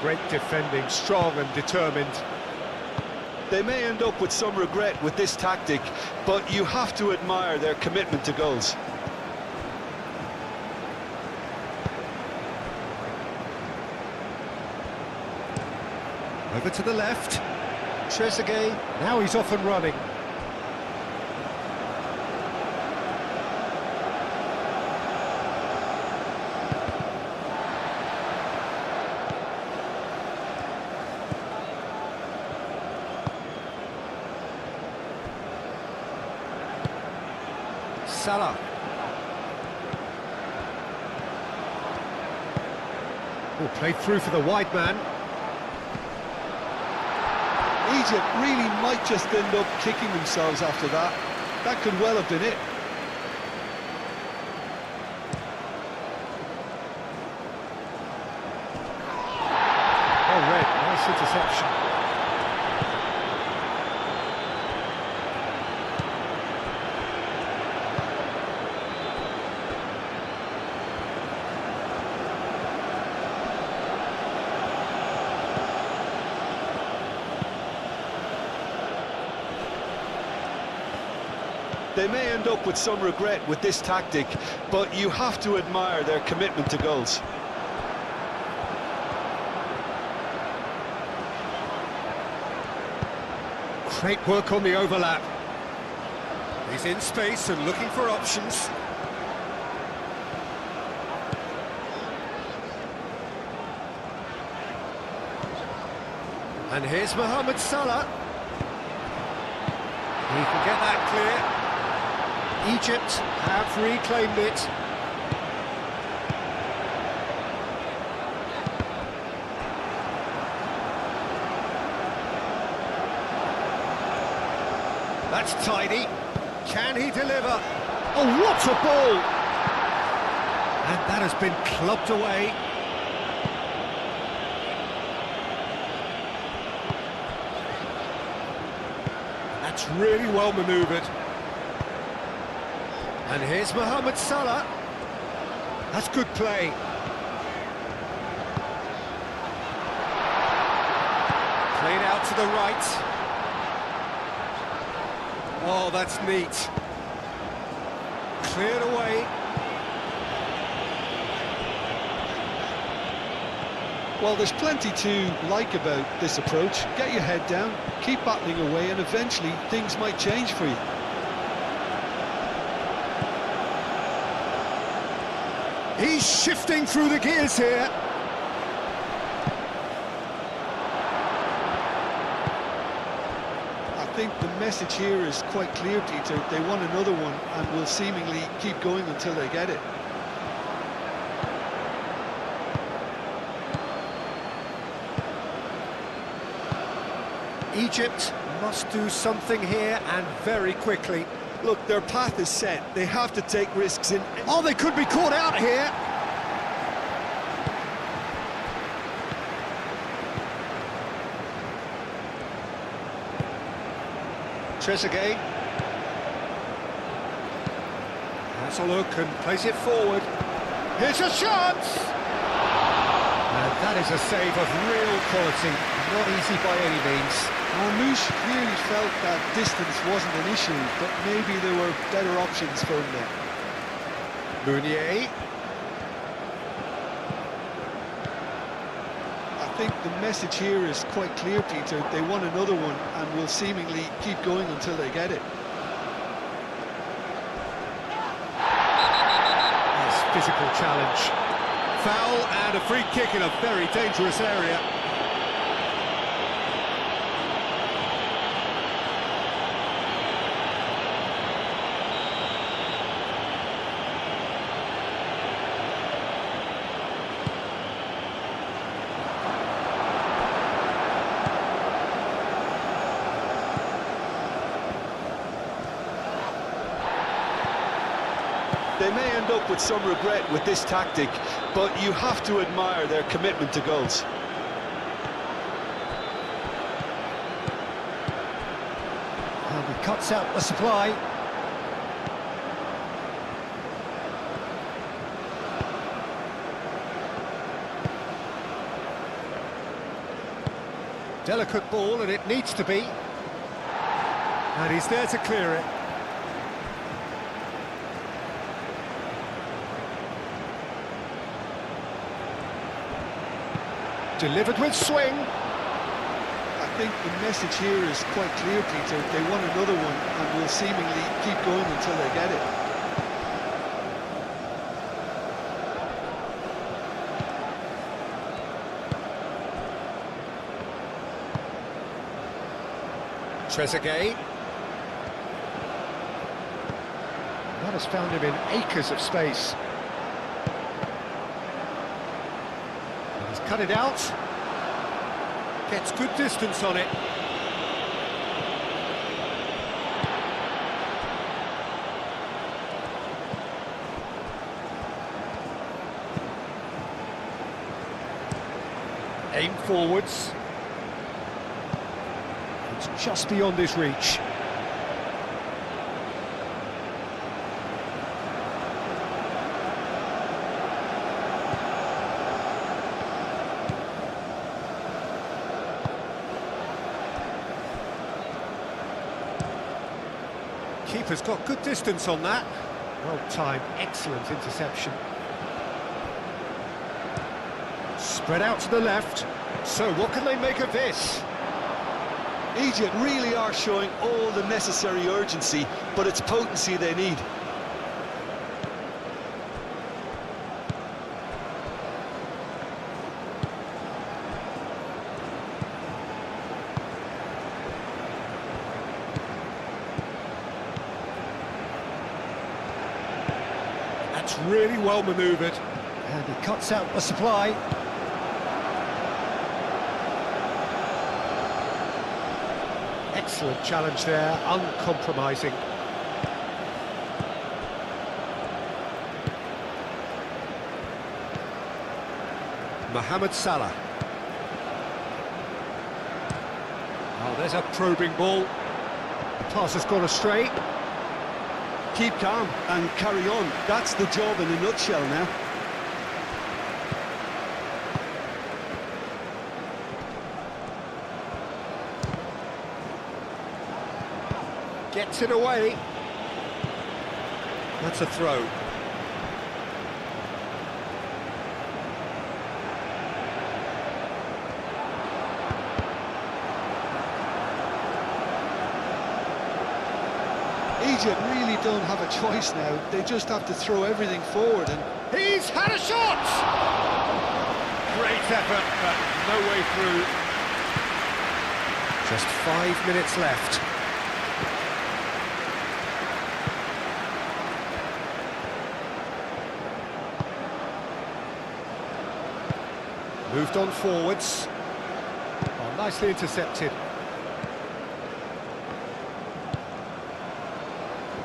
Great defending, strong and determined. They may end up with some regret with this tactic, but you have to admire their commitment to goals. Over to the left. Trezeguet, now he's off and running. Salah. Oh, played through for the wide man. Egypt really might just end up kicking themselves after that. That could well have been it. Oh, red, nice interception. They may end up with some regret with this tactic, but you have to admire their commitment to goals. Great work on the overlap. He's in space and looking for options. And here's Mohamed Salah. He can get that clear. Egypt have reclaimed it. That's tidy. Can he deliver? Oh, what a ball! And that has been clubbed away. That's really well manoeuvred. And here's Mohamed Salah. That's good play. Played out to the right. Oh, that's neat. cleared away. Well, there's plenty to like about this approach. Get your head down, keep battling away, and eventually things might change for you. He's shifting through the gears here. I think the message here is quite clear, Peter. They want another one and will seemingly keep going until they get it. Egypt must do something here, and very quickly. Look, their path is set. They have to take risks in... Oh, they could be caught out here. Trezeguet. Has a look and plays it forward. Here's a chance! And that is a save of real quality. Not easy by any means. Marmoush clearly felt that distance wasn't an issue, but maybe there were better options for him there. Meunier. I think the message here is quite clear, Peter. They want another one and will seemingly keep going until they get it. Nice physical challenge. Foul and a free kick in a very dangerous area. They may end up with some regret with this tactic, but you have to admire their commitment to goals. And he cuts out the supply. Delicate ball, and it needs to be. And he's there to clear it. Delivered with swing. I think the message here is quite clear, Peter. They want another one and will seemingly keep going until they get it. Trezeguet. That has found him in acres of space. He's cut it out. Gets good distance on it. Aim forwards. It's just beyond his reach. Keeper's got good distance on that. Well timed, excellent interception. Spread out to the left. So what can they make of this? Egypt really are showing all the necessary urgency, but it's potency they need. That's really well manoeuvred. And he cuts out the supply. Excellent challenge there, uncompromising. Mohamed Salah. Oh, there's a probing ball. The pass has gone astray. Keep calm and carry on. That's the job in a nutshell now. Gets it away. That's a throw. Egypt really don't have a choice now. They just have to throw everything forward, and He's had a shot! Great effort, but no way through. Just 5 minutes left. Moved on forwards. Oh, nicely intercepted.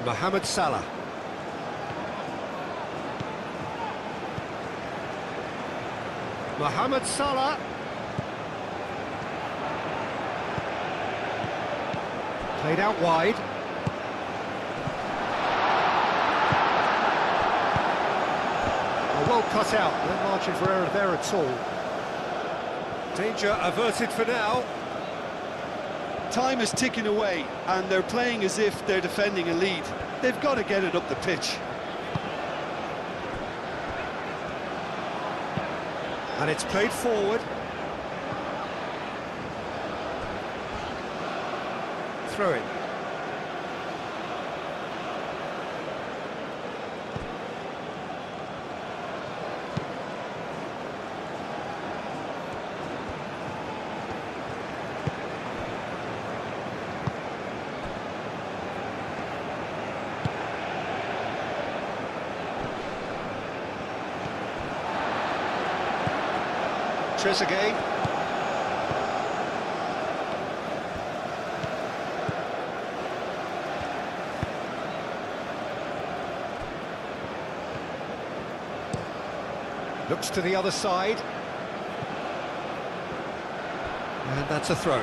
Mohamed Salah. Mohamed Salah. Played out wide. Oh, well cut out. No margin for error there at all. Danger averted for now. time is ticking away, and they're playing as if they're defending a lead. They've got to get it up the pitch. And it's played forward. Throw it. Trezeguet. Looks to the other side. And that's a throw.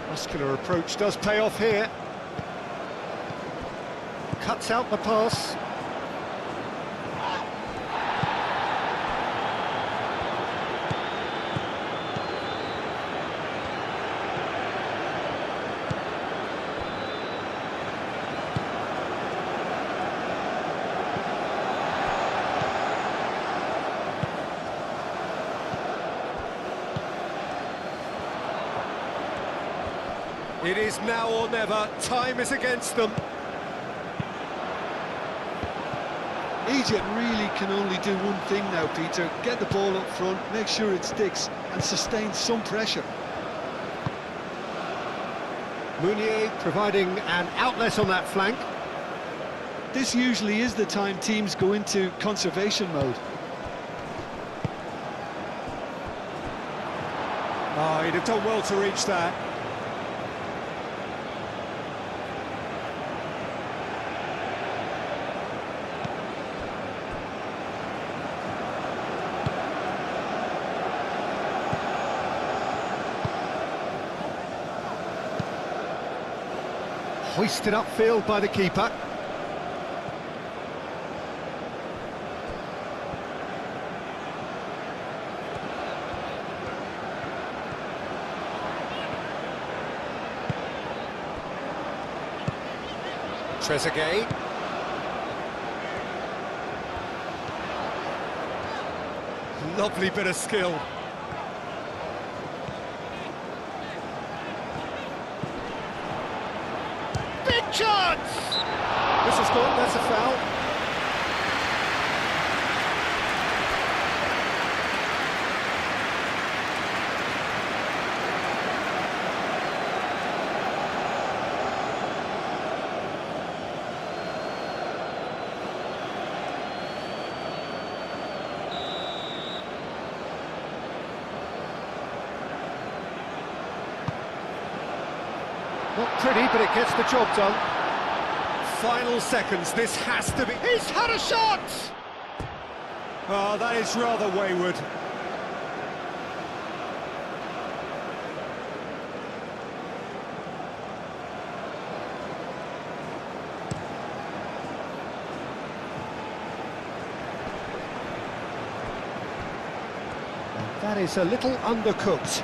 Muscular approach does pay off here. Cuts out the pass. It is now or never. Time is against them. Egypt really can only do one thing now, Peter. Get the ball up front, make sure it sticks, and sustain some pressure. Meunier providing an outlet on that flank. This usually is the time teams go into conservation mode. Oh, he'd have done well to reach that. Hoisted upfield by the keeper. Trezeguet. Lovely bit of skill. Big chance! This is gone, that's a foul. Not pretty, but it gets the job done. Final seconds, this has to be... He's had a shot! Oh, that is rather wayward. And That is a little undercooked.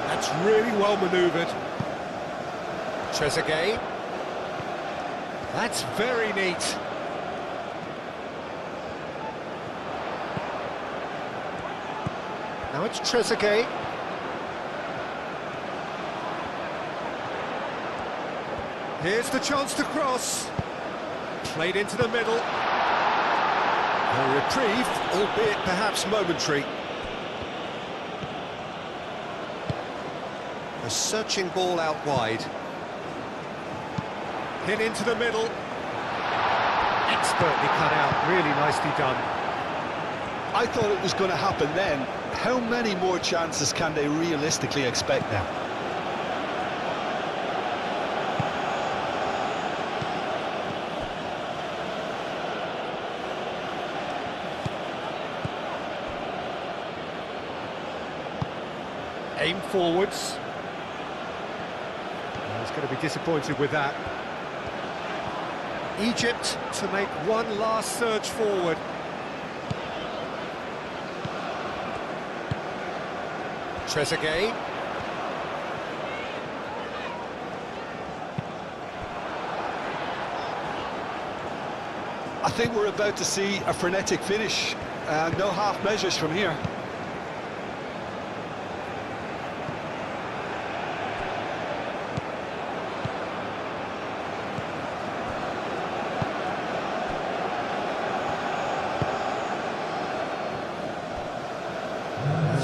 That's really well manoeuvred. Trezeguet. That's very neat. Now it's Trezeguet. Here's the chance to cross. Played into the middle. A reprieve, albeit perhaps momentary. A searching ball out wide. Hit into the middle. Expertly cut out, really nicely done. I thought it was going to happen then. How many more chances can they realistically expect now? Aim forwards. He's going to be disappointed with that. Egypt to make one last surge forward. Trezeguet. I think we're about to see a frenetic finish. No half measures from here.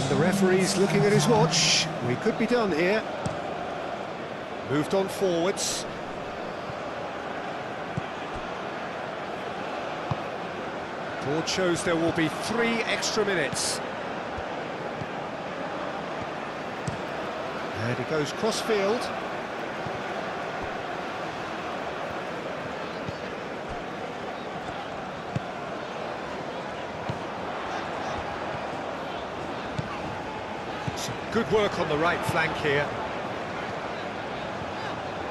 The referee's looking at his watch. We could be done here. Moved on forwards. Board shows there will be 3 extra minutes. And he goes cross-field. Good work on the right flank here.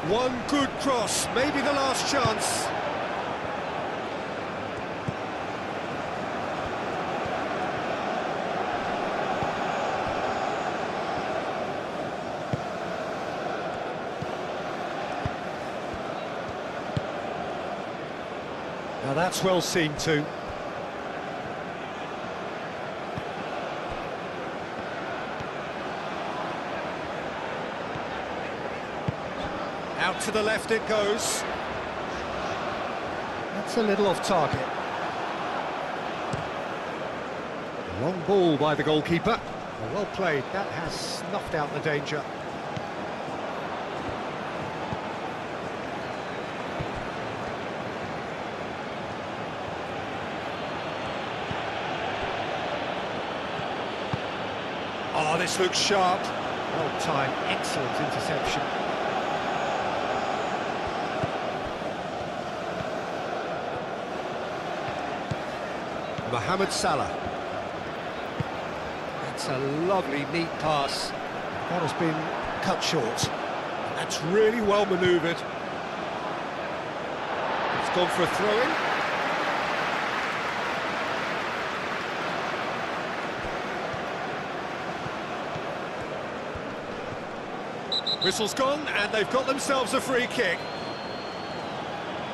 One good cross, maybe the last chance. Now that's well seen too. Out to the left it goes. That's a little off target. Long ball by the goalkeeper. Well played, that has snuffed out the danger. Oh, this looks sharp. Well timed, excellent interception. Mohamed Salah. That's a lovely, neat pass. That has been cut short. That's really well manoeuvred. It's gone for a throw-in. Whistle's gone, and they've got themselves a free kick.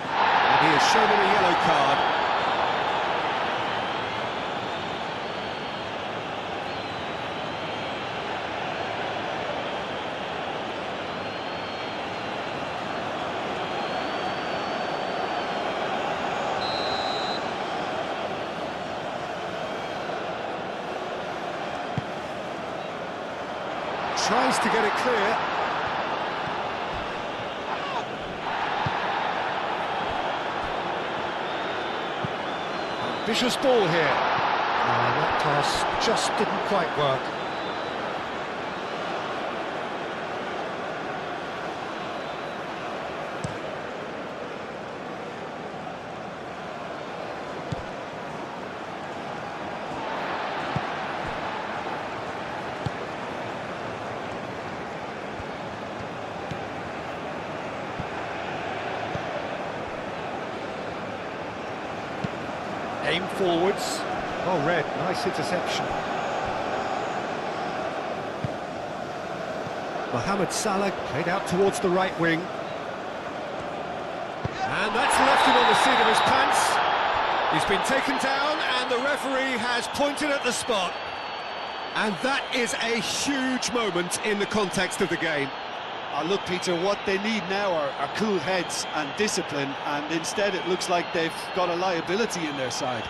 And he has shown them a yellow card. Tries to get it clear. Ambitious ball here. That pass just didn't quite work. Aim forwards. Oh, red, nice interception. Mohamed Salah played out towards the right wing. And that's left him on the seat of his pants. He's been taken down and the referee has pointed at the spot. And that is a huge moment in the context of the game. Look, Peter, what they need now are cool heads and discipline, and instead it looks like they've got a liability in their side.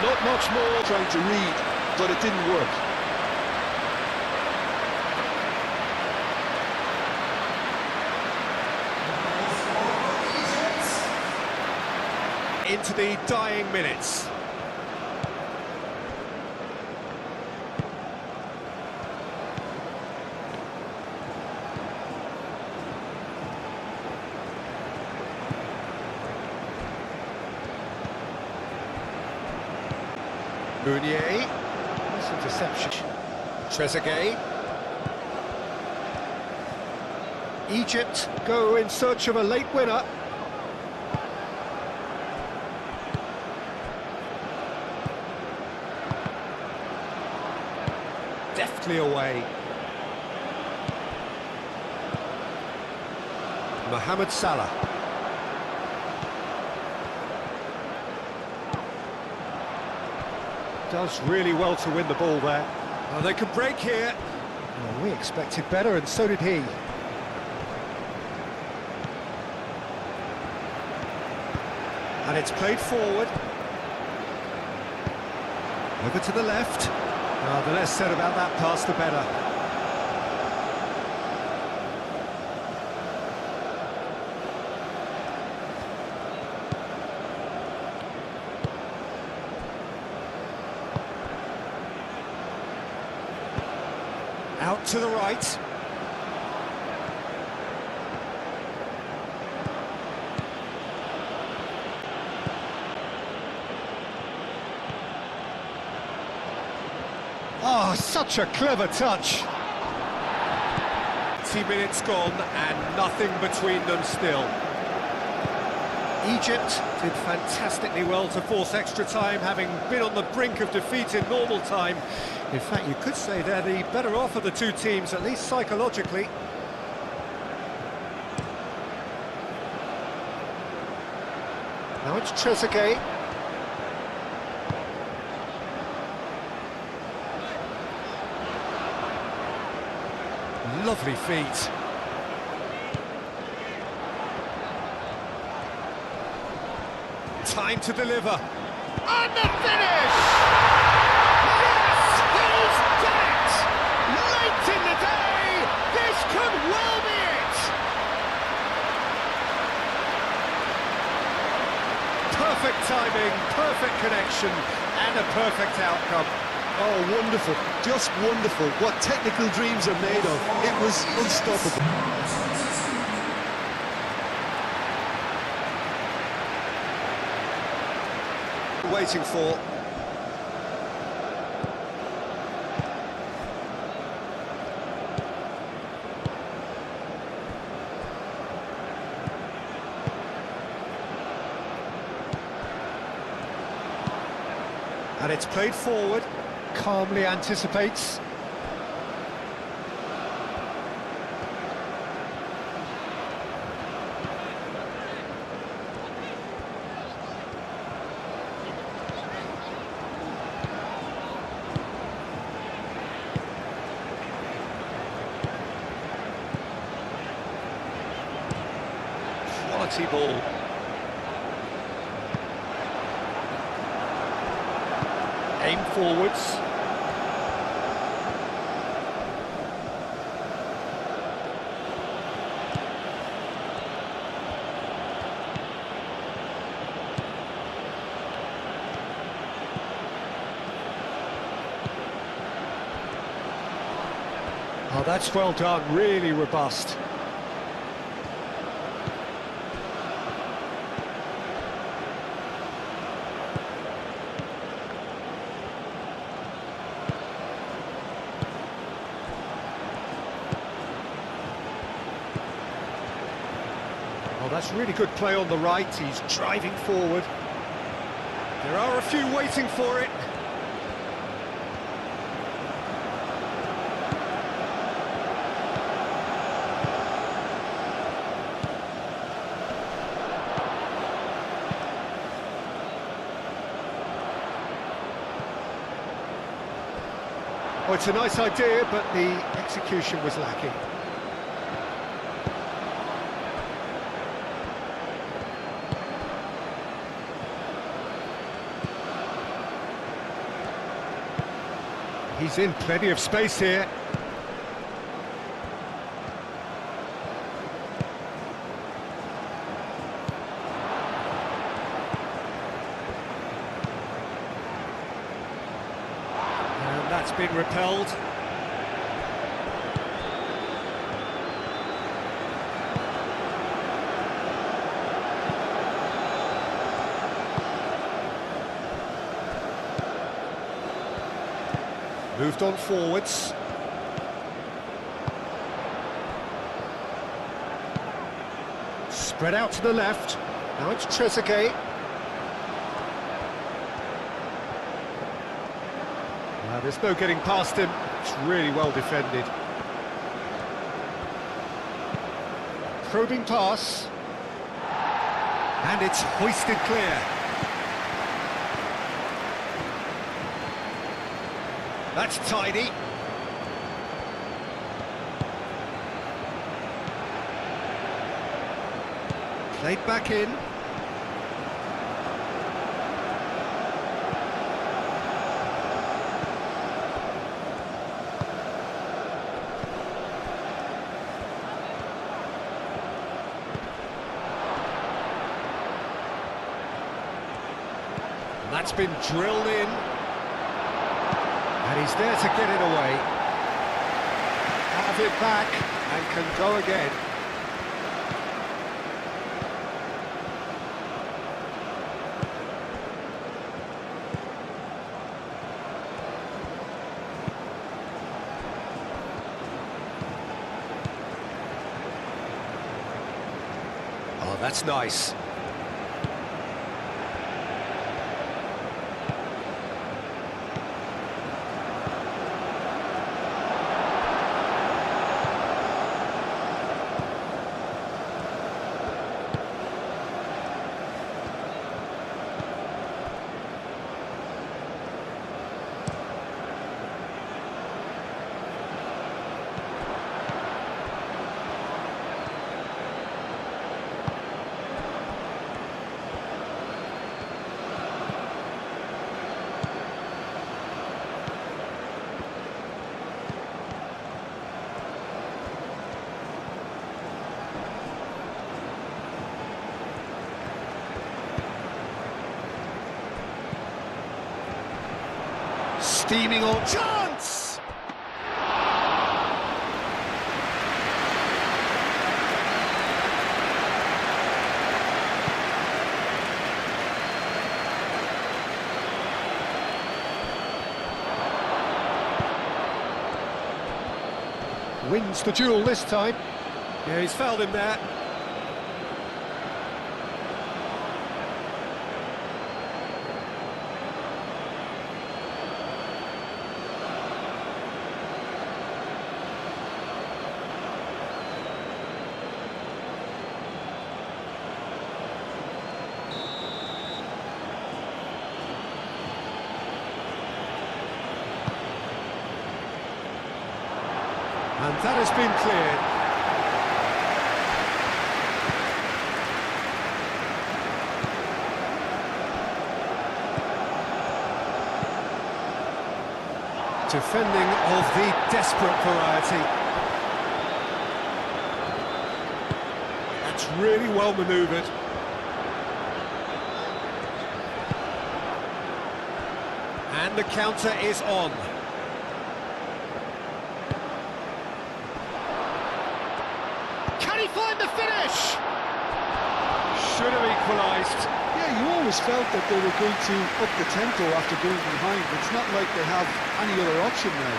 Not much more trying to read, but it didn't work. Into the dying minutes. Meunier, nice interception. Trezeguet. Egypt go in search of a late winner. Deftly away. Mohamed Salah. Does really well to win the ball there. Oh, they could break here. Well, we expected better, and so did he. And it's played forward. Over to the left. Oh, the less said about that pass, the better. Out to the right. Oh, such a clever touch. 20 minutes gone and nothing between them still. Egypt did fantastically well to force extra time, having been on the brink of defeat in normal time. In fact, you could say they're the better off of the two teams, at least psychologically. Now it's Trezeguet. Lovely feet. Time to deliver. And the finish! Yes, he's done it! Late in the day, this could well be it! Perfect timing, perfect connection, and a perfect outcome. Oh, wonderful, just wonderful. What technical dreams are made of. It was unstoppable. Waiting for. And it's played forward, calmly anticipates. Quality ball. Aim forwards. Oh, that's well done, really robust. That's really good play on the right, he's driving forward. There are a few waiting for it. Oh, it's a nice idea, but the execution was lacking. He's in plenty of space here. And that's been repelled. Moved on forwards. Spread out to the left. Now it's Trezeguet. There's no getting past him. It's really well defended. Probing pass. And it's hoisted clear. That's tidy. Played back in. That's been drilled in. And he's there to get it away. Have it back and can go again. Oh, that's nice. Steaming on chance! Wins the duel this time. Yeah, he's fouled him there. And that has been cleared. Defending of the desperate variety. That's really well manoeuvred. And the counter is on. Find the finish! Should have equalised. Yeah, you always felt that they were going to up the tempo after going behind. It's not like they have any other option now.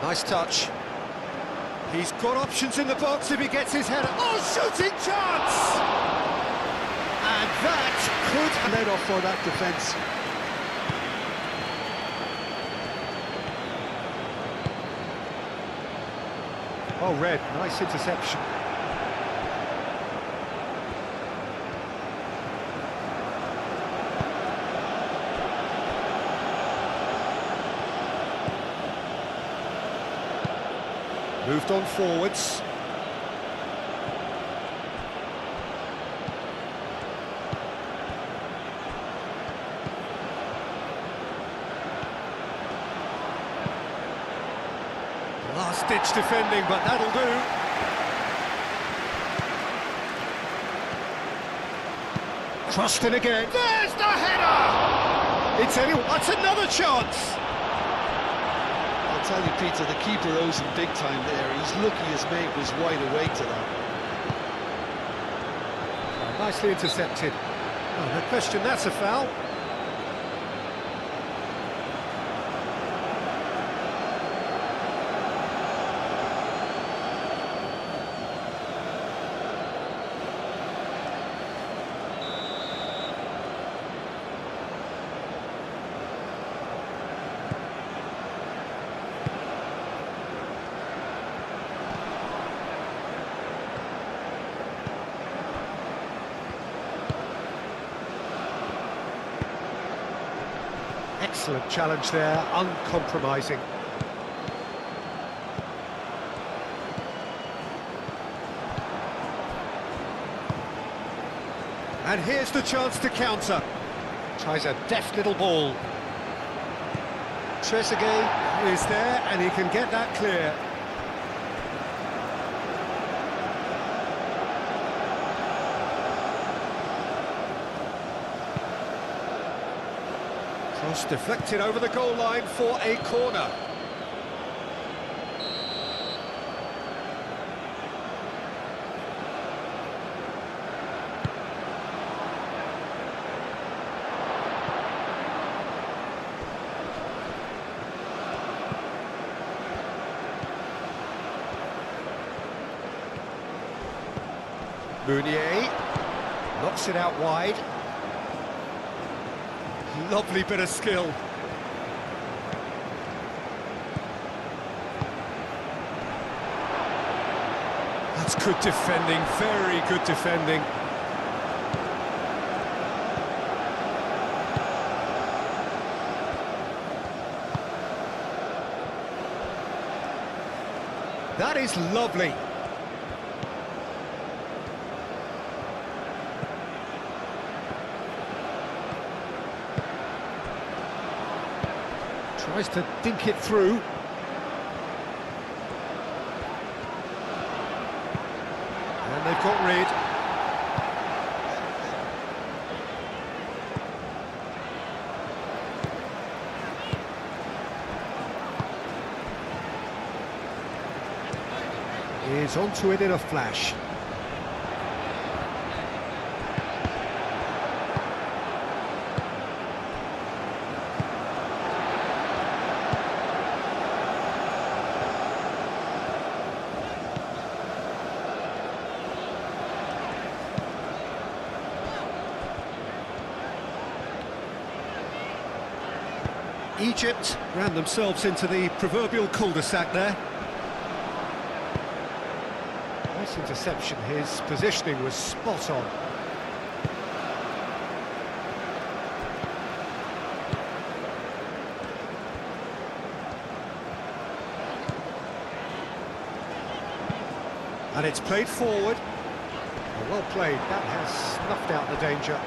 Nice touch. He's got options in the box if he gets his header. Oh, shooting chance! And that could... Led off for that defence. Oh, Red, nice interception. Moved on forwards. Last-ditch defending, but that'll do. Crossed in again. There's the header! It's anyone. That's another chance. I'll tell you, Peter, the keeper owes him big time there. He's lucky his mate was wide awake to that. Oh, nicely intercepted. Oh, no question, that's a foul. Excellent challenge there, uncompromising. And here's the chance to counter. Tries a deft little ball. Trezeguet is there and he can get that clear. Cross deflected over the goal line for a corner. Meunier knocks it out wide. Lovely bit of skill. That's good defending, very good defending. That is lovely. Tries to dink it through. And they've got rid. He's onto it in a flash. Egypt ran themselves into the proverbial cul-de-sac there. Nice interception, his positioning was spot on. And it's played forward. Well played, that has snuffed out the danger.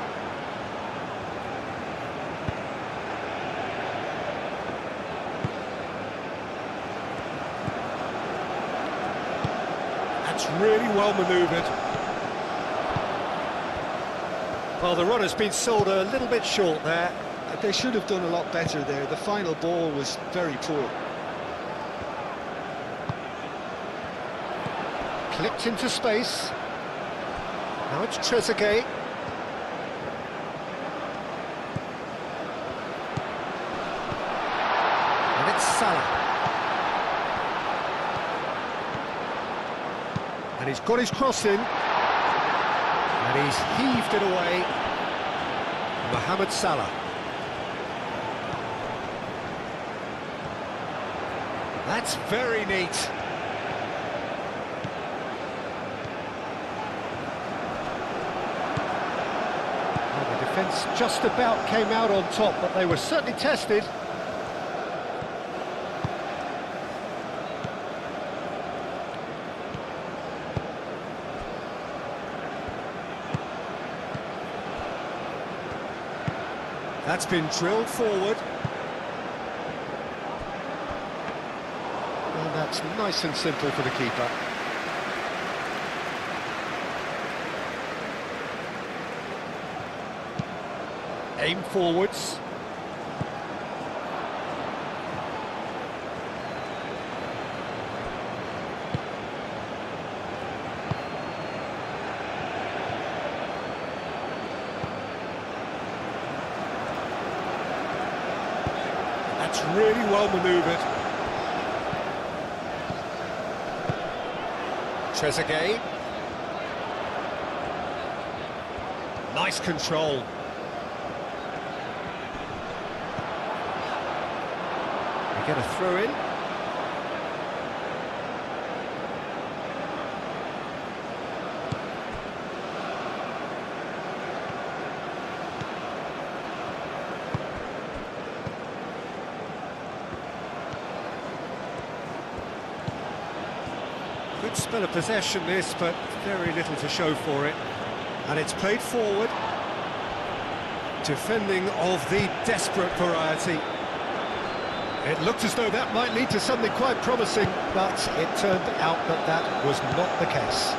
Really well manoeuvred. Well, the run has been sold a little bit short there. They should have done a lot better there. The final ball was very poor. Clipped into space. Now it's Trezeguet. And it's Salah. he's got his cross in. And he's heaved it away. Mohamed Salah. That's very neat. Well, the defence just about came out on top, but they were certainly tested. That's been drilled forward. And that's nice and simple for the keeper. Aim forwards. That's really well manoeuvred. Trezeguet. Nice control. We get a throw in. Good spell of possession this, but very little to show for it. And it's played forward. Defending of the desperate variety. It looked as though that might lead to something quite promising, but it turned out that that was not the case.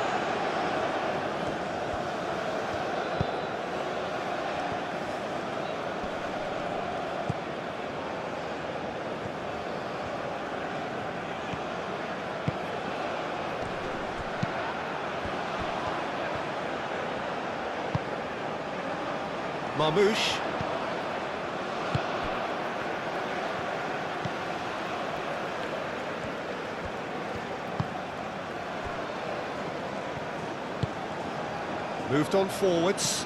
Marmoush. Moved on forwards.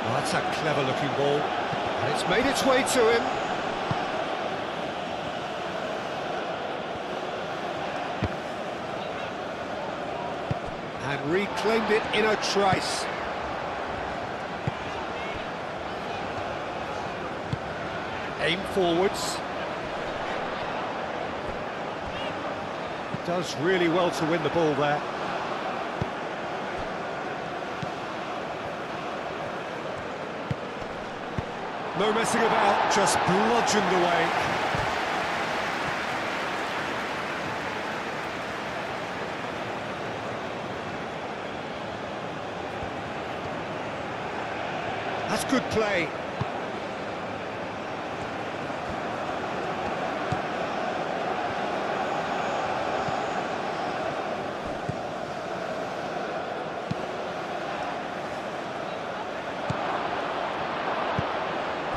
Well, that's a clever looking ball. And it's made its way to him. And reclaimed it in a trice. Aim forwards. Does really well to win the ball there. No messing about, just bludgeoned away. That's good play.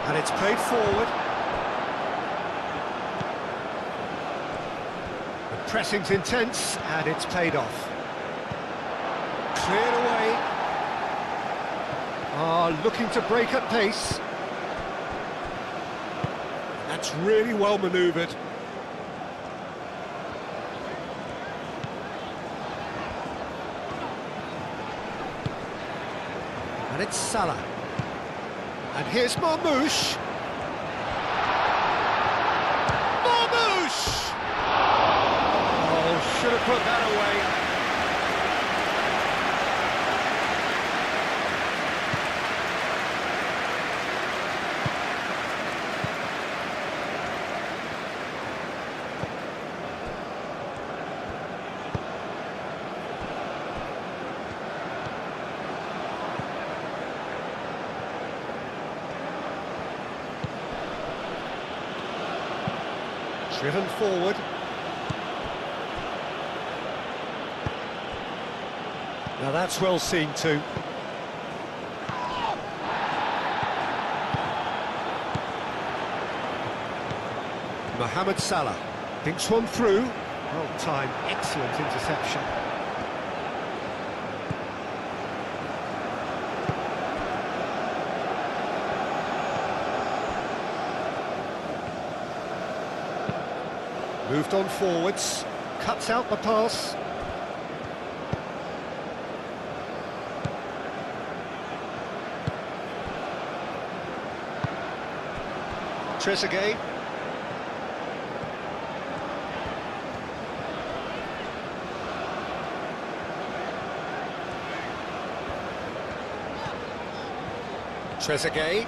And it's played forward. The pressing's intense, and it's paid off. Cleared away. Looking to break at pace. That's really well manoeuvred. And it's Salah. And here's Marmoush. Marmoush! Oh, should have put that away. Driven forward. Now that's well seen too. Mohamed Salah. Thinks one through. Well timed, excellent interception. Moved on forwards, cuts out the pass. Trezeguet. Trezeguet.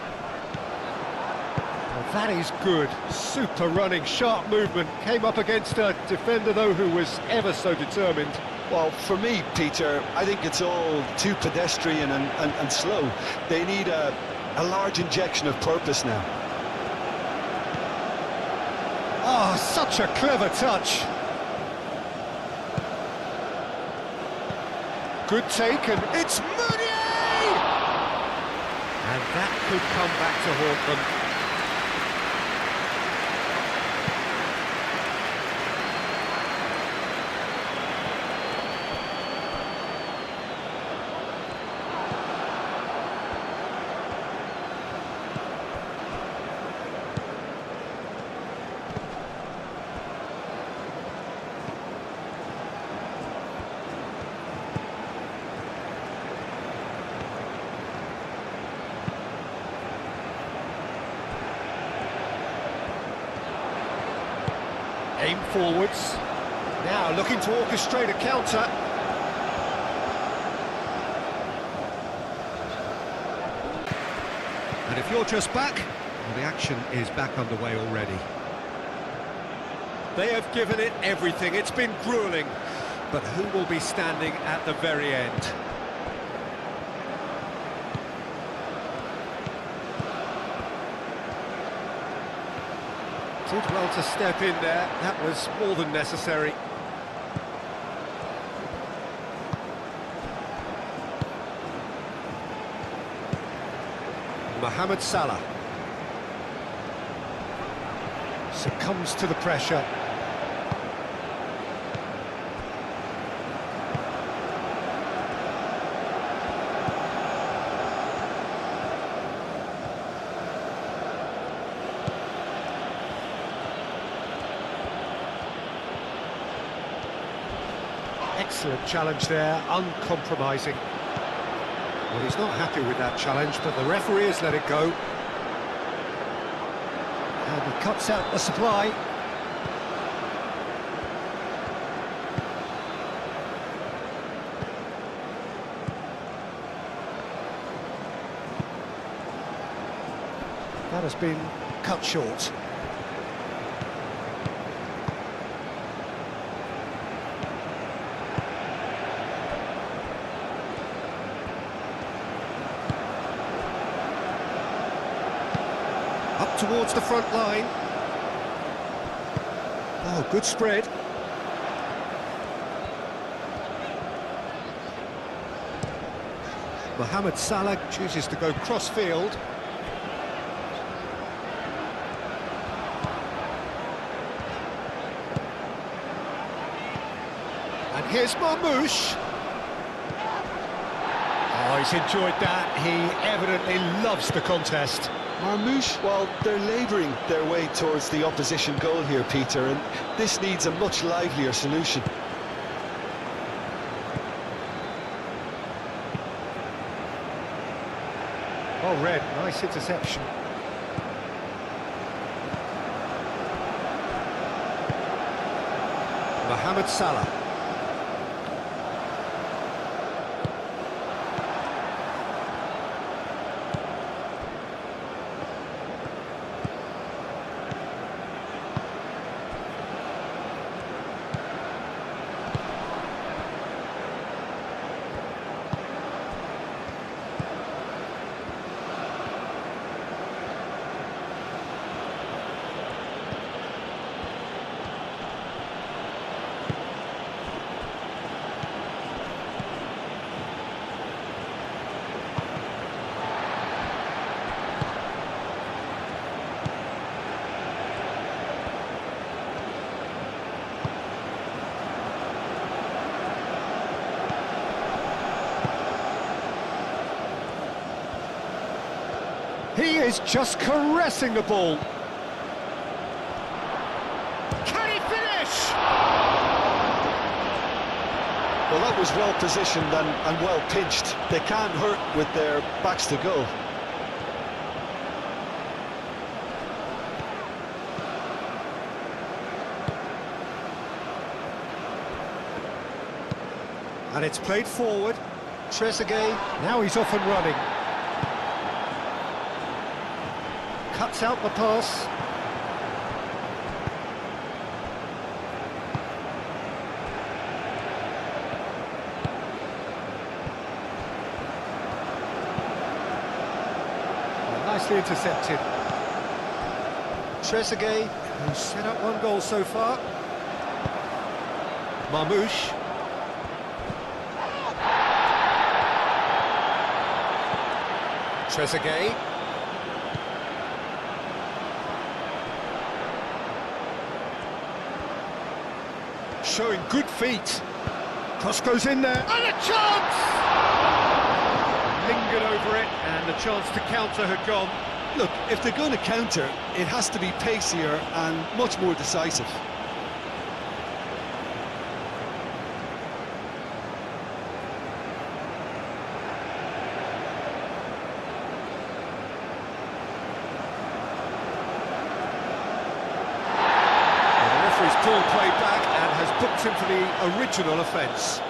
Well, that is good. Super running, sharp movement. Came up against a defender, though, who was ever so determined. Well, for me, Peter, I think it's all too pedestrian and slow. They need a large injection of purpose now. Oh, such a clever touch. Good take, and it's Mounier! And that could come back to haunt them. Aim forwards. Now looking to orchestrate a counter. And if you're just back, well, the action is back underway already. They have given it everything. It's been gruelling. But who will be standing at the very end? Did well to step in there. That was more than necessary. Mohamed Salah succumbs to the pressure. Excellent challenge there, uncompromising. Well, he's not happy with that challenge, but the referee has let it go. And he cuts out the supply. That has been cut short. Up towards the front line. Oh, good spread. Mohamed Salah chooses to go cross-field. And here's Marmoush. Oh, he's enjoyed that. He evidently loves the contest. Marmoush, well, they're labouring their way towards the opposition goal here, Peter, and this needs a much livelier solution. Oh, Red, nice interception. Mohamed Salah. He is just caressing the ball. Can he finish? Well, that was well positioned and well pitched. They can't hurt with their backs to goal. And it's played forward. Trezeguet, now he's off and running. Cuts out the pass. Nicely intercepted. Trezeguet, who's set up one goal so far. Marmoush. Trezeguet. Showing good feet. Cross goes in there. And a chance! Lingered over it, and the chance to counter had gone. Look, if they're going to counter, it has to be pacier and much more decisive. He's pulled play back and has booked him for the original offence.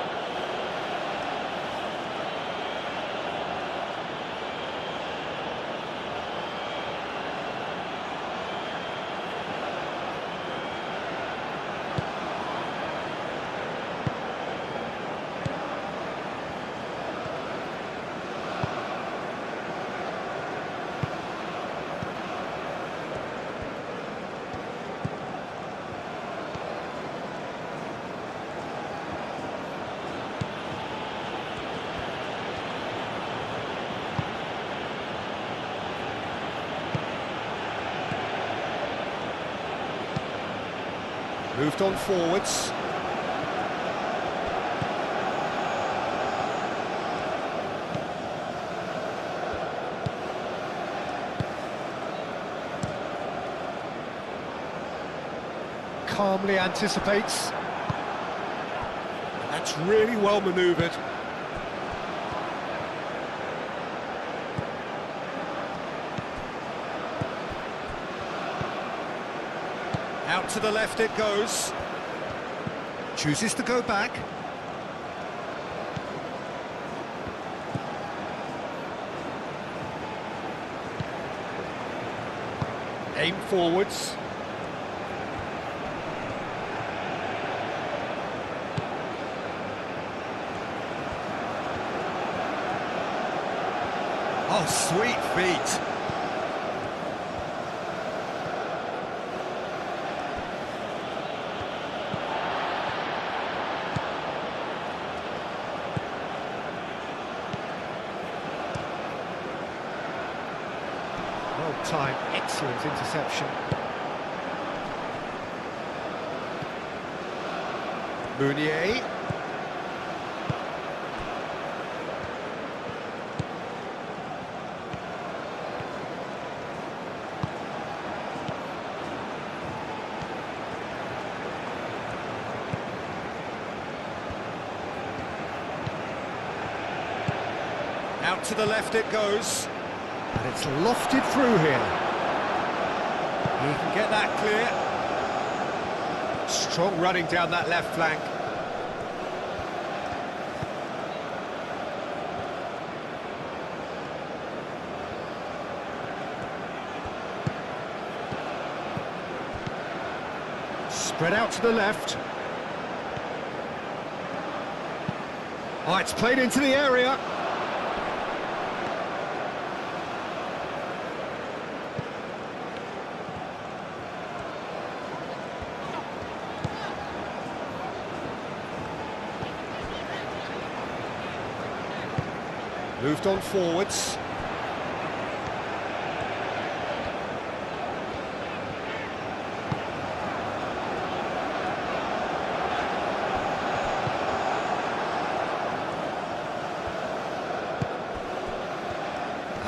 Moved on forwards. Calmly anticipates. That's really well manoeuvred. Out to the left it goes. Chooses to go back. Aim forwards. Oh, sweet feet. Well-timed, excellent interception. Meunier. Out to the left it goes. And it's lofted through here. He can get that clear. Strong running down that left flank. Spread out to the left. Oh, it's played into the area. Moved on forwards.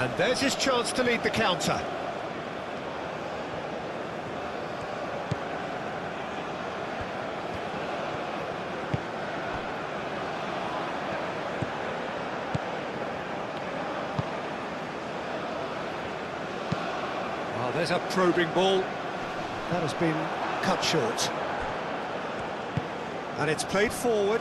And there's his chance to lead the counter. Well, there's a probing ball. That has been cut short. And it's played forward.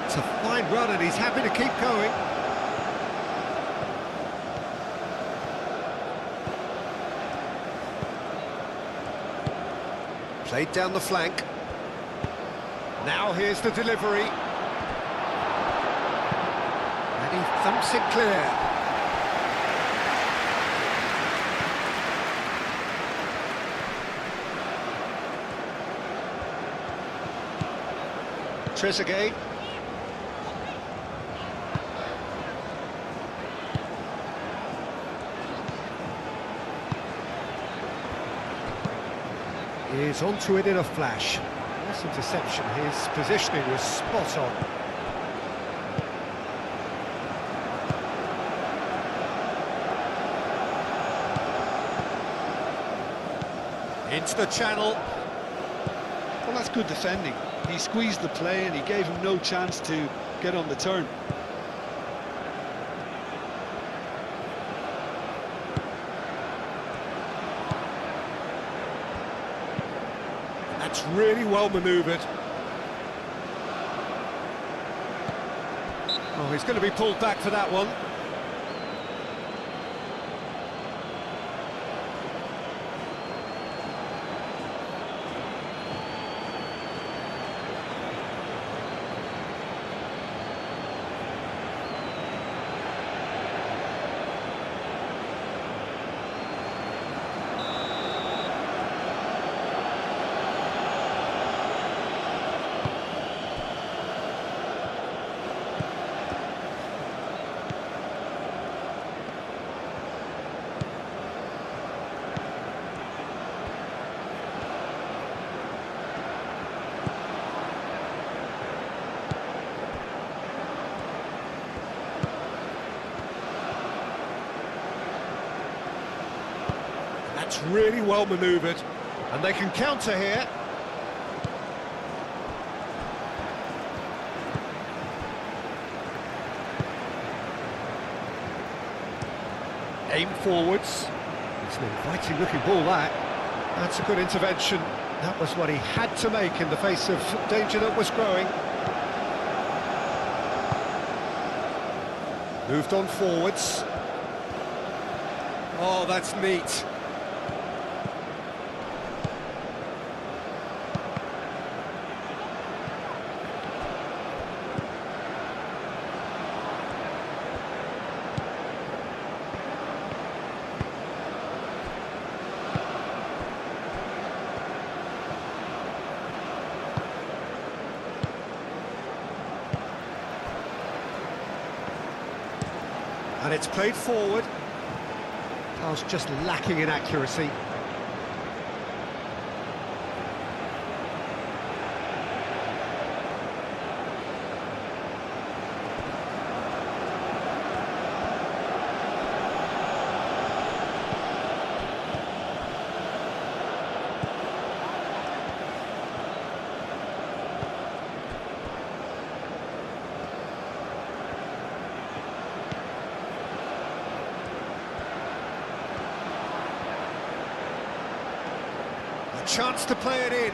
It's a fine run and he's happy to keep going. Played down the flank. Now here's the delivery. And he thumps it clear. Trezeguet. Is onto it in a flash. Nice interception, his positioning was spot on. Into the channel. Well, that's good defending. He squeezed the play and he gave him no chance to get on the turn. That's really well manoeuvred. Oh, he's going to be pulled back for that one. That's really well manoeuvred, and they can counter here. Aim forwards. It's an inviting looking ball, that. That's a good intervention. That was what he had to make in the face of danger that was growing. Moved on forwards. Oh, that's neat. And it's played forward. Pass just lacking in accuracy. Chance to play it in.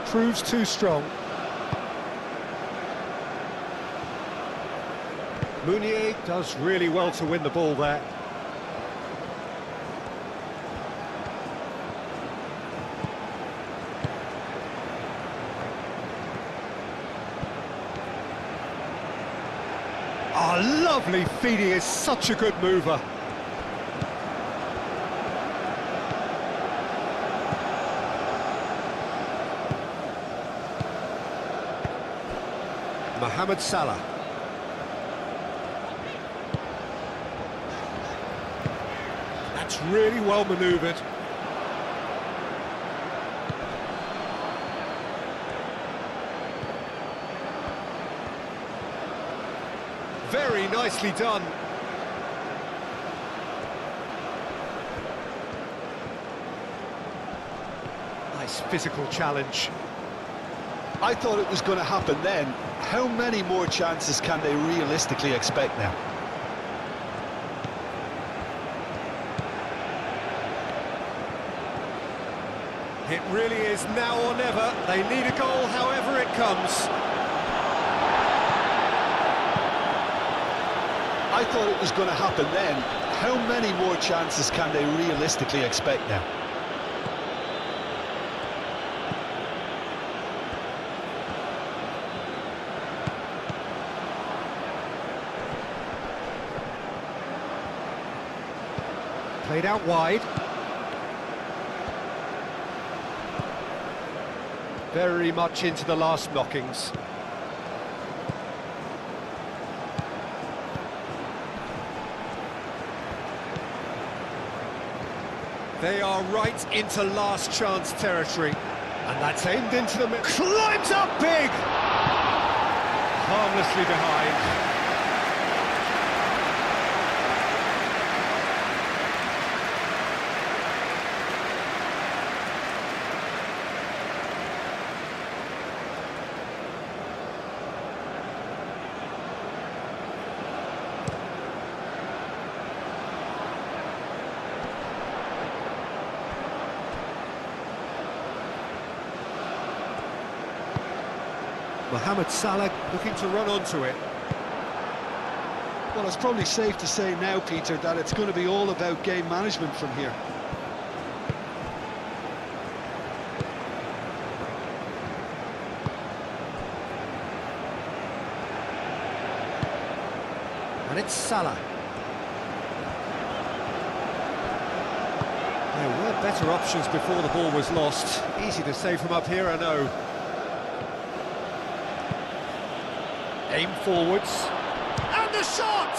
Proves too strong. Meunier does really well to win the ball there. Oh, lovely feed. He is such a good mover. Mohamed Salah. That's really well manoeuvred. Very nicely done. Nice physical challenge. I thought it was going to happen then. How many more chances can they realistically expect now? It really is now or never. They need a goal however it comes. I thought it was going to happen then. How many more chances can they realistically expect now? Played out wide. Very much into the last knockings. They are right into last chance territory. And that's aimed into the middle. Climbs up big! Harmlessly behind. Mohamed Salah looking to run onto it. Well, it's probably safe to say now, Peter, that it's going to be all about game management from here. And it's Salah. There were better options before the ball was lost. Easy to say from up here, I know. Aim forwards. And the shot!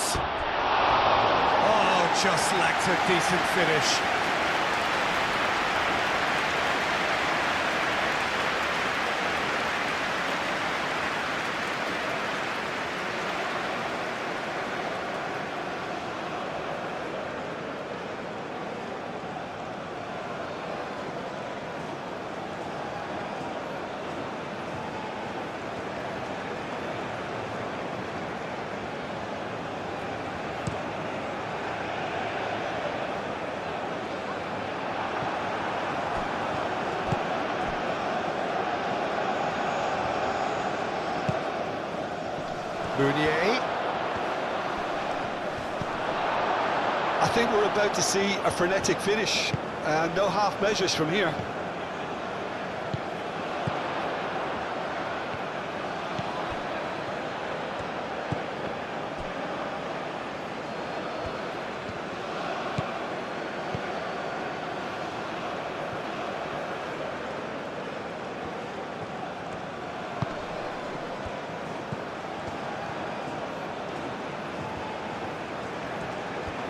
Oh, just lacked a decent finish. Meunier. I think we're about to see a frenetic finish, and no half measures from here.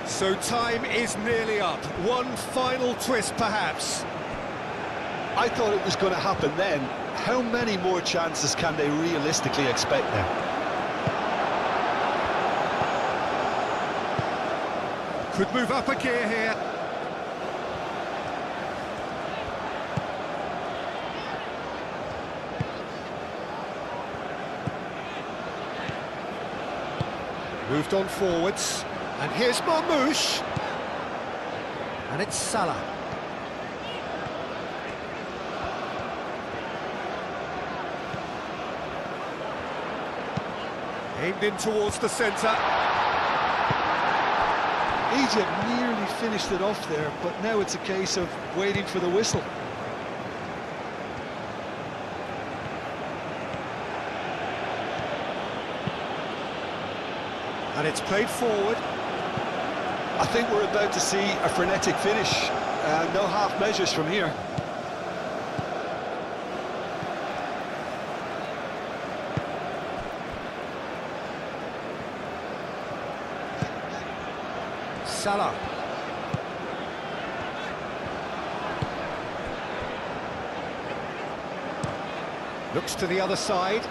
So time is nearly up. One final twist, perhaps. I thought it was going to happen then. How many more chances can they realistically expect now? Could move up a gear here. Moved on forwards. And here's Marmoush. And it's Salah. Aimed in towards the centre. Egypt nearly finished it off there, but now it's a case of waiting for the whistle. And it's played forward. I think we're about to see a frenetic finish, and no half measures from here. Salah. Looks to the other side.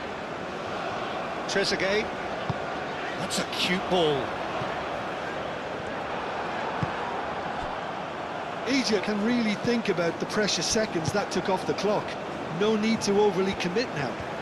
Trezeguet. That's a cute ball. Egypt can really think about the precious seconds that took off the clock. No need to overly commit now.